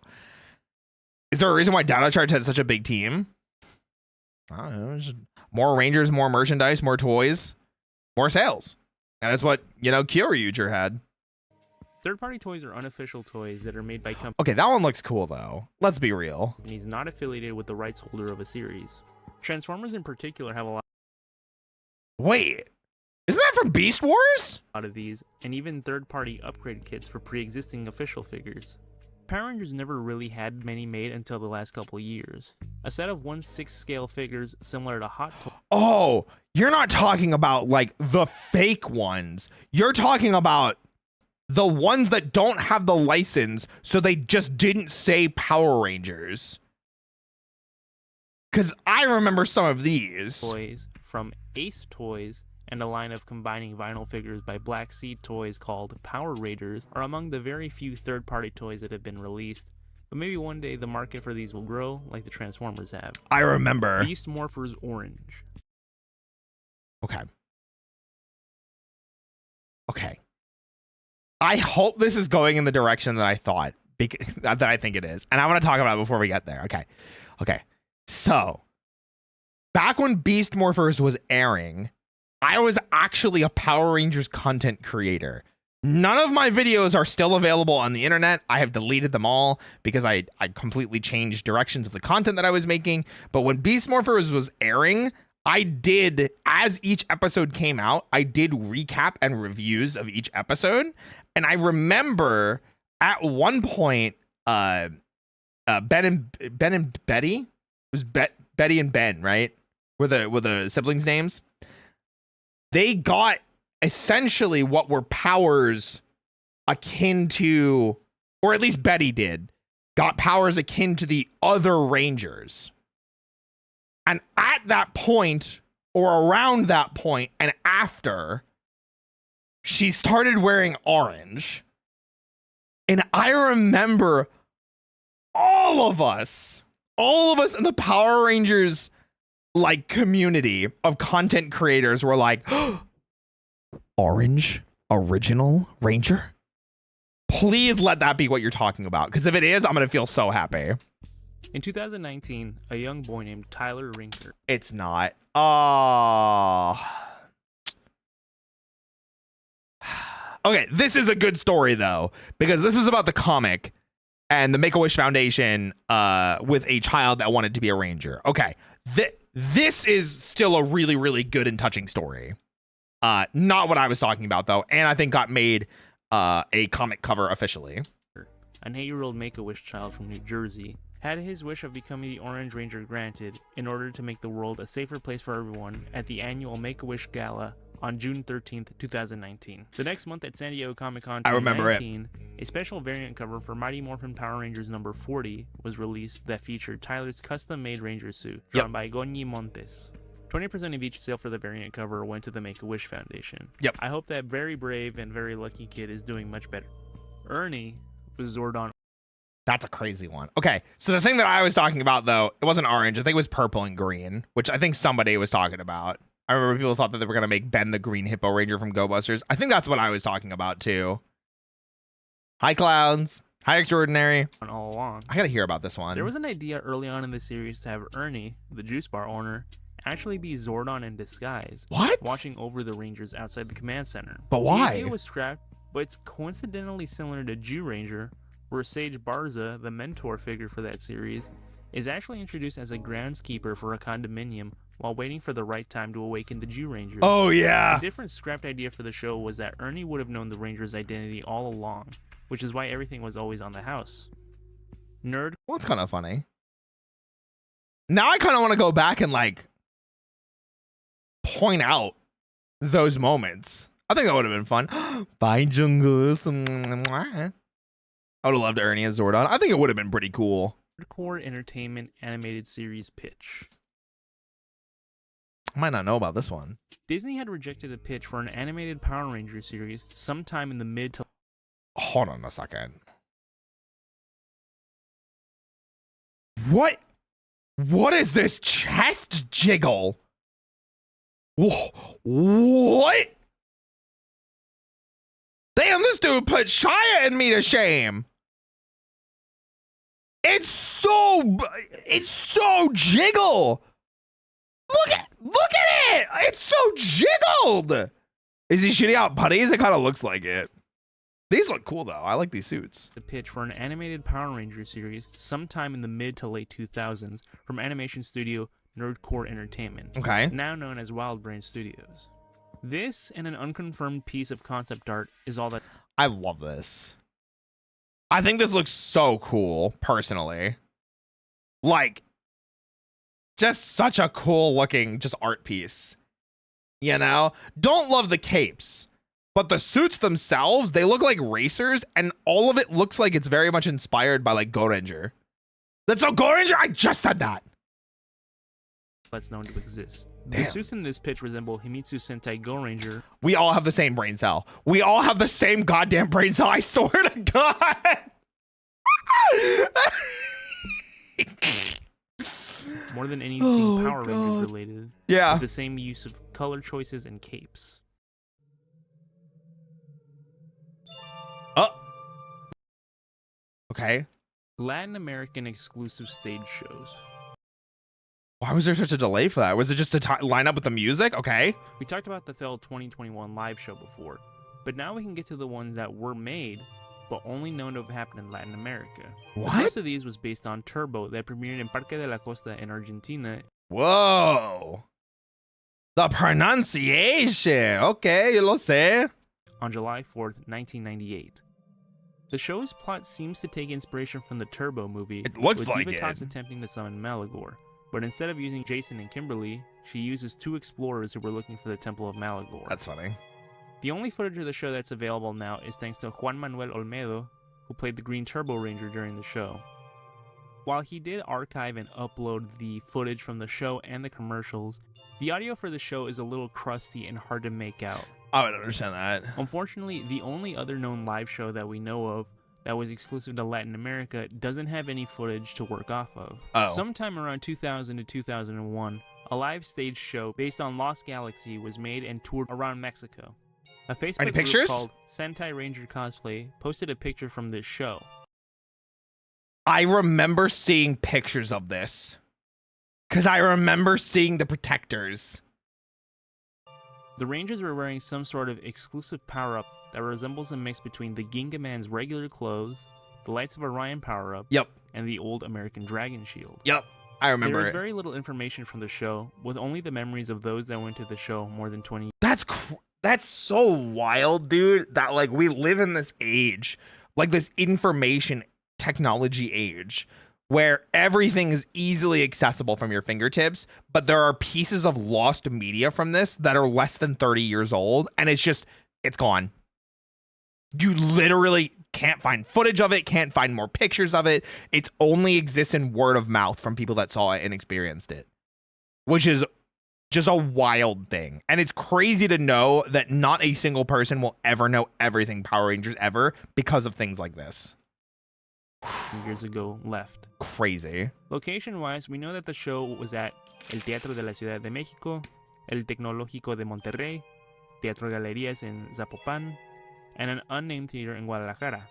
Is there a reason why Dino Charge had such a big team? I don't know. Just more Rangers, more merchandise, more toys, more sales. And that's what, you know, Kyoryuger had. Third-party toys are unofficial toys that are made by companies. Okay, that one looks cool, though. Let's be real. He's not affiliated with the rights holder of a series. Transformers in particular have a lot. Wait, isn't that from Beast Wars? A lot of these, and even third-party upgrade kits for pre-existing official figures. Power Rangers never really had many made until the last couple years. A set of 1/6 scale figures similar to Hot Toys. Oh, you're not talking about like the fake ones. You're talking about the ones that don't have the license, so they just didn't say Power Rangers. Because I remember some of these. Toys from Ace Toys and a line of combining vinyl figures by Black Seed Toys called Power Raiders are among the very few third-party toys that have been released. But maybe one day the market for these will grow like the Transformers have. I remember. Beast Morphers Orange. Okay. Okay. I hope this is going in the direction that I thought, that I think it is. And I want to talk about it before we get there. Okay. Okay. So, back when Beast Morphers was airing, I was actually a Power Rangers content creator. None of my videos are still available on the internet. I have deleted them all because I completely changed directions of the content that I was making. But when Beast Morphers was airing, I did, as each episode came out, I did recap and reviews of each episode. And I remember at one point, Ben and Betty, it was Betty and Ben, right? Were the siblings' names? They got essentially what were powers akin to, or at least Betty did, got powers akin to the other Rangers. And at that point, or around that point, and after, she started wearing orange. And I remember all of us in the Power Rangers like community of content creators were like, Orange Original Ranger? Please let that be what you're talking about, because if it is, I'm going to feel so happy. In 2019, a young boy named Tyler Rinker. It's not. Oh. Okay, this is a good story, though, because this is about the comic and the Make-A-Wish Foundation with a child that wanted to be a ranger. Okay, this is still a really, really good and touching story. Not what I was talking about, though, and I think got made a comic cover officially. An 8-year-old Make-A-Wish child from New Jersey had his wish of becoming the Orange Ranger granted in order to make the world a safer place for everyone at the annual Make-A-Wish Gala on June 13th, 2019. The next month at San Diego Comic-Con 2019, a special variant cover for Mighty Morphin Power Rangers number 40 was released that featured Tyler's custom-made Ranger suit, drawn by Goñi Montes. 20% of each sale for the variant cover went to the Make-A-Wish Foundation. Yep. I hope that very brave and very lucky kid is doing much better. Ernie was Zordon. That's a crazy one. Okay, so the thing that I was talking about, though, it wasn't orange. I think it was purple and green, which I think somebody was talking about. I remember people thought that they were going to make Ben the Green Hippo Ranger from Go Busters. I think that's what I was talking about, too. Hi, Clowns. Hi, Extraordinary. All along. I got to hear about this one. There was an idea early on in the series to have Ernie, the juice bar owner, actually be Zordon in disguise. What? Watching over the Rangers outside the command center. But why? The idea was scrapped, but it's coincidentally similar to Jew Ranger, where Sage Barza, the mentor figure for that series, is actually introduced as a groundskeeper for a condominium while waiting for the right time to awaken the Jew Rangers. Oh, yeah. A different scrapped idea for the show was that Ernie would have known the Rangers' identity all along, which is why everything was always on the house. Nerd. Well, that's kind of funny. Now I kind of want to go back and, like, point out those moments I think that would have been fun. Bye, Jungus. I would have loved Ernie as Zordon. I think it would have been pretty cool. Hardcore Entertainment animated series pitch. I might not know about this one. Disney had rejected a pitch for an animated Power Rangers series sometime in the mid to... Hold on a second. What? What is this chest jiggle? What? Damn, this dude put Shia and me to shame. It's so jiggle. Look at it. It's so jiggled. Is he shooting out putties? It kind of looks like it. These look cool though. I like these suits. The pitch for an animated Power Rangers series sometime in the mid to late 2000s from animation studio Nerdcore Entertainment, Okay. now known as Wild Brain Studios. This and an unconfirmed piece of concept art is all that... I love this. I think this looks so cool, personally. Like, just such a cool looking just art piece. You know? Don't love the capes, but the suits themselves, they look like racers, and all of it looks like it's very much inspired by like Go Ranger. That's so Go Ranger? I just said that. That's known to exist. Damn. The suits in this pitch resemble Himitsu Sentai Go Ranger. We all have the same brain cell. We all have the same goddamn brain cell. I swear to God. More than anything Power God. Rangers related. Yeah. With the same use of color choices and capes. Oh. Okay. Latin American exclusive stage shows. Why was there such a delay for that? Was it just to line up with the music? Okay. We talked about the failed 2021 live show before, but now we can get to the ones that were made, but only known to have happened in Latin America. What? The first of these was based on Turbo that premiered in Parque de la Costa in Argentina. Whoa. The pronunciation. Okay, yo lo sé. On July 4th, 1998. The show's plot seems to take inspiration from the Turbo movie. It looks with like Divatox it. attempting to summon Malagor. But instead of using Jason and Kimberly, she uses two explorers who were looking for the Temple of Malagor. That's funny. The only footage of the show that's available now is thanks to Juan Manuel Olmedo, who played the Green Turbo Ranger during the show. While he did archive and upload the footage from the show and the commercials, the audio for the show is a little crusty and hard to make out. I would understand that. Unfortunately, the only other known live show that we know of that was exclusive to Latin America doesn't have any footage to work off of. Oh. Sometime around 2000 to 2001, a live stage show based on Lost Galaxy was made and toured around Mexico. A Facebook Any group pictures? called Sentai Ranger Cosplay posted a picture from this show. I remember seeing pictures of this. Because I remember seeing the protectors. The Rangers were wearing some sort of exclusive power-up that resembles a mix between the Ginga Man's regular clothes, the Lights of Orion power-up, Yep. and the old American Dragon Shield. Yep. I remember There is it. very little information from the show, with only the memories of those that went to the show more than 20 years. That's so wild, dude, that like we live in this age, like this information technology age, where everything is easily accessible from your fingertips, but there are pieces of lost media from this that are less than 30 years old, and it's gone. You literally can't find footage of it, can't find more pictures of it. It only exists in word of mouth from people that saw it and experienced it, which is just a wild thing. And it's crazy to know that not a single person will ever know everything Power Rangers ever because of things like this. Years ago left. Crazy. Location-wise, we know that the show was at El Teatro de la Ciudad de México, El Tecnológico de Monterrey, Teatro Galerías in Zapopan, and an unnamed theater in Guadalajara.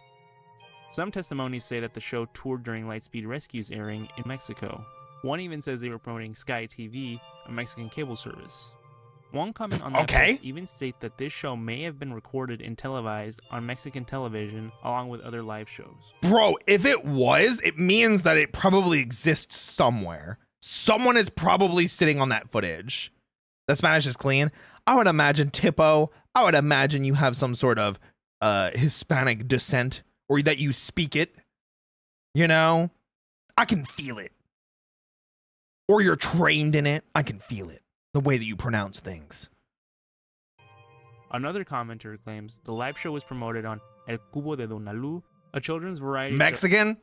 Some testimonies say that the show toured during Lightspeed Rescue's airing in Mexico. One even says they were promoting Sky TV, a Mexican cable service. One comment on that post even states that this show may have been recorded and televised on Mexican television along with other live shows. Bro, if it was, it means that it probably exists somewhere. Someone is probably sitting on that footage. The Spanish is clean. I would imagine Tipo. I would imagine you have some sort of Hispanic descent, or that you speak it. You know? I can feel it. Or you're trained in it. I can feel it. The way that you pronounce things. Another commenter claims the live show was promoted on El Cubo de Donalu, a children's variety Mexican.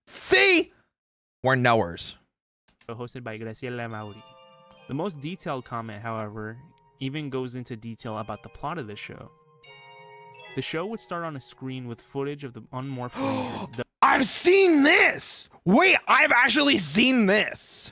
See? We're knowers. show hosted by Graciela Mauri. The most detailed comment, however, even goes into detail about the plot of the show. The show would start on a screen with footage of the unmorphed Rangers. I've seen this! Wait, I've actually seen this!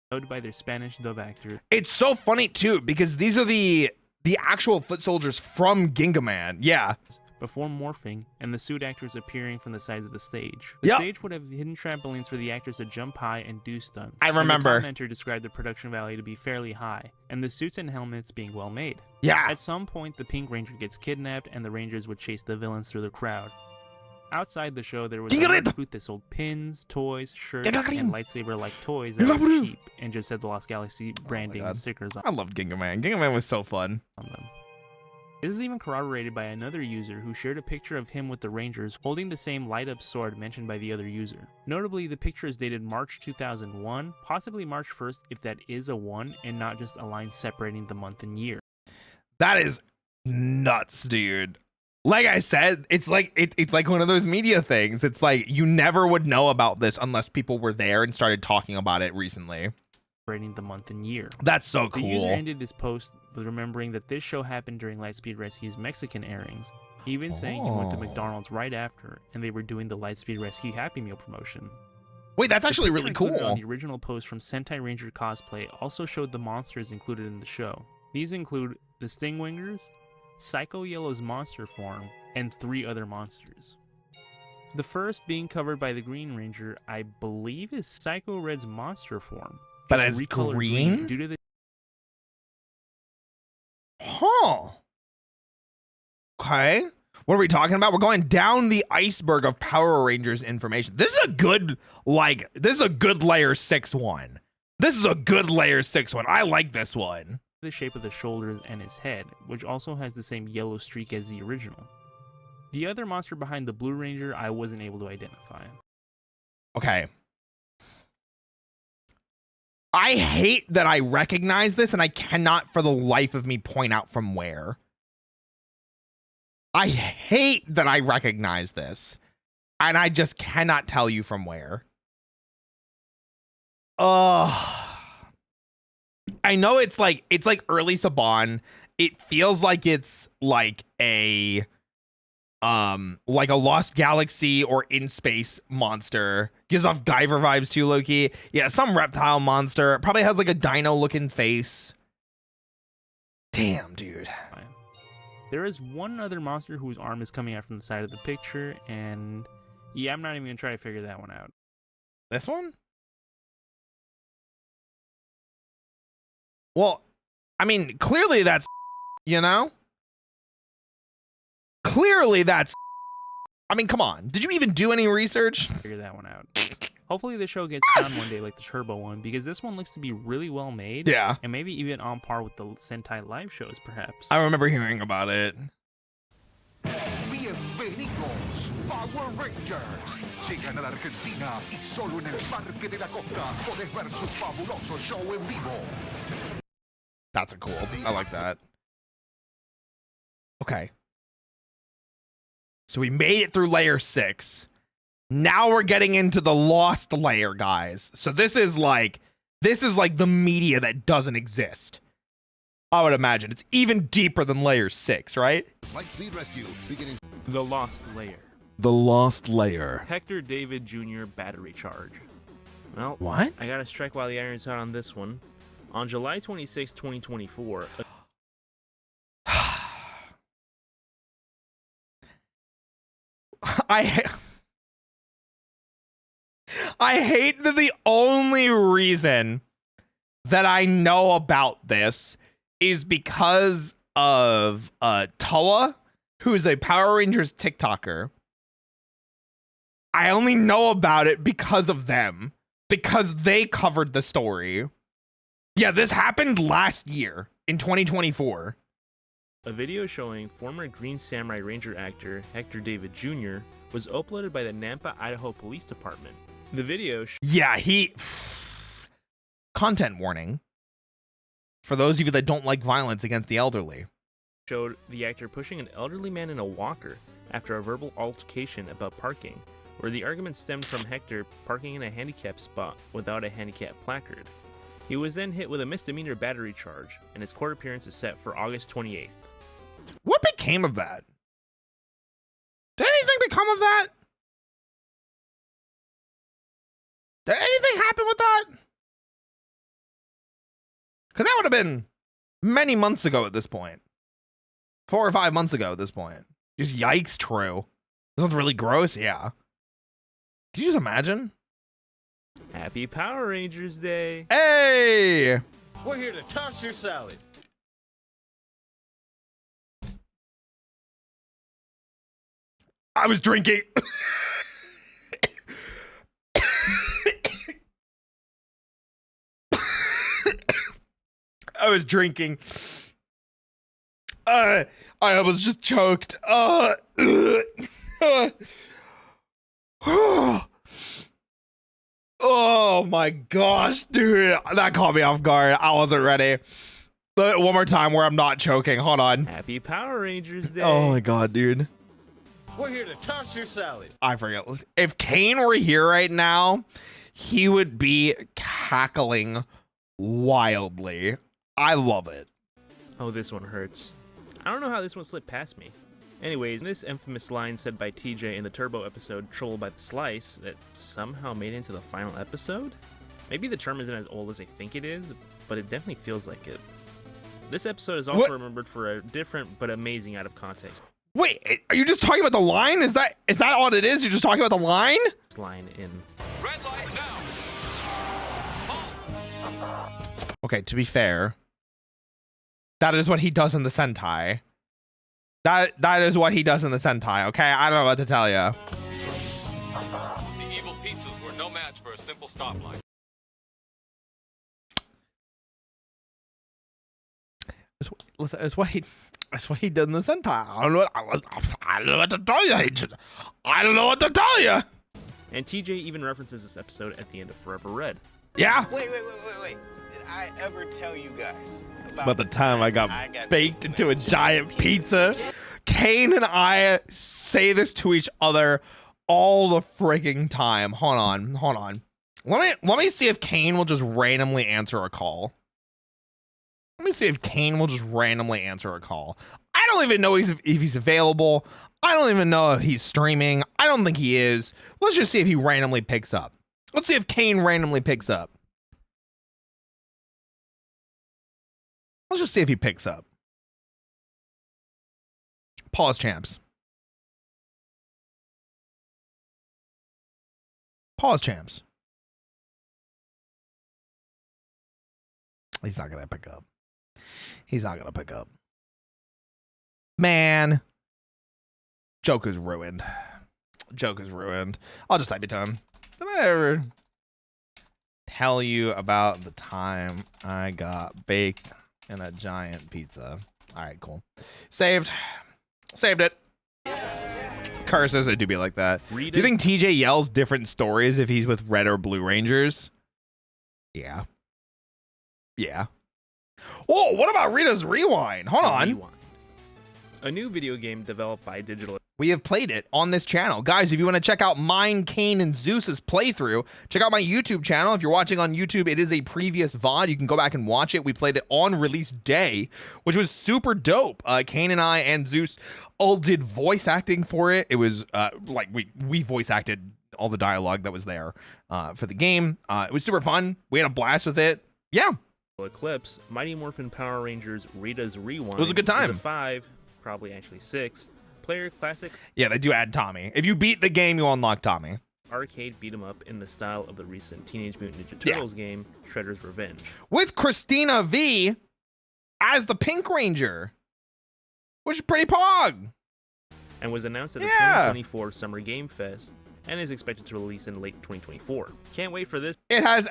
Dubbed by their Spanish dub actor. It's so funny, too, because these are the actual foot soldiers from Gingaman. Yeah. Before morphing, and the suit actors appearing from the sides of the stage. The stage would have hidden trampolines for the actors to jump high and do stunts. I remember. And the commenter described the production value to be fairly high, and the suits and helmets being well made. Yeah. At some point, the Pink Ranger gets kidnapped, and the Rangers would chase the villains through the crowd. Outside the show, there was a booth that sold pins, toys, shirts, and lightsaber-like toys that were cheap and just had the Lost Galaxy branding and stickers on I loved Gingaman. Gingaman was so fun. them. This is even corroborated by another user who shared a picture of him with the Rangers holding the same light-up sword mentioned by the other user. Notably, the picture is dated March 2001, possibly March 1st if that is a 1 and not just a line separating the month and year. That is nuts, dude. Like I said, it's like it's like one of those media things. It's like you never would know about this unless people were there and started talking about it recently. Separating the month and year. That's so cool. The user ended his post with remembering that this show happened during Lightspeed Rescue's Mexican airings, even saying he went to McDonald's right after, and they were doing the Lightspeed Rescue Happy Meal promotion. Wait, that's actually really included cool. On the original post from Sentai Ranger Cosplay also showed the monsters included in the show. These include the Stingwingers, Psycho Yellow's monster form, and 3 other monsters. The first being covered by the Green Ranger, I believe is Psycho Red's monster form. But just as recolored green? due to the Huh. Okay. What are we talking about? We're going down the iceberg of Power Rangers information. This is a good, layer 6 one. This is a good layer 6 one. I like this one. the shape of the shoulders and his head, which also has the same yellow streak as the original. The other monster behind the Blue Ranger I wasn't able to identify. Okay. I hate that I recognize this and I cannot for the life of me point out from where. I hate that I recognize this and I just cannot tell you from where. I know it's like early Saban. It feels like it's like a Lost Galaxy or in space monster. Gives off Guyver vibes too, Loki. Yeah, some reptile monster. It probably has like a dino looking face. Damn, dude. There is one other monster whose arm is coming out from the side of the picture, and yeah, I'm not even gonna try to figure that one out. This one? Well, I mean, clearly that's, you know? Clearly that's, I mean, come on. Did you even do any research? Figure that one out. Hopefully the show gets found one day like the Turbo one, because this one looks to be really well made. Yeah. And maybe even on par with the Sentai live shows, perhaps. I remember hearing about it. Bienvenidos, Power Rangers. Llegan a la Argentina y solo en el Parque de la Costa podés ver su fabuloso show en vivo. That's a cool. I like that. Okay. So we made it through layer 6. Now we're getting into the lost layer, guys. So this is like the media that doesn't exist. I would imagine it's even deeper than layer 6, right? Lightspeed Rescue beginning. The Lost Layer. The Lost Layer. Hector David Jr. battery charge. Well, what? I gotta strike while the iron's hot on this one. On July 26, 2024. I hate that the only reason that I know about this is because of Toa, who's a Power Rangers TikToker. I only know about it because of them, because they covered the story. Yeah, this happened last year in 2024. A video showing former Green Samurai Ranger actor Hector David Jr. was uploaded by the Nampa, Idaho Police Department. The video Yeah, content warning. For those of you that don't like violence against the elderly. Showed the actor pushing an elderly man in a walker after a verbal altercation about parking, where the argument stemmed from Hector parking in a handicapped spot without a handicap placard. He was then hit with a misdemeanor battery charge, and his court appearance is set for August 28th. What became of that? Did anything become of that? Did anything happen with that? Because that would have been many months ago at this point. 4 or 5 months ago at this point. Just yikes, true. This one's really gross, yeah. Can you just imagine? Happy Power Rangers Day! Hey! We're here to toss your salad. I was drinking. I was drinking. I was just choked. Oh my gosh, dude. That caught me off guard. I wasn't ready. One more time where I'm not choking. Hold on. Happy Power Rangers Day! Oh my god, dude. We're here to toss your salad. I forget. If Kane were here right now, he would be cackling wildly. I love it. Oh, this one hurts. I don't know how this one slipped past me. Anyways, this infamous line said by TJ in the Turbo episode Trouble by the Slice that somehow made it into the final episode? Maybe the term isn't as old as I think it is, but it definitely feels like it. This episode is also remembered for a different but amazing out of context. Wait, are you just talking about the line? Is that all it is? You're just talking about the line? This line in... Red light now. Okay, to be fair, that is what he does in the Sentai. That is what he does in the Sentai, okay? I don't know what to tell you. The evil pizzas were no match for a simple stoplight. It's what he did in the Sentai. I don't know what to tell you. I don't know what to tell you. And TJ even references this episode at the end of Forever Red. Yeah. Wait. Did I ever tell you guys about the time I got baked into a giant pizza? Kane and I say this to each other all the freaking time. Hold on. Let me see if Kane will just randomly answer a call. I don't even know if he's available. I don't even know if he's streaming. I don't think he is. Let's just see if he randomly picks up. Let's see if Kane randomly picks up. Let's just see if he picks up. Pause, champs. Pause, champs. He's not going to pick up. Man. Joke is ruined. I'll just type it to him. Did I ever tell you about the time I got baked in a giant pizza? All right, cool. Saved it. Curses, it do be like that. Do you think TJ yells different stories if he's with Red or Blue Rangers? Yeah. Oh, what about Rita's Rewind? Hold on. A new video game developed by Digital. We have played it on this channel. Guys, if you want to check out mine, Kane, and Zeus's playthrough, check out my YouTube channel. If you're watching on YouTube, it is a previous VOD. You can go back and watch it. We played it on release day, which was super dope. Kane and I and Zeus all did voice acting for it. It was like we voice acted all the dialogue that was there for the game. It was super fun. We had a blast with it. Yeah. Eclipse, Mighty Morphin Power Rangers Rita's Rewind. It was a good time. It was a 5, probably actually 6. Player classic. Yeah, they do add Tommy. If you beat the game, you unlock Tommy. Arcade beat 'em up in the style of the recent Teenage Mutant Ninja Turtles game, Shredder's Revenge. With Christina V as the Pink Ranger, which is pretty pog. And was announced at the 2024 Summer Game Fest and is expected to release in late 2024. Can't wait for this. It has,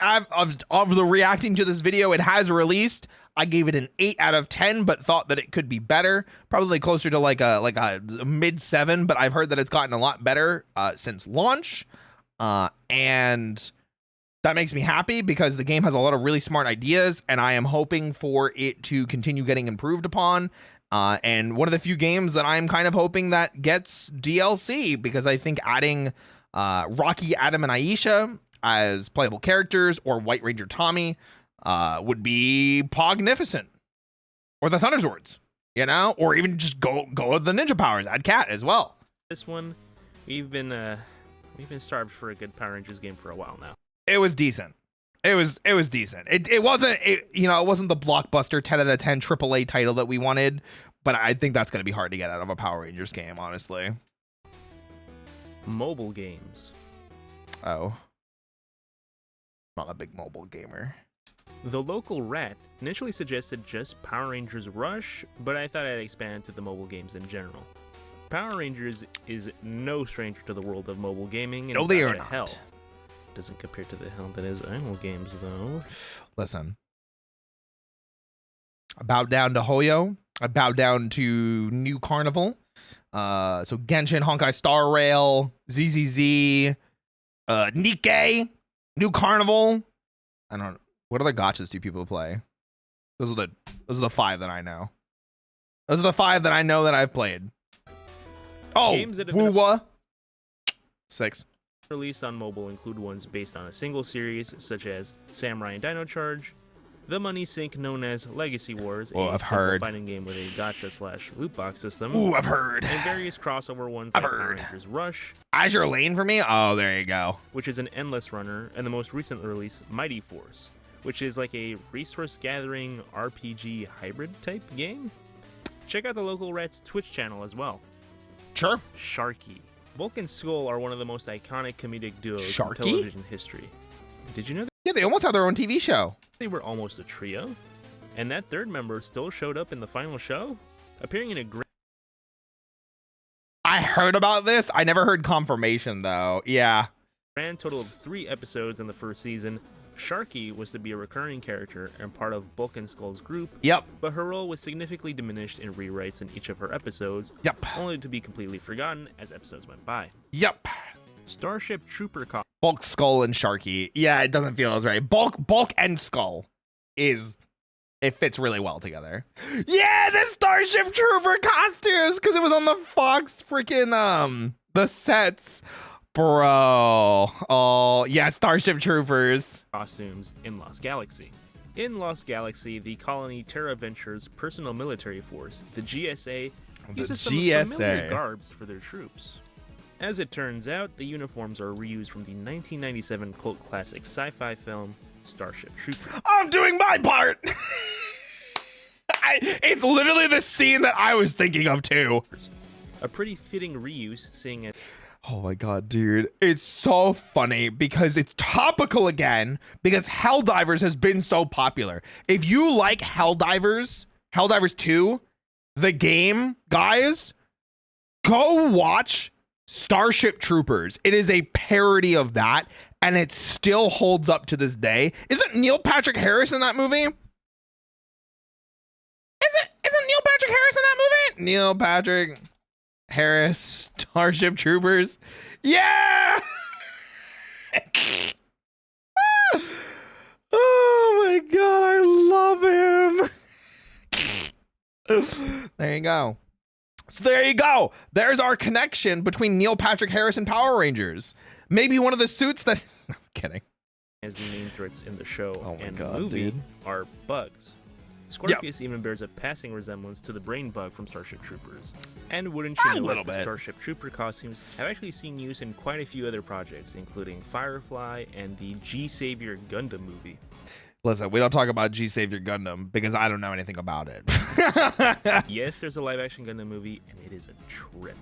of the reacting to this video, it has released. I gave it an 8 out of 10, but thought that it could be better. Probably closer to like a mid 7, but I've heard that it's gotten a lot better since launch. And That makes me happy because the game has a lot of really smart ideas, and I am hoping for it to continue getting improved upon. And one of the few games that I'm kind of hoping that gets DLC, because I think adding Rocky, Adam, and Aisha as playable characters, or White Ranger Tommy, would be pognificent. Or the Thunderzords, you know, or even just go with the ninja powers. Add Cat as well. This one, we've been starved for a good Power Rangers game for a while now. It was decent. It was decent. It wasn't it wasn't the blockbuster 10 out of 10 AAA title that we wanted, but I think that's going to be hard to get out of a Power Rangers game, honestly. Mobile games. Oh. Not a big mobile gamer. The Local Rat initially suggested just Power Rangers Rush, but I thought I'd expand to the mobile games in general. Power Rangers is no stranger to the world of mobile gaming, and no, they are not. Hell. Doesn't compare to the hell that is Idle games, though. Listen. I bowed down to Hoyo. I bowed down to New Carnival. So Genshin, Honkai Star Rail, ZZZ, Nikkei, New Carnival. I don't know. What other gachas do people play? Those are the 5 that I know. Those are the 5 that I know that I've played. Oh, Wuwa. 6. Released on mobile include ones based on a single series, such as Samurai and Dino Charge, the money sink known as Legacy Wars, a simple fighting game with a gacha/loot box system. Ooh, I've heard. And various crossover ones like Power Rangers Rush, Azure Lane for me. Oh, there you go. Which is an endless runner, and the most recent release, Mighty Force, which is like a resource gathering RPG hybrid type game. Check out the Local Rats Twitch channel as well. Sure. Sharky. Bulk and Skull are one of the most iconic comedic duos in television history. Did you know that? Yeah, they almost have their own TV show. They were almost a trio, and that third member still showed up in the final show, appearing in a great... I heard about this. I never heard confirmation, though. Yeah. Grand total of 3 episodes in the first season. Sharky was to be a recurring character and part of Bulk and Skull's group. Yep. But her role was significantly diminished in rewrites in each of her episodes. Yep. Only to be completely forgotten as episodes went by. Yep. Starship Trooper Bulk, Skull, and Sharky. Yeah, it doesn't feel as right. Bulk and Skull it fits really well together. Yeah, the Starship Trooper costumes, because it was on the Fox freaking the sets. Bro. Oh, yeah, Starship Troopers. Costumes in Lost Galaxy. In Lost Galaxy, the colony Terra Venture's personal military force, the GSA, uses some familiar garbs for their troops. As it turns out, the uniforms are reused from the 1997 cult classic sci-fi film Starship Troopers. I'm doing my part! It's literally the scene that I was thinking of, too. A pretty fitting reuse, seeing it. Oh my god, dude. It's so funny because it's topical again because Helldivers has been so popular. If you like Helldivers 2, the game, guys, go watch Starship Troopers. It is a parody of that, and it still holds up to this day. Isn't Neil Patrick Harris in that movie? Isn't Neil Patrick Harris in that movie? Neil Patrick Harris, Starship Troopers. Yeah! Oh my god, I love him. There you go. So there you go. There's our connection between Neil Patrick Harris and Power Rangers. Maybe one of the suits that... I'm kidding. As the main threats in the show and God, movie dude. are bugs. Scorpius even bears a passing resemblance to the brain bug from Starship Troopers. And wouldn't you know that the Starship Trooper costumes have actually seen use in quite a few other projects, including Firefly and the G-Savior Gundam movie. Listen, we don't talk about G-Savior Gundam because I don't know anything about it. Yes, there's a live-action Gundam movie, and it is a trip.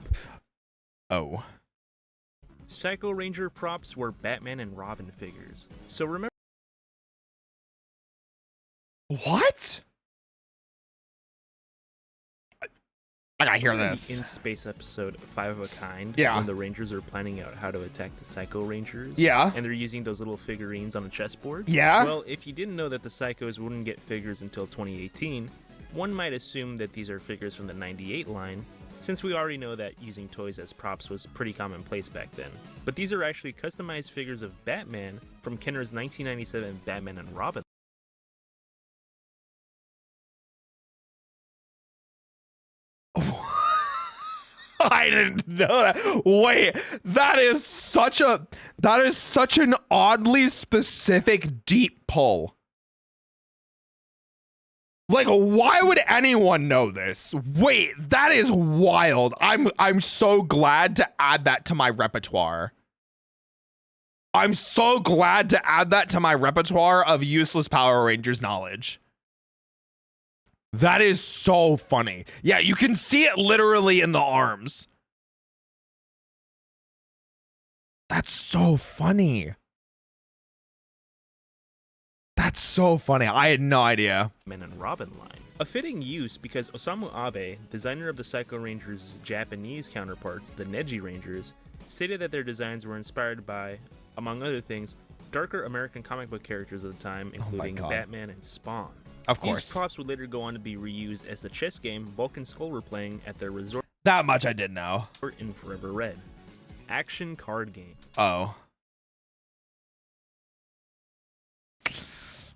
Oh. Psycho Ranger props were Batman and Robin figures. So remember... What? I gotta hear this. In space episode 5 of a Kind, yeah, when the Rangers are planning out how to attack the Psycho Rangers, yeah, and they're using those little figurines on a chessboard, yeah. Well, if you didn't know that the Psychos wouldn't get figures until 2018, one might assume that these are figures from the 98 line, since we already know that using toys as props was pretty commonplace back then. But these are actually customized figures of Batman from Kenner's 1997 Batman and Robin. I didn't know that. Wait, that is such an oddly specific deep pull. Like, why would anyone know this? Wait, that is wild. I'm so glad to add that to my repertoire. I'm so glad to add that to my repertoire of useless Power Rangers knowledge. That is so funny. Yeah, you can see it literally in the arms. That's so funny. That's so funny. I had no idea. Batman and Robin line. A fitting use because Osamu Abe, designer of the Psycho Rangers' Japanese counterparts, the Neji Rangers, stated that their designs were inspired by, among other things, darker American comic book characters of the time, including Batman and Spawn. Of course. These props would later go on to be reused as the chess game Bulk and Skull were playing at their resort. That much I did know. In Forever Red. Action card game. Oh.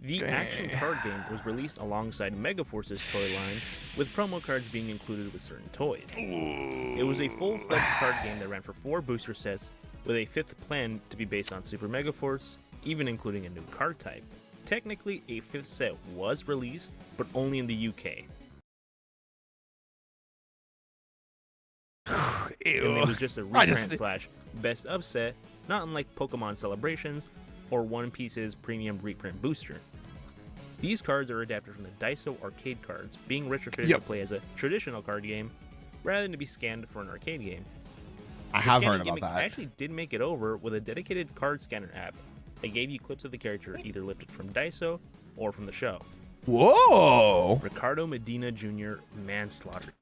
The action card game was released alongside Megaforce's toy line, with promo cards being included with certain toys. It was a full-fledged card game that ran for 4 booster sets, with a 5th plan to be based on Super Megaforce, even including a new card type. Technically, a 5th set was released, but only in the UK. Ew. And it was just a reprint / best of set, not unlike Pokemon Celebrations or One Piece's premium reprint booster. These cards are adapted from the Daiso arcade cards, being retrofitted to play as a traditional card game rather than to be scanned for an arcade game. I have heard about that. I actually did make it over with a dedicated card scanner app that gave you clips of the character either lifted from Daiso or from the show. Whoa! Ricardo Medina Jr. Manslaughter.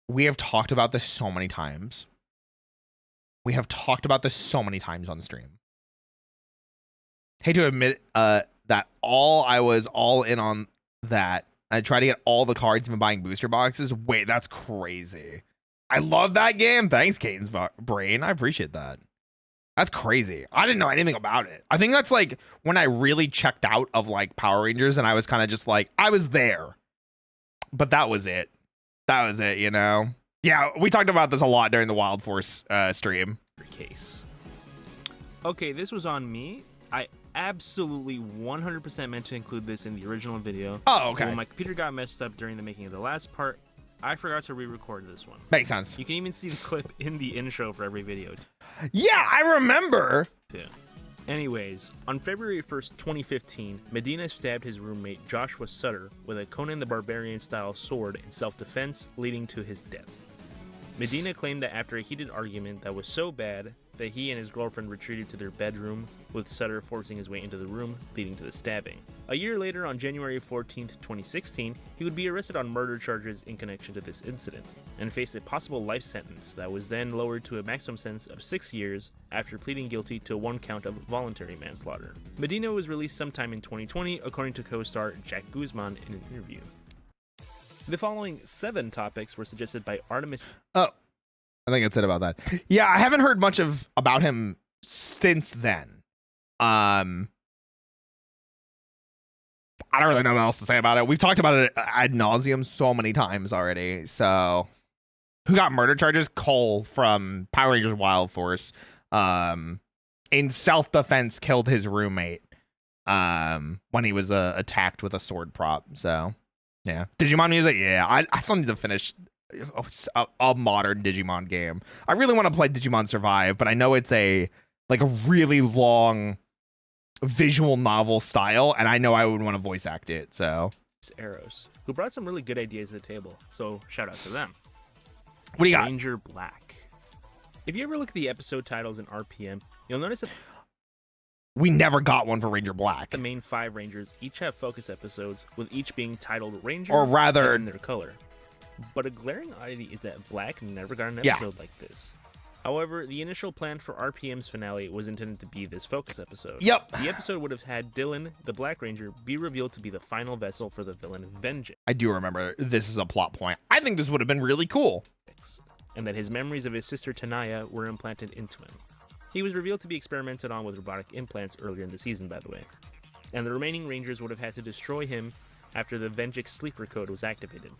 We have talked about this so many times. We have talked about this so many times on stream. Hate to admit that I was all in on that. I tried to get all the cards even buying booster boxes. Wait, that's crazy. I love that game. Thanks, Caden's brain. I appreciate that. That's crazy. I didn't know anything about it. I think that's like when I really checked out of like Power Rangers and I was kind of just like, I was there. But that was it. That was it, you know? Yeah, we talked about this a lot during the Wild Force stream. Case. Okay, this was on me. I absolutely 100% meant to include this in the original video. Oh, okay. When my computer got messed up during the making of the last part, I forgot to re-record this one. Makes sense. You can even see the clip in the intro for every video. Yeah, I remember. Yeah. Anyways, on February 1st, 2015, Medina stabbed his roommate Joshua Sutter with a Conan the Barbarian-style sword in self-defense, leading to his death. Medina claimed that after a heated argument that was so bad that he and his girlfriend retreated to their bedroom, with Sutter forcing his way into the room, leading to the stabbing. A year later, on January 14th, 2016, he would be arrested on murder charges in connection to this incident, and faced a possible life sentence that was then lowered to a maximum sentence of 6 years after pleading guilty to 1 count of voluntary manslaughter. Medina was released sometime in 2020, according to co-star Jack Guzman in an interview. The following 7 topics were suggested by Artemis. Oh, I think that's it about that. Yeah, I haven't heard much about him since then. I don't really know what else to say about it. We've talked about it ad nauseum so many times already. So, who got murder charges? Cole from Power Rangers Wild Force. In self-defense, killed his roommate when he was attacked with a sword prop. So, yeah. Digimon music? Yeah, I still need to finish a modern Digimon game. I really want to play Digimon Survive, but I know it's a really long visual novel style, and I know I would want to voice act it. So Eros, who brought some really good ideas to the table, so shout out to them. What do you got? Ranger Black. If you ever look at the episode titles in RPM, you'll notice that we never got one for Ranger Black. The main 5 Rangers each have focus episodes, with each being titled Ranger, or rather and their color. But a glaring oddity is that Black never got an episode like this. However, the initial plan for RPM's finale was intended to be this focus episode. Yep. The episode would have had Dylan, the Black Ranger, be revealed to be the final vessel for the villain Vengeance. I do remember this is a plot point. I think this would have been really cool. And that his memories of his sister Tanaya were implanted into him. He was revealed to be experimented on with robotic implants earlier in the season, by the way. And the remaining Rangers would have had to destroy him after the Vengeance sleeper code was activated.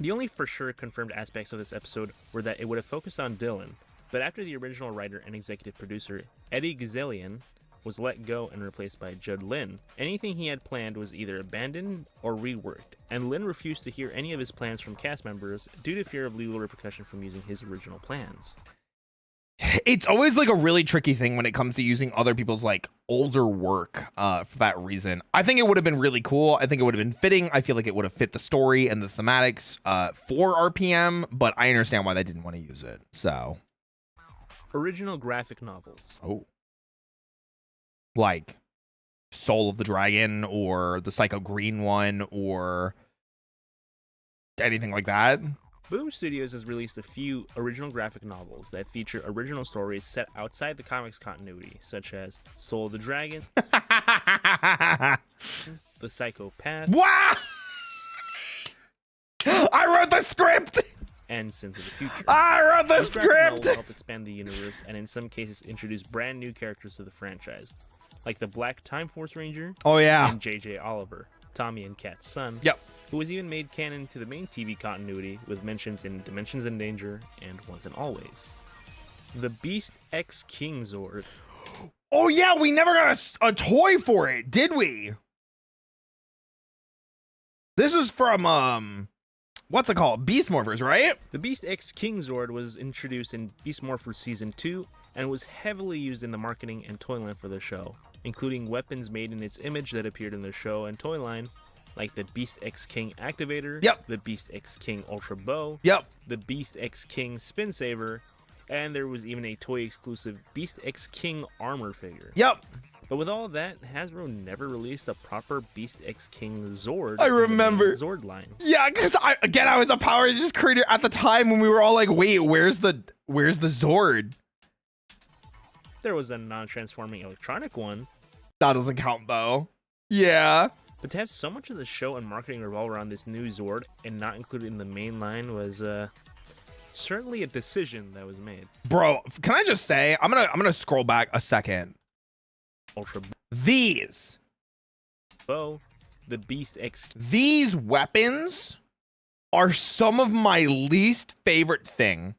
The only for sure confirmed aspects of this episode were that it would have focused on Dylan, but after the original writer and executive producer, Eddie Gazelian, was let go and replaced by Judd Lin, anything he had planned was either abandoned or reworked, and Lin refused to hear any of his plans from cast members due to fear of legal repercussion from using his original plans. It's always like a really tricky thing when it comes to using other people's like older work for that reason. I think it would have been really cool. I think it would have been fitting. I feel like it would have fit the story and the thematics for RPM, but I understand why they didn't want to use it. So, original graphic novels. Oh, like Soul of the Dragon or the Psycho Green one or anything like that. Boom Studios has released a few original graphic novels that feature original stories set outside the comics continuity, such as Soul of the Dragon, The Psychopath, wow! I wrote the script! And Sins of the Future. I wrote the These graphic novels script! help expand the universe and in some cases introduce brand new characters to the franchise, like the Black Time Force Ranger Oh, yeah. and J.J. Oliver, Tommy and Kat's son. Yep. Who was even made canon to the main TV continuity with mentions in Dimensions in Danger and Once and Always. The Beast X King Zord. Oh yeah, we never got a toy for it, did we? This was from what's it called? Beast Morphers, right? The Beast X King Zord was introduced in Beast Morphers Season 2 and was heavily used in the marketing and toy line for the show, including weapons made in its image that appeared in the show and toy line, like the Beast X King Activator, Yep. the Beast X King Ultra Bow, Yep. the Beast X King Spin Saver, and there was even a toy-exclusive Beast X King armor figure. Yep. But with all that, Hasbro never released a proper Beast X King Zord. I in the main remember. Zord line. Yeah, because I was a Power Rangers creator at the time when we were all like, wait, where's the Zord? There was a non-transforming electronic one. That doesn't count though. Yeah. But to have so much of the show and marketing revolve around this new Zord and not included in the main line was certainly a decision that was made. Bro, can I just say, I'm gonna scroll back a second. Ultra These Bow, the Beast X. These weapons are some of my least favorite thing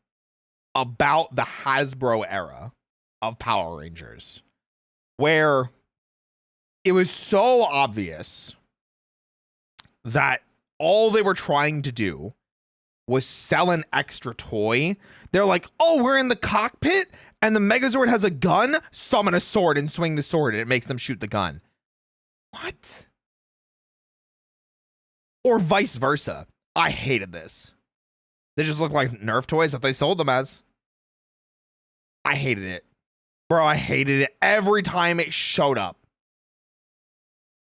about the Hasbro era of Power Rangers, where it was so obvious that all they were trying to do was sell an extra toy. They're like, oh, we're in the cockpit and the Megazord has a gun, summon a sword and swing the sword and it makes them shoot the gun. What? Or vice versa. I hated this. They just look like Nerf toys that they sold them as. I hated it. Bro, I hated it every time it showed up.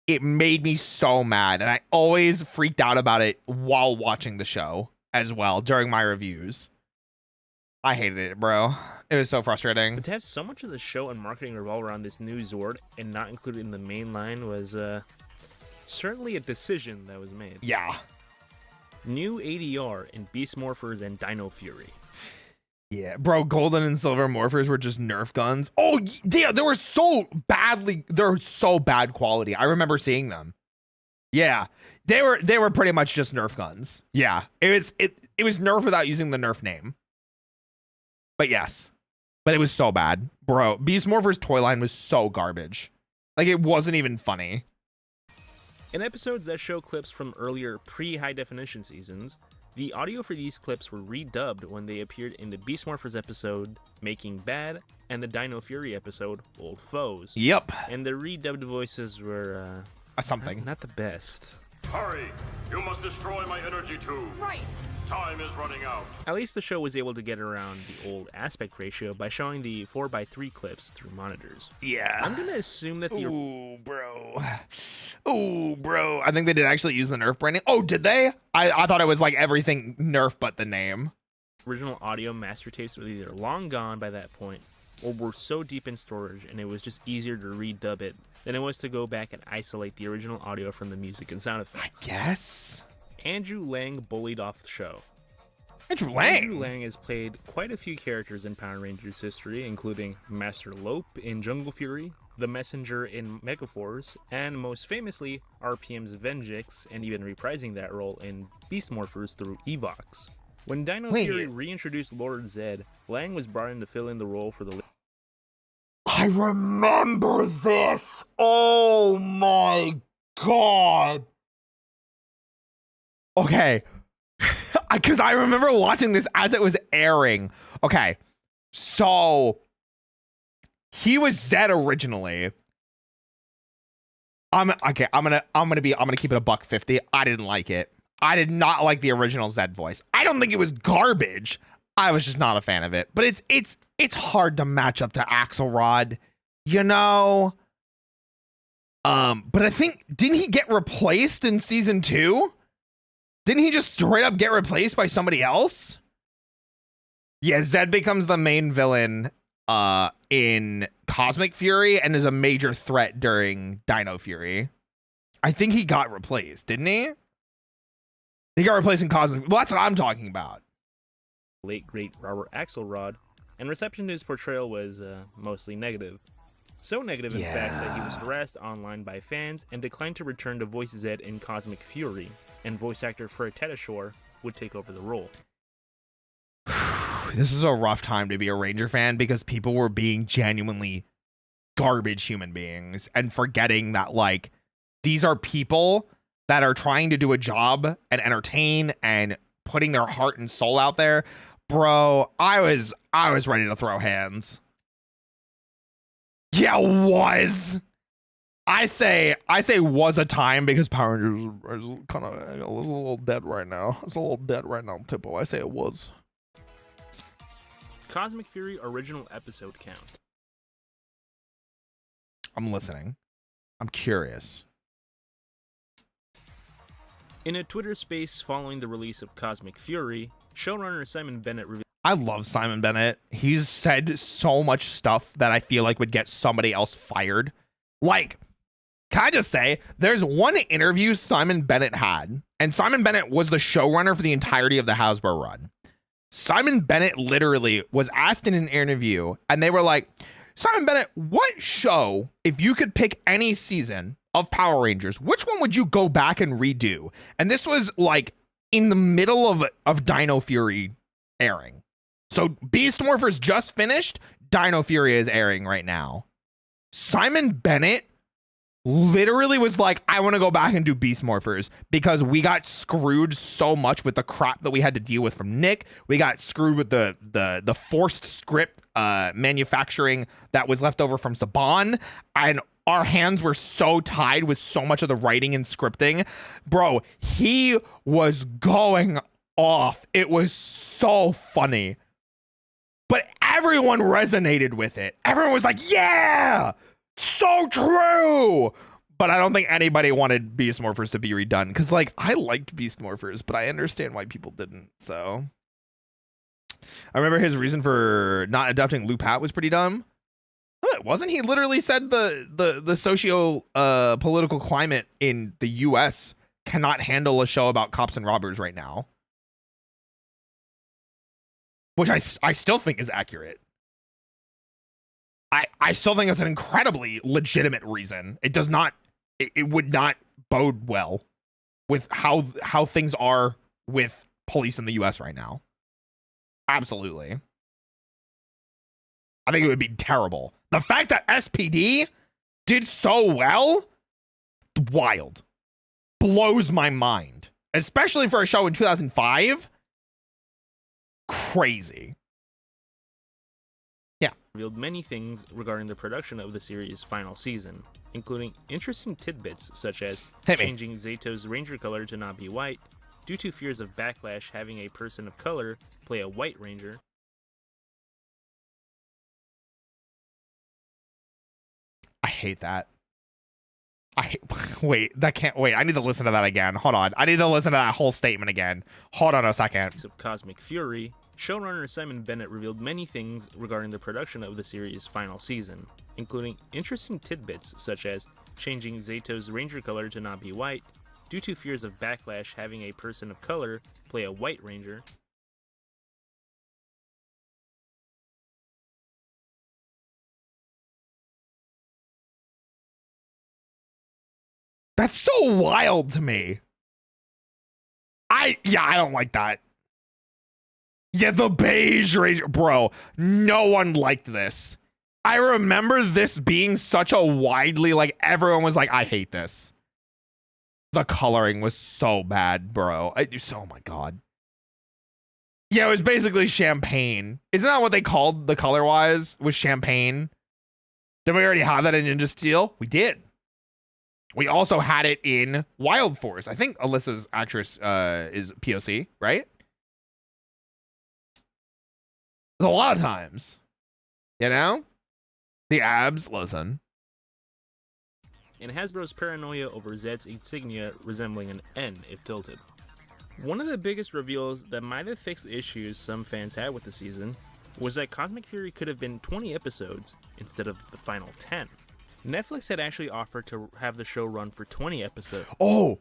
It made me so mad, and I always freaked out about it while watching the show as well during my reviews. I hated it, bro. It was so frustrating. But to have so much of the show and marketing revolve around this new Zord and not included in the main line was certainly a decision that was made. Yeah. New ADR in Beast Morphers and Dino Fury. Yeah, bro, Golden and Silver Morphers were just Nerf guns. Oh, yeah, they were so bad quality. I remember seeing them. Yeah, they were pretty much just Nerf guns. Yeah, it was Nerf without using the Nerf name. But yes, but it was so bad, bro. Beast Morphers toy line was so garbage. Like, it wasn't even funny. In episodes that show clips from earlier pre-high definition seasons, the audio for these clips were redubbed when they appeared in the Beast Morphers episode Making Bad and the Dino Fury episode Old Foes. Yep. And the redubbed voices were something. Not the best. Hurry! You must destroy my energy tube. Right. Time is running out. At least the show was able to get around the old aspect ratio by showing the 4:3 clips through monitors. Yeah. I'm gonna assume that the Ooh, bro. Ooh, bro. I think they did actually use the Nerf branding. Oh, did they? I thought it was like everything Nerf but the name. Original audio master tapes were either long gone by that point, or were so deep in storage and it was just easier to redub it than it was to go back and isolate the original audio from the music and sound effects. I guess. Andrew Lang bullied off the show. Andrew Lang? Andrew Lang has played quite a few characters in Power Rangers history, including Master Lope in Jungle Fury, the Messenger in Megaforce, and most famously, RPM's Venjix, and even reprising that role in Beast Morphers through Evox. When Dino Fury reintroduced Lord Zed, Lang was brought in to fill in the role for the... I remember this! Oh my god! Okay. Because I remember watching this as it was airing. Okay. So he was Zed originally. I'm gonna keep it a $1.50. I didn't like it. I did not like the original Zed voice. I don't think it was garbage. I was just not a fan of it. But it's hard to match up to Axelrod, you know? But I think, didn't he get replaced in season 2? Didn't he just straight up get replaced by somebody else? Yeah, Zed becomes the main villain in Cosmic Fury and is a major threat during Dino Fury. I think he got replaced, didn't he? He got replaced in Cosmic. Well, that's what I'm talking about. Late great Robert Axelrod, and reception to his portrayal was mostly negative. So negative, in fact, that he was harassed online by fans and declined to return to voice Zed in Cosmic Fury, and voice actor Fred Tedashore would take over the role. This is a rough time to be a Ranger fan because people were being genuinely garbage human beings and forgetting that, like, these are people that are trying to do a job and entertain and putting their heart and soul out there. Bro, I was ready to throw hands. Yeah, was. I say was a time because Power Rangers is kind of a little dead right now. It's a little dead right now, Tippo. I say it was. Cosmic Fury original episode count. I'm listening. I'm curious. In a Twitter space following the release of Cosmic Fury, showrunner Simon Bennett revealed... I love Simon Bennett. He's said so much stuff that I feel like would get somebody else fired. Like, can I just say, there's one interview Simon Bennett had, and Simon Bennett was the showrunner for the entirety of the Hasbro run. Simon Bennett literally was asked in an interview, and they were like, Simon Bennett, what show, if you could pick any season of Power Rangers, which one would you go back and redo? And this was like in the middle of Dino Fury airing. So Beast Morphers just finished. Dino Fury is airing right now. Simon Bennett literally was like, I want to go back and do Beast Morphers because we got screwed so much with the crap that we had to deal with from Nick. We got screwed with the forced script manufacturing that was left over from Saban, and our hands were so tied with so much of the writing and scripting. Bro, he was going off. It was so funny. But everyone resonated with it. Everyone was like, yeah, so true. But I don't think anybody wanted Beast Morphers to be redone. Because, like, I liked Beast Morphers, but I understand why people didn't. So I remember his reason for not adopting Lou Pat was pretty dumb. No, it wasn't. He literally said the socio political climate in the US cannot handle a show about cops and robbers right now. Which I still think is accurate. I still think that's an incredibly legitimate reason. It does not, it would not bode well with how things are with police in the US right now. Absolutely. I think it would be terrible. The fact that SPD did so well, wild. Blows my mind. Especially for a show in 2005. Crazy. Yeah. Revealed many things regarding the production of the series' final season, including interesting tidbits such as changing Zeto's Ranger color to not be white, due to fears of backlash having a person of color play a white Ranger. I hate that. Wait, that can't wait. I need to listen to that again. Hold on. I need to listen to that whole statement again. Hold on a second. Of Cosmic Fury, Showrunner Simon Bennett revealed many things regarding the production of the series' final season, including interesting tidbits such as changing Zato's ranger color to not be white, due to fears of backlash having a person of color play a white ranger. That's so wild to me. I don't like that. Yeah, the beige ranger, bro. No one liked this. I remember this being such a widely, like, everyone was like, I hate this. The coloring was so bad, bro. Oh my god. Yeah, it was basically champagne. Isn't that what they called the color wise? Was champagne? Did we already have that in Ninja Steel? We did. We also had it in Wild Force. I think Alyssa's actress is POC, right? A lot of times. You know? The abs, listen. And Hasbro's paranoia over Zed's insignia resembling an N if tilted. One of the biggest reveals that might have fixed issues some fans had with the season was that Cosmic Fury could have been 20 episodes instead of the final 10. Netflix had actually offered to have the show run for 20 episodes. Oh,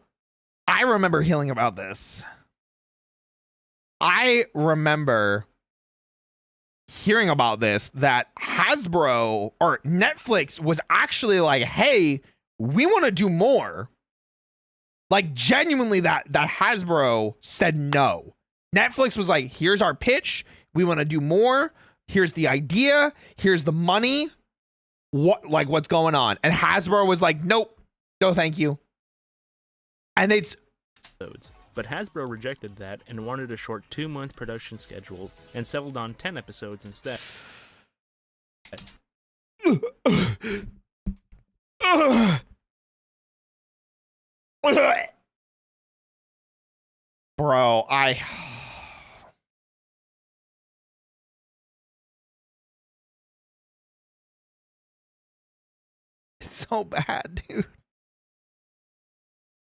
I remember hearing about this. I remember hearing about this, that Hasbro or Netflix was actually like, hey, we want to do more. Like, genuinely, that Hasbro said no. Netflix was like, here's our pitch. We want to do more. Here's the idea. Here's the money. What's going on? And Hasbro was like, nope, no, thank you. And it's... But Hasbro rejected that and wanted a short 2-month production schedule and settled on 10 episodes instead. Bro, it's so bad, dude.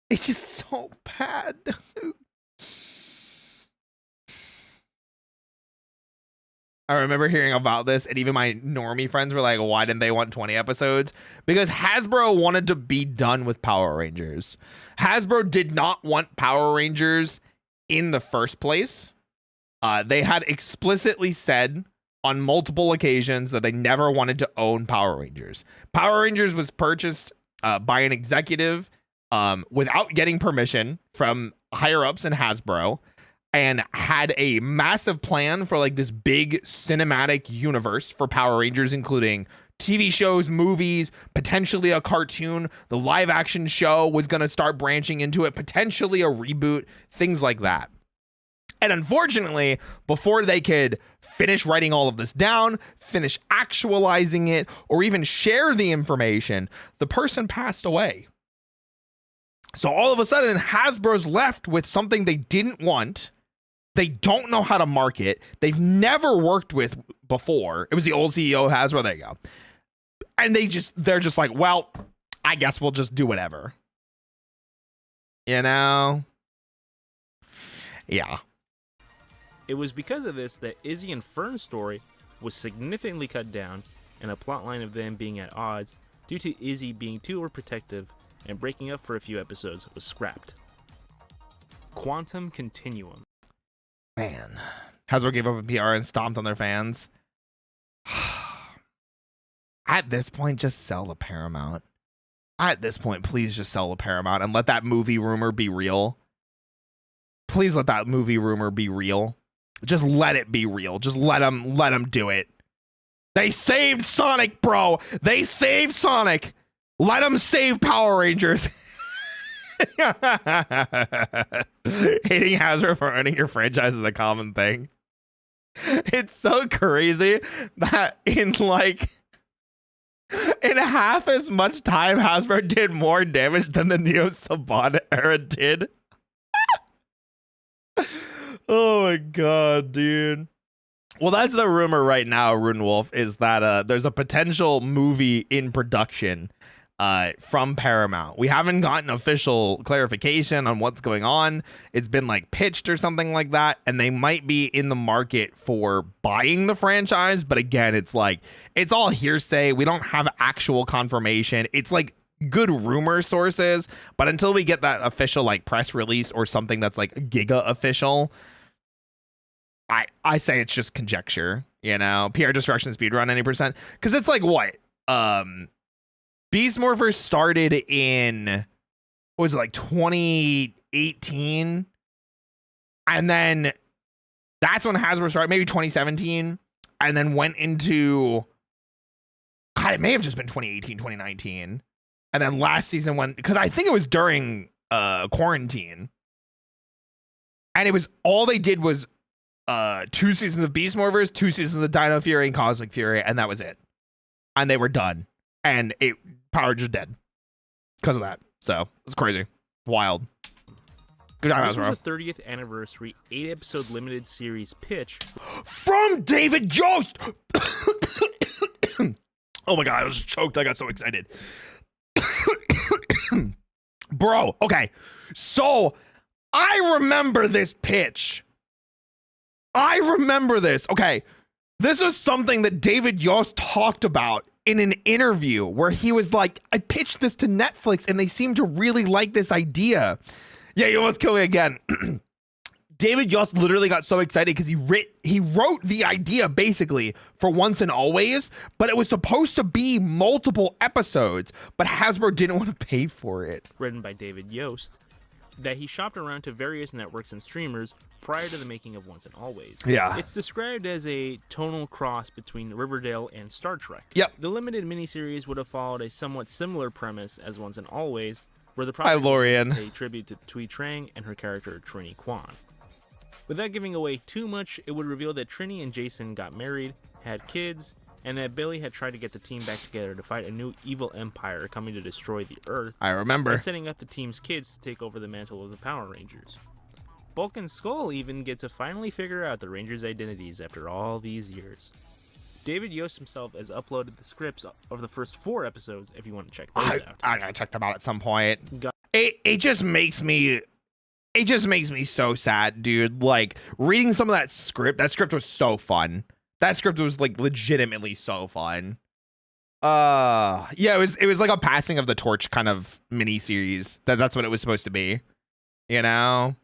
It's just so bad, dude. I remember hearing about this, and even my normie friends were like, why didn't they want 20 episodes? Because Hasbro wanted to be done with Power Rangers. Hasbro did not want Power Rangers in the first place. They had explicitly said on multiple occasions that they never wanted to own Power Rangers. Power Rangers was purchased by an executive without getting permission from higher ups in Hasbro, and had a massive plan for like this big cinematic universe for Power Rangers, including TV shows, movies, potentially a cartoon. The live action show was going to start branching into it, potentially a reboot, things like that. And unfortunately, before they could finish writing all of this down, finish actualizing it, or even share the information, the person passed away. So all of a sudden, Hasbro's left with something they didn't want. They don't know how to market. They've never worked with before. It was the old CEO of Hasbro. There you go. And they're just like, well, I guess we'll just do whatever. You know? Yeah. It was because of this that Izzy and Fern's story was significantly cut down, and a plotline of them being at odds due to Izzy being too overprotective and breaking up for a few episodes was scrapped. Quantum Continuum. Man, Hasbro gave up a PR and stomped on their fans. At this point, just sell the Paramount. At this point, please just sell the Paramount and let that movie rumor be real. Please let that movie rumor be real. Just let it be real. Just let them do it. They saved Sonic, bro. They saved Sonic. Let them save Power Rangers. Hating Hasbro for owning your franchise is a common thing. It's so crazy that in half as much time, Hasbro did more damage than the Neo Saban era did. Oh my god, dude. Well, that's the rumor right now, Rune Wolf, is that there's a potential movie in production from Paramount. We haven't gotten official clarification on what's going on. It's been like pitched or something like that, and they might be in the market for buying the franchise. But again, it's like, it's all hearsay. We don't have actual confirmation. It's like good rumor sources, but until we get that official like press release or something that's like giga official, I say it's just conjecture, you know. PR Destruction speedrun any percent, because it's like what Beast Morphers started in, what was it, like 2018, and then that's when Hasbro started, maybe 2017, and then went into, God, it may have just been 2018, 2019, and then last season went, because I think it was during quarantine, and it was all they did was 2 seasons of Beast Morphers, 2 seasons of Dino Fury and Cosmic Fury, and that was it. And they were done. And Power just dead because of that. So it's crazy. Wild. Good job, This Hasbro. was the 30th anniversary 8-episode limited series pitch From David Yost! Oh my god, I was choked. I got so excited. Bro, okay. So I remember this pitch. I remember this. Okay. This is something that David Yost talked about in an interview where he was like, I pitched this to Netflix and they seem to really like this idea. Yeah, you almost killed me again. David Yost literally got so excited because he wrote the idea basically for Once and Always, but it was supposed to be multiple episodes, but Hasbro didn't want to pay for it. written by David Yost that he shopped around to various networks and streamers prior to the making of Once and Always. Yeah. It's described as a tonal cross between Riverdale and Star Trek. Yep. The limited miniseries would have followed a somewhat similar premise as Once and Always, where the Hi, project Lorian. was a tribute to Tui Trang and her character Trini Kwan. Without giving away too much, it would reveal that Trini and Jason got married, had kids, and that Billy had tried to get the team back together to fight a new evil empire coming to destroy the Earth. I remember. And setting up the team's kids to take over the mantle of the Power Rangers. Bulk and Skull even get to finally figure out the Rangers' identities after all these years. David Yost himself has uploaded the scripts of the first 4 episodes if you want to check those out. I gotta check them out at some point. It just makes me so sad, dude. Like reading some of that script was so fun. That script was like legitimately so fun. Yeah, it was like a passing of the torch kind of mini series. That's what it was supposed to be. You know?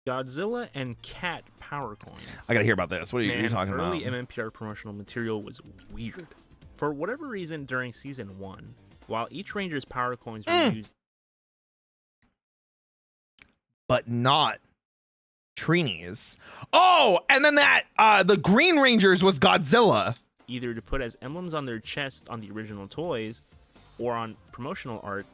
Godzilla and Cat Power Coins. I gotta hear about this. What are you talking about? Early MMPR promotional material was weird. For whatever reason, during season 1, while each Ranger's Power Coins were used, but not Trini's. Oh, and then that the Green Rangers was Godzilla. either to put as emblems on their chests on the original toys, or on promotional art,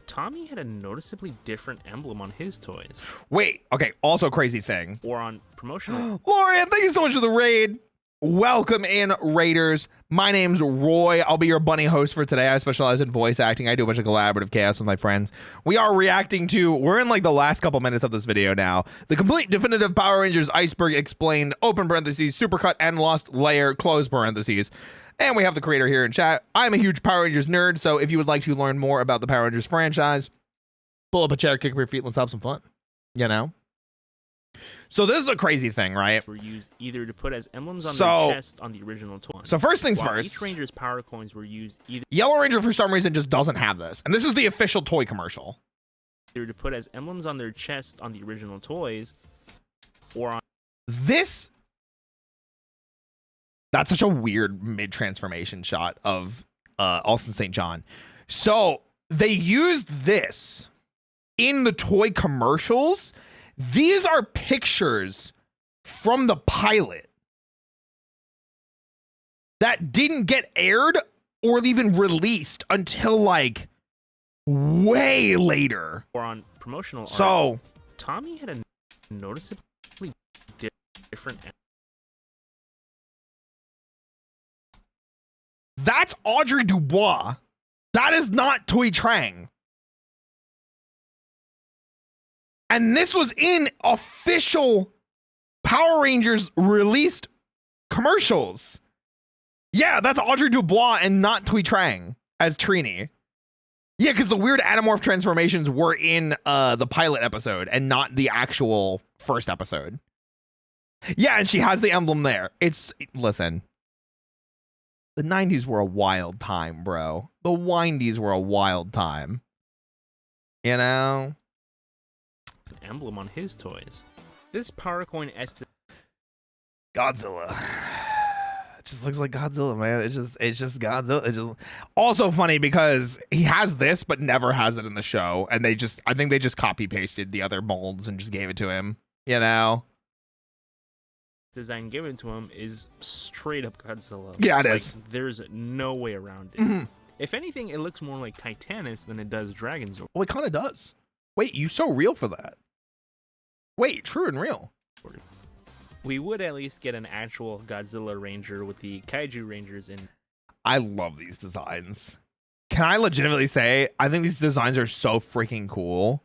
Tommy had a noticeably different emblem on his toys. Wait, okay, also crazy thing. Or on promotional... Lorian, thank you so much for the raid. Welcome in, Raiders. My name's Roy. I'll be your bunny host for today. I specialize in voice acting. I do a bunch of collaborative chaos with my friends. We are reacting to, we're in like the last couple minutes of this video now, the complete definitive Power Rangers Iceberg explained, open parentheses, supercut and lost layer, close parentheses. And we have the creator here in chat. I'm a huge Power Rangers nerd, so if you would like to learn more about the Power Rangers franchise, pull up a chair, kick up your feet, let's have some fun. You know? So this is a crazy thing, right? Were used either to put as emblems on their chest on the original toy. So first things while first. Each Ranger's Power Coins were used either... Yellow Ranger, for some reason, just doesn't have this. And this is the official toy commercial. Either to put as emblems on their chest on the original toys, or on... This... That's such a weird mid-transformation shot of Alston St. John. So they used this in the toy commercials. These are pictures from the pilot that didn't get aired or even released until like way later. Or on promotional so art, Tommy had a noticeably different... That's Audrey Dubois. That is not Tui Trang. And this was in official Power Rangers released commercials. Yeah, that's Audrey Dubois and not Tui Trang as Trini. Yeah, because the weird Animorph transformations were in the pilot episode and not the actual first episode. Yeah, and she has the emblem there. Listen. The 90s were a wild time, bro. The windies were a wild time. You know? Emblem on his toys. This power coin Godzilla. It just looks like Godzilla, man. It's just Godzilla. It's just also funny because he has this but never has it in the show, and I think they just copy pasted the other molds and just gave it to him. You know? design given to him is straight up Godzilla. Yeah, it is. There's no way around it. If anything, it looks more like Titanus than it does Dragonzord. Well, it kind of does. Wait, you so real for that? Wait, true and real. We would at least get an actual Godzilla Ranger with the Kaiju Rangers in. I love these designs. Can I legitimately say, I think these designs are so freaking cool.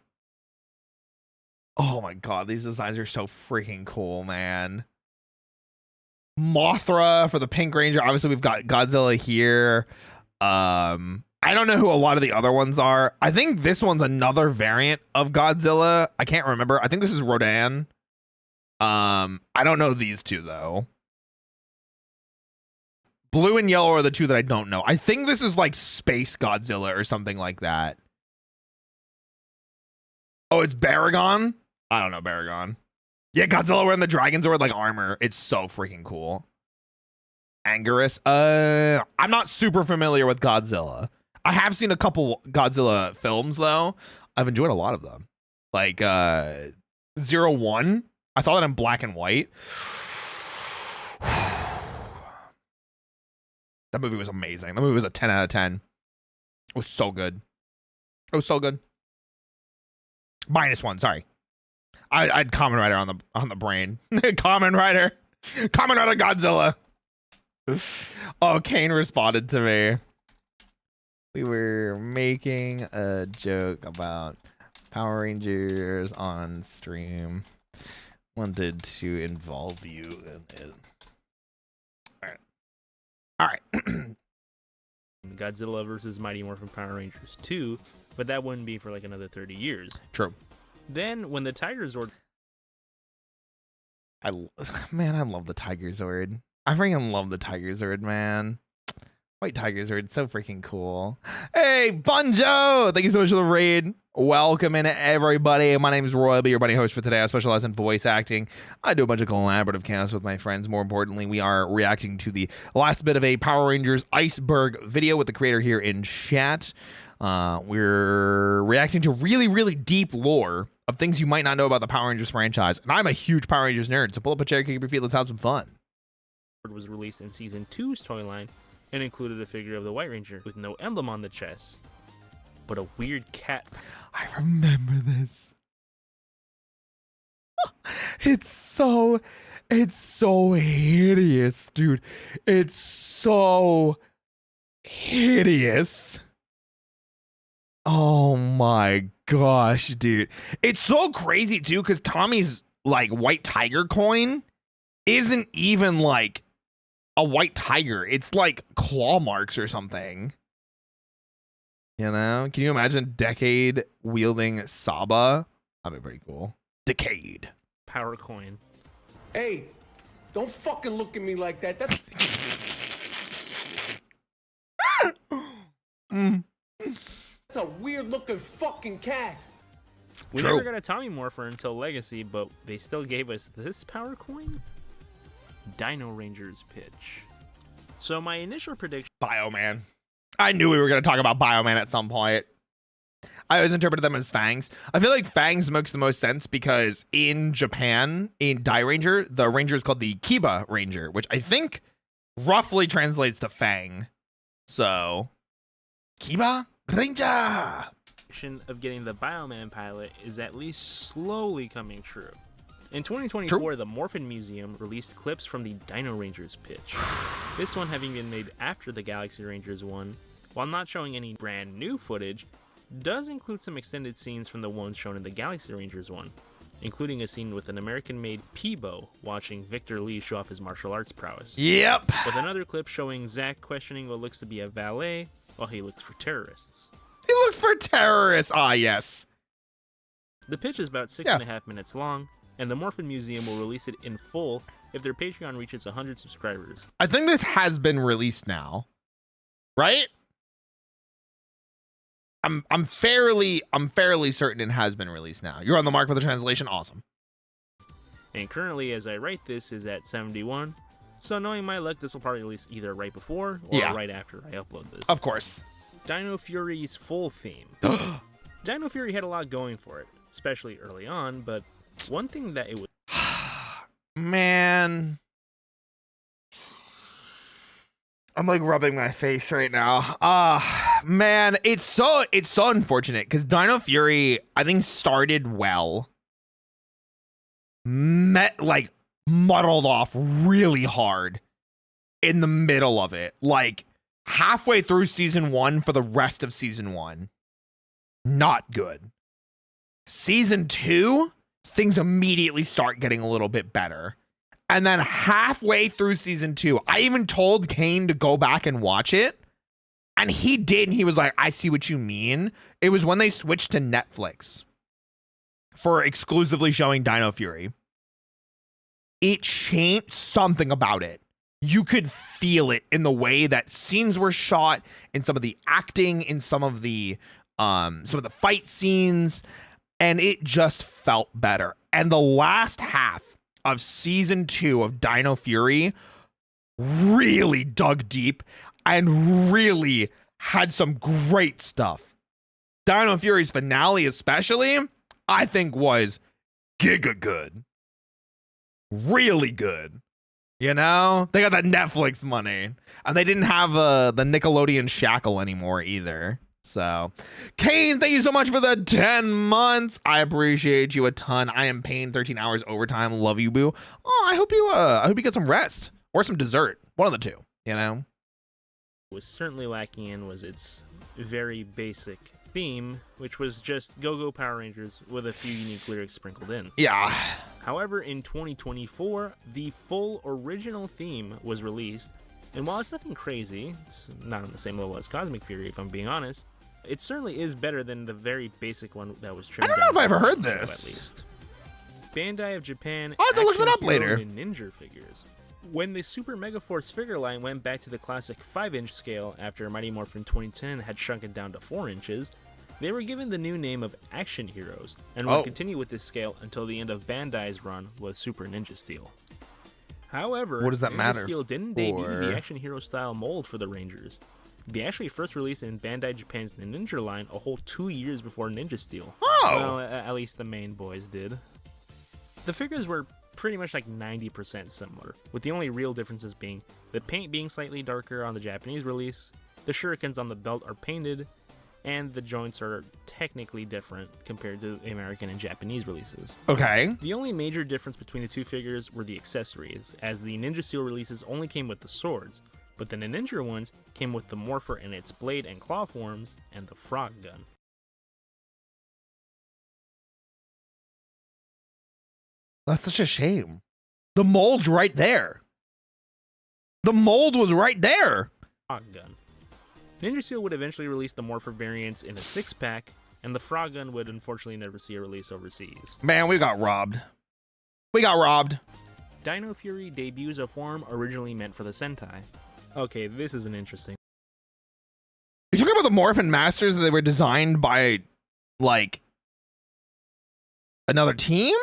Oh my god, these designs are so freaking cool, man. Mothra for the Pink Ranger. Obviously, we've got Godzilla here. I don't know who a lot of the other ones are. I think this one's another variant of Godzilla. I can't remember. I think this is Rodan. I don't know these two, though. Blue and yellow are the two that I don't know. I think this is like Space Godzilla or something like that. Oh, it's Baragon? I don't know Baragon. Yeah, Godzilla wearing the Dragonzord like armor. It's so freaking cool. Anguirus. I'm not super familiar with Godzilla. I have seen a couple Godzilla films though. I've enjoyed a lot of them. Like 01. I saw that in black and white. That movie was amazing. That movie was a 10 out of 10. It was so good. It was so good. -1, sorry. I had Kamen Rider on the brain. Kamen Rider Godzilla. Oh, Kane responded to me. We were making a joke about Power Rangers on stream. Wanted to involve you in it. All right. Godzilla versus Mighty Morphin Power Rangers 2, but that wouldn't be for like another 30 years. True. Then when the Tiger Zord, man, I love the Tiger Zord. I freaking love the Tiger Zord, man. White Tiger Zord, so freaking cool. Hey, Bunjo! Thank you so much for the raid. Welcome in, everybody. My name is Roy. I'll be your buddy host for today. I specialize in voice acting. I do a bunch of collaborative casts with my friends. More importantly, we are reacting to the last bit of a Power Rangers Iceberg video with the creator here in chat. We're reacting to really, really deep lore of things you might not know about the Power Rangers franchise. And I'm a huge Power Rangers nerd, so pull up a chair, kick up your feet, let's have some fun. was released in Season 2's toy line and included a figure of the White Ranger with no emblem on the chest, but a weird cat. I remember this. It's so hideous, dude. It's so hideous. Oh my gosh, dude. It's so crazy too, because Tommy's like white tiger coin isn't even like a white tiger. It's like claw marks or something. You know? Can you imagine Decade wielding Saba? That'd be pretty cool. Decade. Power coin. Hey, don't fucking look at me like that. That's That's a weird looking fucking cat. We never got a Tommy Morpher until Legacy, but they still gave us this power coin? Dino Rangers pitch. So my initial prediction... Bioman. I knew we were going to talk about Bioman at some point. I always interpreted them as Fangs. I feel like Fangs makes the most sense because in Japan, in Dai Ranger, the Ranger is called the Kiba Ranger, which I think roughly translates to Fang. So, Kiba Ranger! Of getting the Bioman pilot is at least slowly coming true. In 2024, the Morphin Museum released clips from the Dino Rangers pitch. This one having been made after the Galaxy Rangers one, while not showing any brand new footage, does include some extended scenes from the ones shown in the Galaxy Rangers one, including a scene with an American-made Peebo watching Victor Lee show off his martial arts prowess. Yep. With another clip showing Zack questioning what looks to be a valet while he looks for terrorists. He looks for terrorists. Ah, yes. The pitch is about 6.5 minutes long, and the Morphin Museum will release it in full if their Patreon reaches 100 subscribers. I think this has been released now, right? I'm fairly certain it has been released now. You're on the mark for the translation. Awesome. And currently, as I write this, is at 71. So knowing my luck, this will probably release either right before or right after I upload this. Of course. Dino Fury's full theme. Dino Fury had a lot going for it, especially early on, but one thing that it was... Man. I'm like rubbing my face right now. Man, it's so unfortunate because Dino Fury, I think, started well. Muddled off really hard in the middle of it. Like halfway through season 1 for the rest of season 1. Not good. Season 2, things immediately start getting a little bit better. And then halfway through season 2, I even told Kane to go back and watch it. And he did. And he was like, I see what you mean. It was when they switched to Netflix for exclusively showing Dino Fury. It changed something about it. You could feel it in the way that scenes were shot, in some of the acting, in some of the fight scenes, and it just felt better. And the last half of season 2 of Dino Fury really dug deep and really had some great stuff. Dino Fury's finale especially, I think, was giga good. Really good. You know? They got that Netflix money. And they didn't have the Nickelodeon shackle anymore either. So, Kane, thank you so much for the 10 months. I appreciate you a ton. I am paying 13 hours overtime. Love you, boo. Oh, I hope you get some rest or some dessert. One of the two, you know? Was certainly lacking in was its very basic theme, which was just Go-Go Power Rangers with a few unique lyrics sprinkled in. Yeah. However, in 2024, the full original theme was released, and while it's nothing crazy, it's not on the same level as Cosmic Fury, if I'm being honest, it certainly is better than the very basic one that was trimmed down. I don't know if I ever heard Show, this. at least. Bandai of Japan I'll have to look that up Action later. Hero Ninja figures. When the Super Megaforce figure line went back to the classic 5-inch scale after Mighty Morphin 2010 had shrunken down to 4 inches, they were given the new name of Action Heroes and would continue with this scale until the end of Bandai's run with Super Ninja Steel. However, what does that Ninja matter Steel didn't debut the Action Hero style mold for the Rangers. They actually first released in Bandai Japan's Ninja line a whole 2 years before Ninja Steel. Well, at least the main boys did. The figures were pretty much like 90% similar, with the only real differences being the paint being slightly darker on the Japanese release, the shurikens on the belt are painted, and the joints are technically different compared to the American and Japanese releases. Okay. The only major difference between the two figures were the accessories, as the Ninja Steel releases only came with the swords, but the Ninja ones came with the Morpher in its blade and claw forms, and the frog gun. That's such a shame. The mold's right there. The mold was right there. Frog gun. Ninja Steel would eventually release the Morpher variants in a 6-pack, and the frog gun would unfortunately never see a release overseas. Man, we got robbed. We got robbed. Dino Fury debuts a form originally meant for the Sentai. Okay, this is an interesting. You talking about the Morphin Masters that they were designed by, like, another team?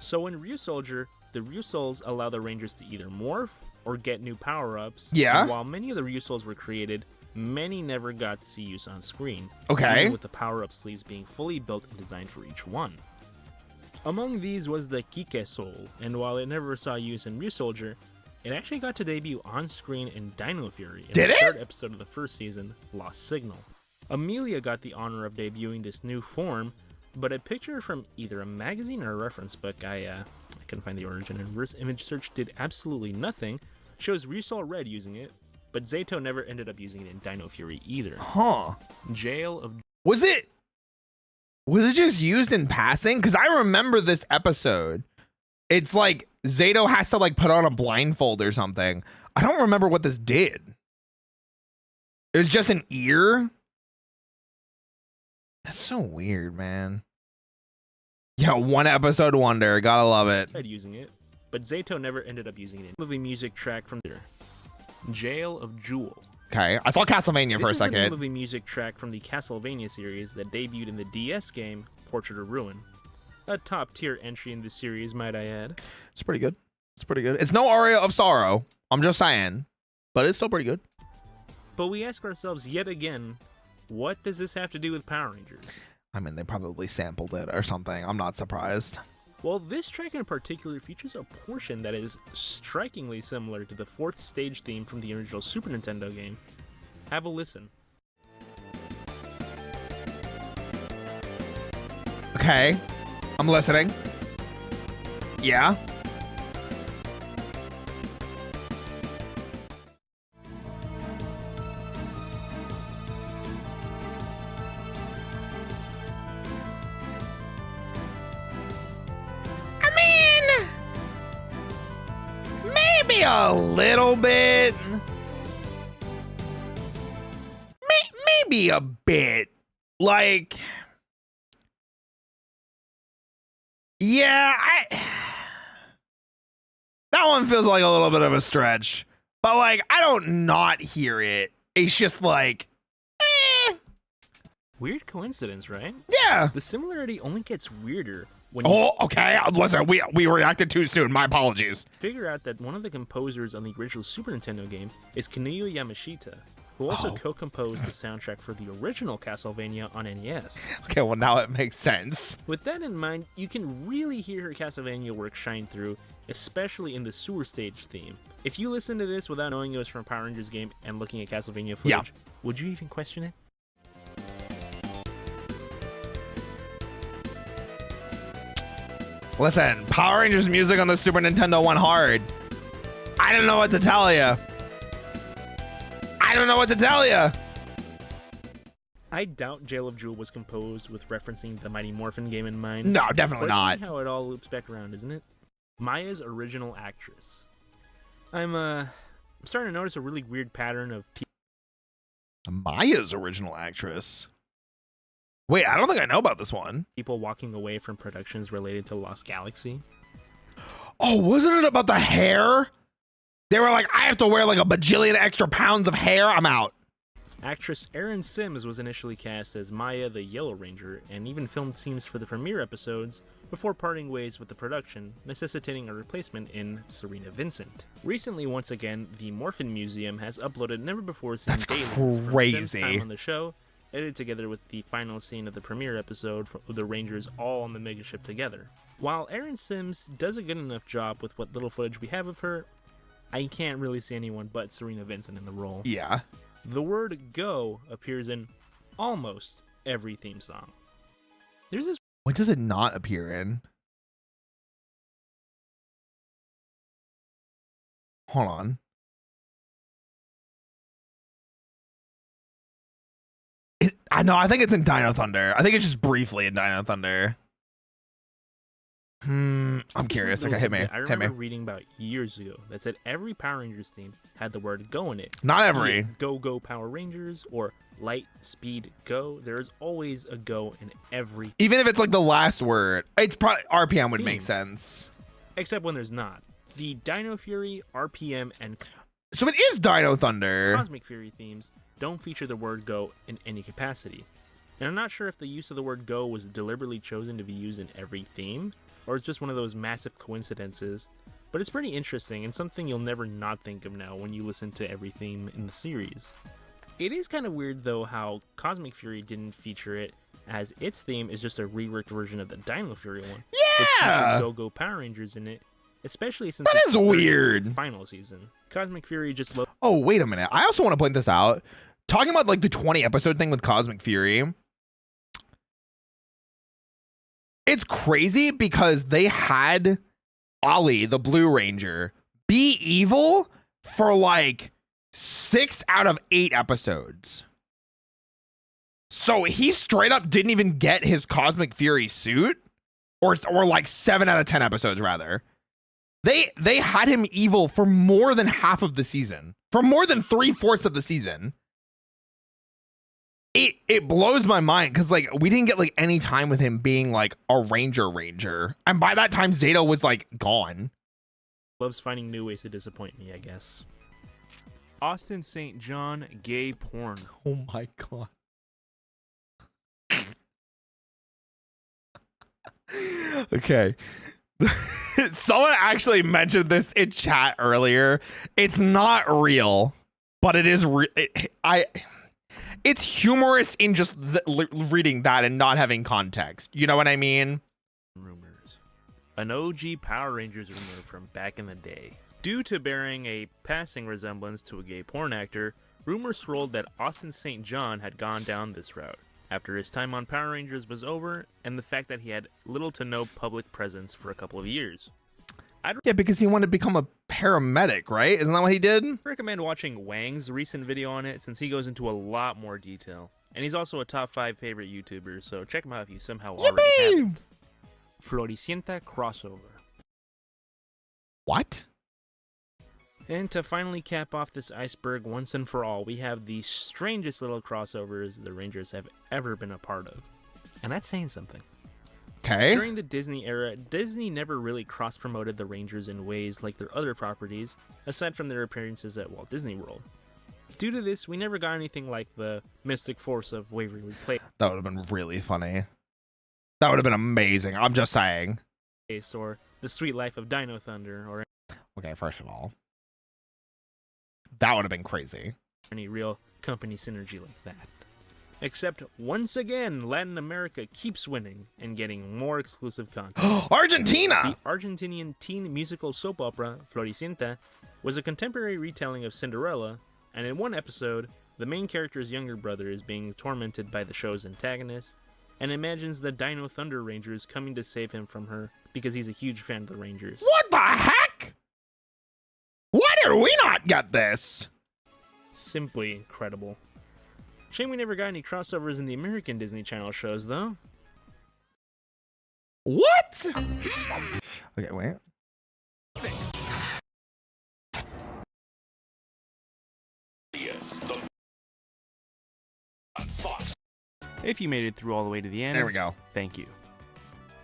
So in Ryusoulger, the Ryusouls allow the Rangers to either morph or get new power-ups. Yeah. And while many of the Ryusouls were created, many never got to see use on screen. Okay. Even with the power-up sleeves being fully built and designed for each one. Among these was the Kike Soul, and while it never saw use in Ryusoulger, it actually got to debut on screen in Dino Fury in the third episode of the first season, Lost Signal. Amelia got the honor of debuting this new form, but a picture from either a magazine or a reference book, I couldn't find the origin, and reverse image search did absolutely nothing, shows Ryusoul Red using it, but Zato never ended up using it in Dino Fury either. Huh. Jail of... Was it just used in passing? Because I remember this episode. It's like Zato has to like put on a blindfold or something. I don't remember what this did. It was just an ear. That's so weird, man. Yeah, one episode wonder. Gotta love it. Using it, but Zato never ended up using it. Movie music track from there. Jail of Jewel. Okay, I saw Castlevania for a second. This is the movie music track from the Castlevania series that debuted in the DS game Portrait of Ruin. A top-tier entry in the series, might I add. It's pretty good. It's pretty good. It's no Aria of Sorrow. I'm just saying. But it's still pretty good. But we ask ourselves yet again, what does this have to do with Power Rangers? I mean, they probably sampled it or something. I'm not surprised. Well, this track in particular features a portion that is strikingly similar to the 4th stage theme from the original Super Nintendo game. Have a listen. Okay. I'm listening. Yeah. I mean, maybe a little bit. Maybe a bit. Like, yeah, that one feels like a little bit of a stretch, but like, I don't not hear it. It's just like, Weird coincidence, right? Yeah. The similarity only gets weirder when okay. Listen, we reacted too soon. My apologies. Figure out that one of the composers on the original Super Nintendo game is Kinuyo Yamashita, who also co-composed the soundtrack for the original Castlevania on NES. Okay, well now it makes sense. With that in mind, you can really hear her Castlevania work shine through, especially in the sewer stage theme. If you listen to this without knowing it was from a Power Rangers game and looking at Castlevania footage, would you even question it? Listen, Power Rangers music on the Super Nintendo went hard. I don't know what to tell you. I don't know what to tell you. I doubt Jail of Jewel was composed with referencing the Mighty Morphin game in mind. No, definitely But not. it's funny how it all loops back around, isn't it? Maya's original actress. I'm starting to notice a really weird pattern of Maya's original actress. Wait, I don't think I know about this one. people walking away from productions related to Lost Galaxy. Oh, wasn't it about the hair? They were like, I have to wear like a bajillion extra pounds of hair. I'm out. Actress Erin Sims was initially cast as Maya the Yellow Ranger and even filmed scenes for the premiere episodes before parting ways with the production, necessitating a replacement in Serena Vincent. Recently, once again, the Morphin Museum has uploaded never-before-seen dailies from Sims' time on the show, edited together with the final scene of the premiere episode with the Rangers all on the megaship together. While Erin Sims does a good enough job with what little footage we have of her, I can't really see anyone but Serena Vincent in the role. Yeah. The word go appears in almost every theme song. There's this. What does it not appear in? Hold on. I know, I think it's in Dino Thunder. I think it's just briefly in Dino Thunder. I'm curious. Okay, hit me. I remember reading about years ago that said every Power Rangers theme had the word go in it. Not every. Go Go Power Rangers or Light Speed Go. There is always a go in every. Even if it's like the last word, it's probably RPM would make sense. Except when there's not. The Dino Fury, RPM, and so it is Dino Thunder. Cosmic Fury themes don't feature the word go in any capacity. And I'm not sure if the use of the word go was deliberately chosen to be used in every theme, or it's just one of those massive coincidences, but it's pretty interesting and something you'll never not think of now when you listen to every theme in the series. It is kind of weird though how Cosmic Fury didn't feature it, as its theme is just a reworked version of the Dino Fury one, which featured Go-Go Power Rangers in it, especially since that it's is the weird. Final season. Cosmic Fury just Oh, wait a minute. I also want to point this out. Talking about like the 20 episode thing with Cosmic Fury, it's crazy because they had Ollie, the Blue Ranger, be evil for like 6 out of 8 episodes. So he straight up didn't even get his Cosmic Fury suit, or like 7 out of 10 episodes rather. They had him evil for more than half of the season, for more than 3/4 of the season. it blows my mind because like we didn't get like any time with him being like a ranger, and by that time Zeta was like gone. Loves finding new ways to disappoint me, I guess. Austin St. John gay porn. Oh my god. Okay. Someone actually mentioned this in chat earlier. It's not real, but it is it's humorous in just reading that and not having context. You know what I mean? Rumors. An OG Power Rangers rumor from back in the day. Due to bearing a passing resemblance to a gay porn actor, rumors swirled that Austin St. John had gone down this route after his time on Power Rangers was over, and the fact that he had little to no public presence for a couple of years. Yeah, because he wanted to become a paramedic, right? Isn't that what he did? I recommend watching Wang's recent video on it, since he goes into a lot more detail. And he's also a top 5 favorite YouTuber, so check him out if you somehow already haven't. Floricienta crossover. What? And to finally cap off this iceberg once and for all, we have the strangest little crossovers the Rangers have ever been a part of. And that's saying something. Okay. During the Disney era, Disney never really cross-promoted the Rangers in ways like their other properties, aside from their appearances at Walt Disney World. Due to this, we never got anything like the Mystic Force of Waverly Place. That would have been really funny. That would have been amazing. I'm just saying. Or The Sweet Life of Dino Thunder, or okay, first of all, that would have been crazy. Any real company synergy like that. Except, once again, Latin America keeps winning and getting more exclusive content. Argentina! The Argentinian teen musical soap opera, Floricienta, was a contemporary retelling of Cinderella, and in one episode, the main character's younger brother is being tormented by the show's antagonist, and imagines the Dino Thunder Rangers coming to save him from her because he's a huge fan of the Rangers. What the heck? Why did we not get this? Simply incredible. Shame we never got any crossovers in the American Disney Channel shows, though. What? Okay, wait. If you made it through all the way to the end, there we go. Thank you.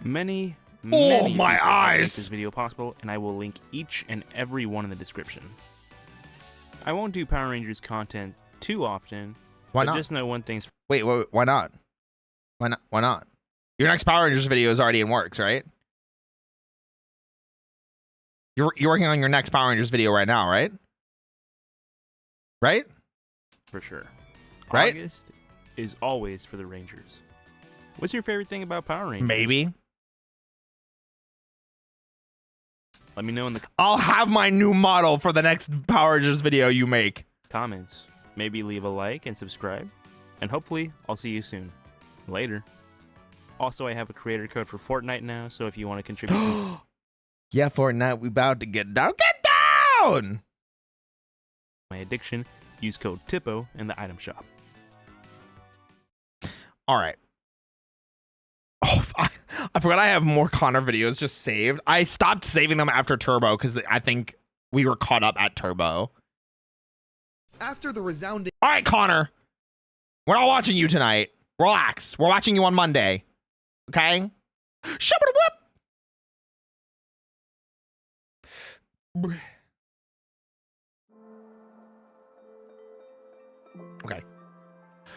Many oh my people eyes! make this video possible, and I will link each and every one in the description. I won't do Power Rangers content too often. Why but not? Just know one thing's. Wait, why not? Why not? Why not? Your next Power Rangers video is already in works, right? You're working on your next Power Rangers video right now, right? Right? For sure. Right? August is always for the Rangers. What's your favorite thing about Power Rangers? Maybe. Let me know in the I'll have my new model for the next Power Rangers video you make. Comments. Maybe leave a like and subscribe. And hopefully, I'll see you soon. Later. Also, I have a creator code for Fortnite now, so if you want to contribute. Yeah, Fortnite, we about to get down. Get down! My addiction, use code TIPPO in the item shop. All right. Oh, I forgot I have more Connor videos just saved. I stopped saving them after Turbo because I think we were caught up at Turbo. After the resounding. All right, Connor. We're not watching you tonight. Relax. We're watching you on Monday. Okay? Whip. Okay.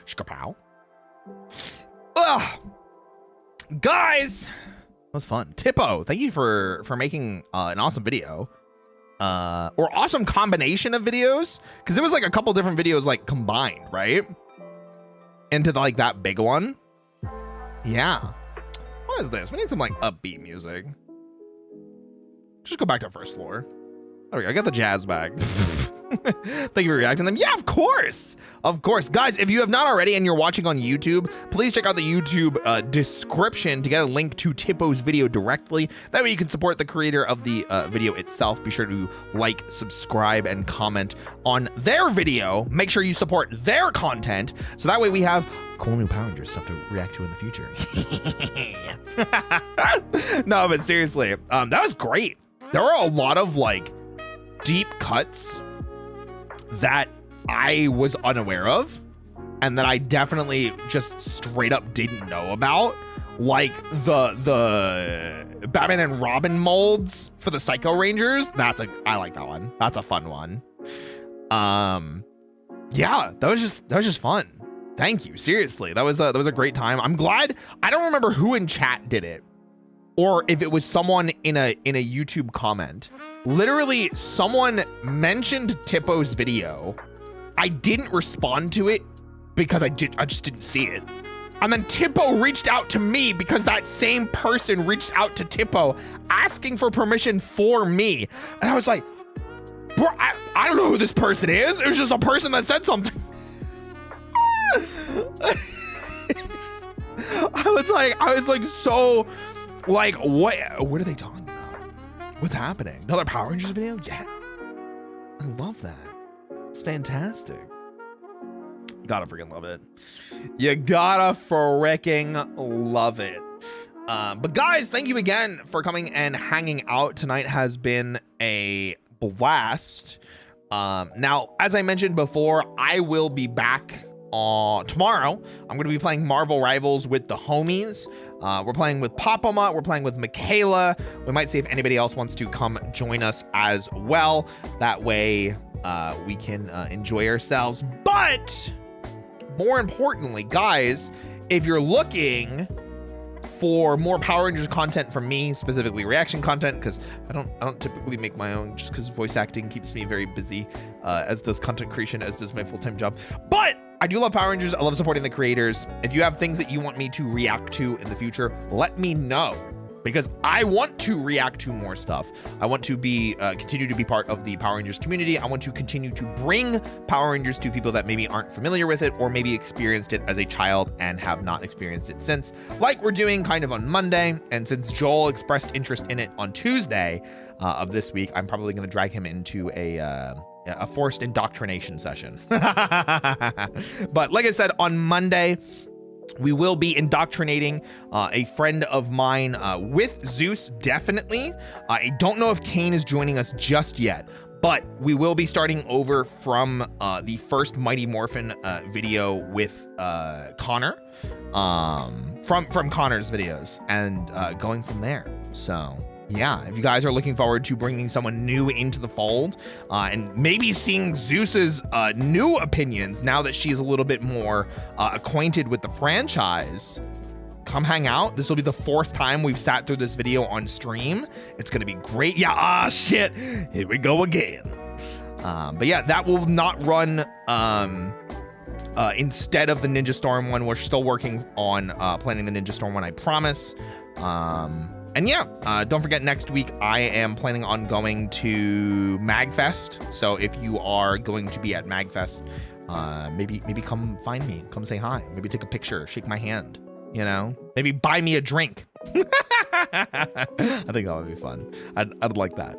Shkapow. Ugh. Guys, that was fun. Tippo, thank you for making an awesome video. Or awesome combination of videos, because it was like a couple different videos like combined, right? Into like that big one. Yeah. What is this? We need some like upbeat music. Just go back to first floor. There we go. I got the jazz bag. Thank you for reacting to them. Yeah, of course. Of course. Guys, if you have not already and you're watching on YouTube, please check out the YouTube description to get a link to Tippo's video directly. That way you can support the creator of the video itself. Be sure to like, subscribe, and comment on their video. Make sure you support their content. So that way we have cool new Power Rangers stuff to react to in the future. No, but seriously, that was great. There were a lot of like deep cuts that I was unaware of. and that I definitely just straight up didn't know about. Like the Batman and Robin molds for the Psycho Rangers. I like that one. That's a fun one. Yeah, that was just fun. Thank you. Seriously, that was a great time. I'm glad. I don't remember who in chat did it, or if it was someone in a YouTube comment. Literally, someone mentioned Tippo's video. I didn't respond to it because I just didn't see it. And then Tippo reached out to me because that same person reached out to Tippo asking for permission for me. And I was like, bro, I don't know who this person is. It was just a person that said something. I was like, so, like, what are they talking about? What's happening? Another Power Rangers video? Yeah. I love that. It's fantastic. Gotta freaking love it. You gotta freaking love it. But guys, thank you again for coming and hanging out. Tonight has been a blast. Now, as I mentioned before, I will be back tomorrow. I'm going to be playing Marvel Rivals with the homies. We're playing with Papa-Mutt. We're playing with Michaela. We might see if anybody else wants to come join us as well. That way we can enjoy ourselves. But more importantly, guys, if you're looking for more Power Rangers content from me, specifically reaction content, because I don't typically make my own, just because voice acting keeps me very busy, as does content creation, as does my full-time job. But I do love Power Rangers. I love supporting the creators. If you have things that you want me to react to in the future, let me know, because I want to react to more stuff. I want to be continue to be part of the Power Rangers community. I want to continue to bring Power Rangers to people that maybe aren't familiar with it, or maybe experienced it as a child and have not experienced it since, like we're doing kind of on Monday. And since Joel expressed interest in it on Tuesday of this week, I'm probably going to drag him into a forced indoctrination session. But like I said, on Monday, we will be indoctrinating a friend of mine with Zeus, definitely. I don't know if Kane is joining us just yet, but we will be starting over from the first Mighty Morphin video with Connor, from Connor's videos, and going from there. So yeah, if you guys are looking forward to bringing someone new into the fold, and maybe seeing Zeus's new opinions now that she's a little bit more acquainted with the franchise, come hang out. This will be the 4th time we've sat through this video on stream. It's gonna be great. Yeah, shit, here we go again. But yeah, that will not run instead of the Ninja Storm one. We're still working on planning the Ninja Storm one, I promise. And yeah, don't forget, next week I am planning on going to MagFest. So if you are going to be at MagFest, maybe come find me, come say hi, maybe take a picture, shake my hand, you know, maybe buy me a drink. I think that would be fun. I'd like that.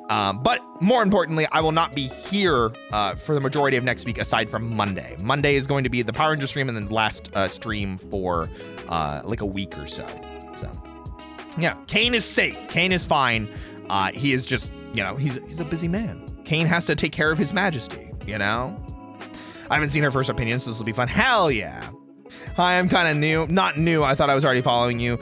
But more importantly, I will not be here for the majority of next week, aside from Monday. Monday is going to be the Power Ranger stream, and then last stream for like a week or so. So yeah, Kane is safe. Kane is fine. He is just, you know, he's a busy man. Kane has to take care of his majesty, you know? I haven't seen her first opinion, so this will be fun. Hell yeah. Hi, I'm kind of new. Not new. I thought I was already following you.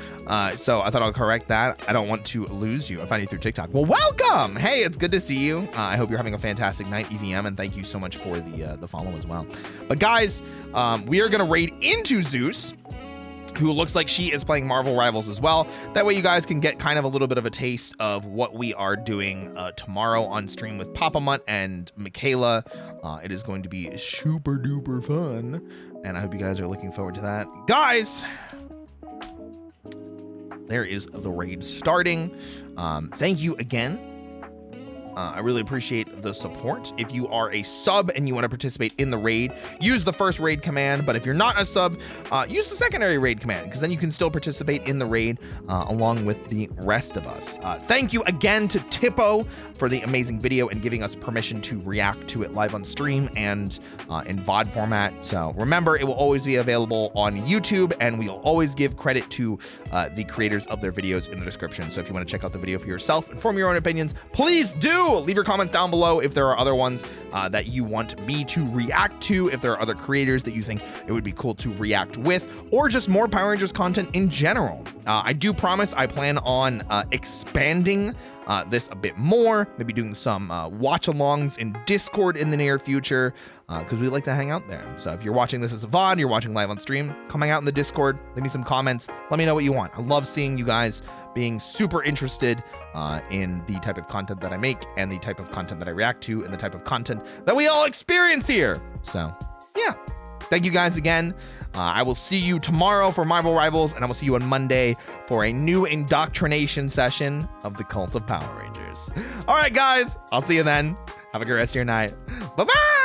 So I thought I'll correct that. I don't want to lose you. I found you through TikTok. Well, welcome. Hey, it's good to see you. I hope you're having a fantastic night, EVM, and thank you so much for the follow as well. But guys, we are going to raid into Zeus, who looks like she is playing Marvel Rivals as well. That way you guys can get kind of a little bit of a taste of what we are doing tomorrow on stream with Papa-Mutt and Michaela. It is going to be super duper fun, and I hope you guys are looking forward to that. Guys, there is the raid starting. Thank you again. I really appreciate the support. If you are a sub and you want to participate in the raid, use the first raid command. But if you're not a sub, use the secondary raid command, because then you can still participate in the raid along with the rest of us. Thank you again to Tippo for the amazing video and giving us permission to react to it live on stream and in VOD format. So remember, it will always be available on YouTube, and we'll always give credit to the creators of their videos in the description. So if you want to check out the video for yourself and form your own opinions, please do. Leave your comments down below. below if there are other ones that you want me to react to, if there are other creators that you think it would be cool to react with, or just more Power Rangers content in general. I do promise I plan on expanding this a bit more, maybe doing some watch-alongs in Discord in the near future, because we like to hang out there. So if you're watching this as a VOD, you're watching live on stream, come hang out in the Discord, leave me some comments, let me know what you want. I love seeing you guys being super interested in the type of content that I make and the type of content that I react to and the type of content that we all experience here. So yeah, thank you guys again. I will see you tomorrow for Marvel Rivals, and I will see you on Monday for a new indoctrination session of the Cult of Power Rangers. All right, guys, I'll see you then. Have a good rest of your night. Bye-bye!